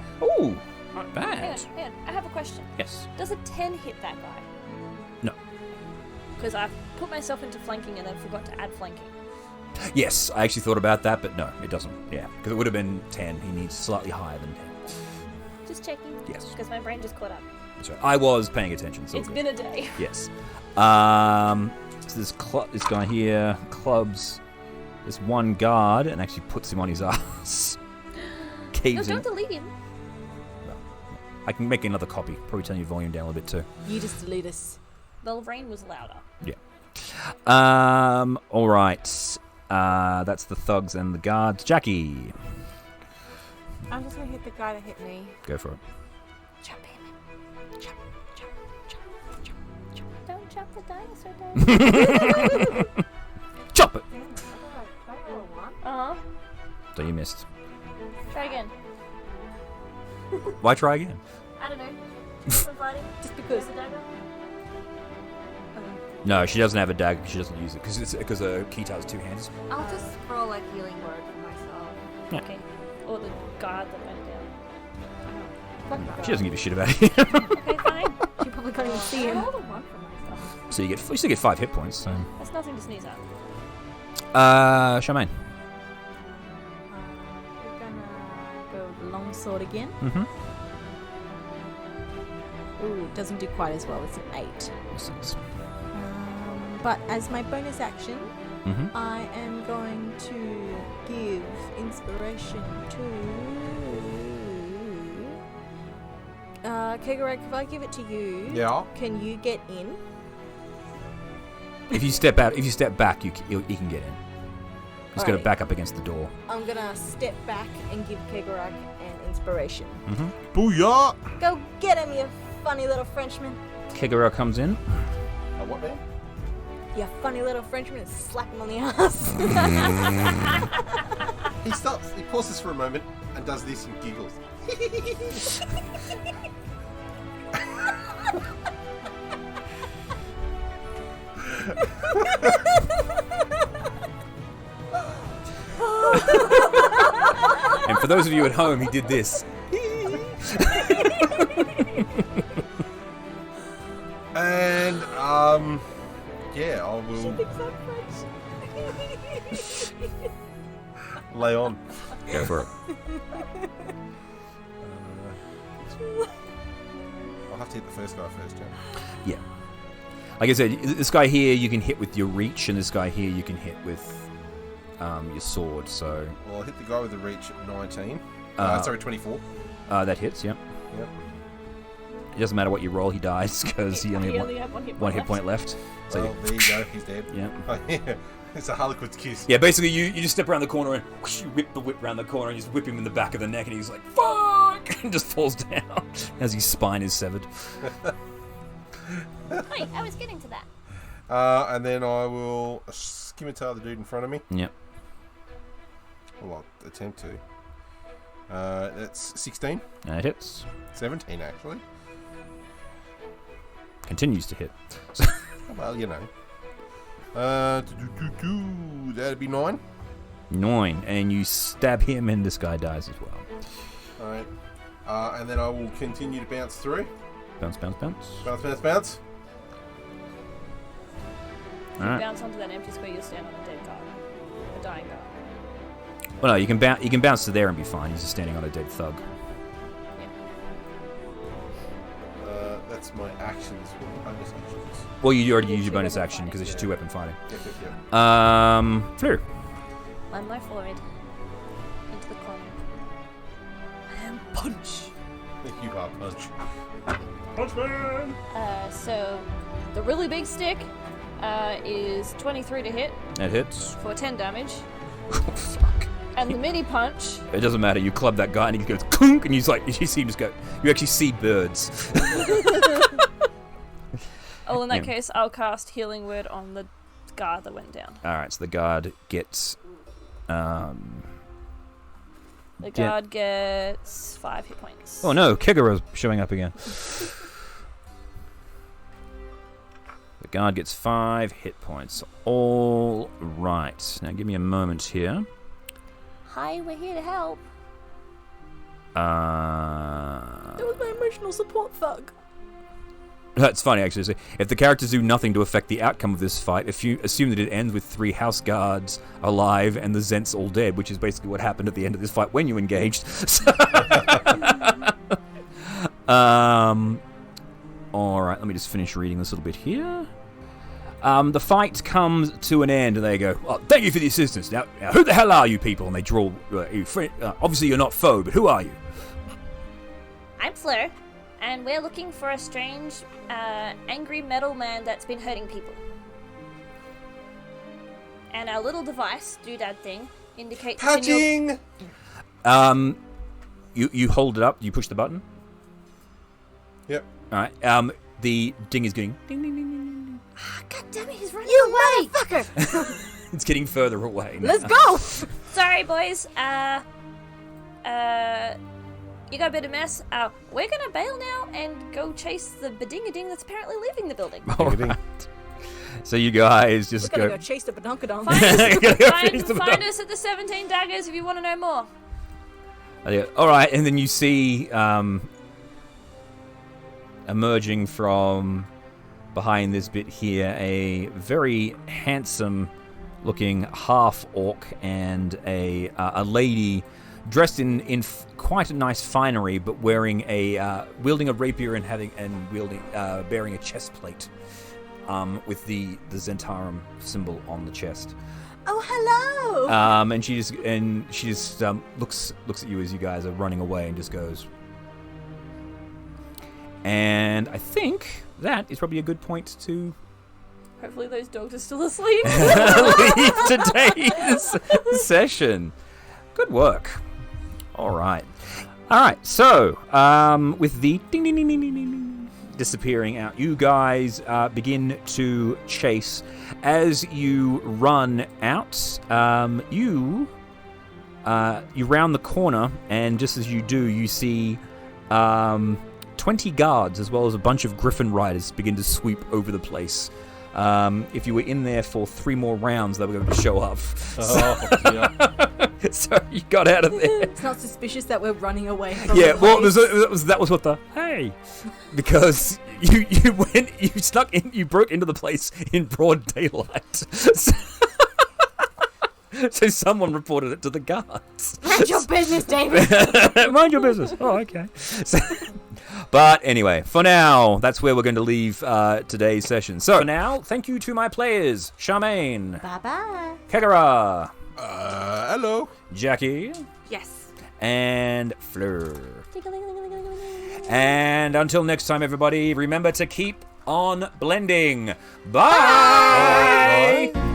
not bad. Hang on. I have a question. Yes. Does a 10 hit that guy? No. Because I've put myself into flanking and then forgot to add flanking. Yes, I actually thought about that, but no, it doesn't. Yeah, because it would have been 10. He needs slightly higher than 10. Just checking. Yes. Because my brain just caught up. That's right. I was paying attention. So It's good. been a day. Yes. So this guy here clubs this one guard and actually puts him on his ass. No, Caves don't in. delete him. I can make another copy. Probably turn your volume down a little bit too. You just delete us. The rain was louder. Yeah. All right. That's the thugs and the guards. Jackie, I'm just gonna hit the guy that hit me. go for it. Jump him. Jump. Don't jump the dinosaur down. Chop it! Uh huh. So you missed. Try again. Why try again? I don't know. For fighting? Just because. There's a dagger? No, she doesn't have a dagger. She doesn't use it because Kita has 2 hands. I'll just roll a healing word for myself. Yeah. Okay. Or the guard that went down. She doesn't give a shit about it. Okay, fine. You probably can't even see I him. rolled a 1 for myself. So you still get 5 hit points. So. That's nothing to sneeze at. Charmaine. We're gonna go longsword again. Mm-hmm. Ooh, it doesn't do quite as well. It's an 8. But as my bonus action, Mm-hmm. I am going to give inspiration to Kegarek. If I give it to you, Yeah. can you get in? If you step back, you can get in. He's got to Alright. back up against the door. I'm gonna step back and give Kegarek an inspiration. Mm-hmm. Booyah! Go get him, you funny little Frenchman. Kigara comes in. What, man? You funny little Frenchman, and slap him on the ass. He stops, he pauses for a moment and does this and giggles. And for those of you at home, he did this. And, yeah, I will lay on. Go for it. I'll have to hit the first guy first, Jim. Yeah. Like I said, this guy here you can hit with your reach, and this guy here you can hit with your sword. So Well, I'll hit the guy with the reach at 19. 24. that hits. Yep. Yep. It doesn't matter what you roll, he dies because he only He has only had 1 hit point. one hit point left. So Well, there you go, he's dead. yeah. It's a Harlequin's kiss. Yeah, basically you just step around the corner and whoosh, you whip the whip around the corner and you just whip him in the back of the neck and he's like, fuck! And just falls down as his spine is severed. Wait, I was getting to that. And then I will scimitar the dude in front of me. Yep. Well, I'll attempt to. That's 16. That hits. 17, actually. Continues to hit. Well, you know. That'd be 9. 9. And you stab him and this guy dies as well. Alright. And then I will continue to bounce through. Bounce, bounce, bounce. Bounce, bounce, bounce. Alright. Bounce onto that empty square, you'll stand on a dead guard. A dying guard. Well, no, you can bounce to there and be fine. He's just standing on a dead thug. That's my actions. What are bonus actions? Well, you already used your bonus action because it's your 2-weapon fighting. Yep. Fleur. Land my forehead into the corner. And punch. You are punch. So the really big stick is 23 to hit That hits. for 10 damage. Oh, fuck. And the mini punch, It doesn't matter. You club that guy and he goes clunk, and you see him just go. You actually see birds. oh, in that Yeah. case, I'll cast Healing Word on the guard that went down. All right, so the guard gets. The guard gets 5 hit points. Oh no, Kegara's showing up again. The guard gets 5 hit points. All right. Now give me a moment here. Hi, we're here to help. That was my emotional support thug. That's funny, actually. So if the characters do nothing to affect the outcome of this fight, if you assume that it ends with 3 house guards alive and the Zents all dead, which is basically what happened at the end of this fight when you engaged. So all right, let me just finish reading this little bit here. The fight comes to an end, and they go, "Oh, thank you for the assistance. Now, who the hell are you people?" And they draw. Obviously, you're not foe, but who are you? I'm Fleur, and we're looking for a strange, angry metal man that's been hurting people. And our little device, doodad thing, indicates... Patching! You hold it up. You push the button. Yep. All right. The ding is going ding ding ding ding ding. God damn it, he's running You away! motherfucker! It's getting further away now. Let's go! Sorry, boys. You got a bit of mess. We're gonna bail now and go chase the bading-a-ding that's apparently leaving the building. All right. So you guys just We're gonna go. go chase the badunkadonk. Find us at the 17 Daggers if you want to know more. All right, and then you see emerging from behind this bit here a very handsome-looking half-orc and a lady dressed in quite a nice finery, but wearing wielding a rapier and bearing a chest plate with the Zentarum symbol on the chest. Oh, hello! And she just looks at you as you guys are running away and just goes. And I think that is probably a good point to Hopefully those dogs are still asleep. leave today's session. Good work. All right. So with the ding ding ding ding ding ding disappearing out, you guys begin to chase. As you run out, you round the corner, and just as you do, you see 20 guards as well as a bunch of griffin riders begin to sweep over the place. If you were in there for 3 more rounds, they were going to show up. So you got out of there. It's not suspicious that we're running away from Yeah, the well, place. that was what the hey, because you snuck in, you broke into the place in broad daylight. So someone reported it to the guards. Mind your business, David. Mind your business. Oh, okay. But anyway, for now, that's where we're going to leave today's session. So for now, thank you to my players, Charmaine, Bye-bye. Kegara, Hello. Jackie, Yes. and Fleur. And until next time, everybody, remember to keep on blending. Bye. Bye.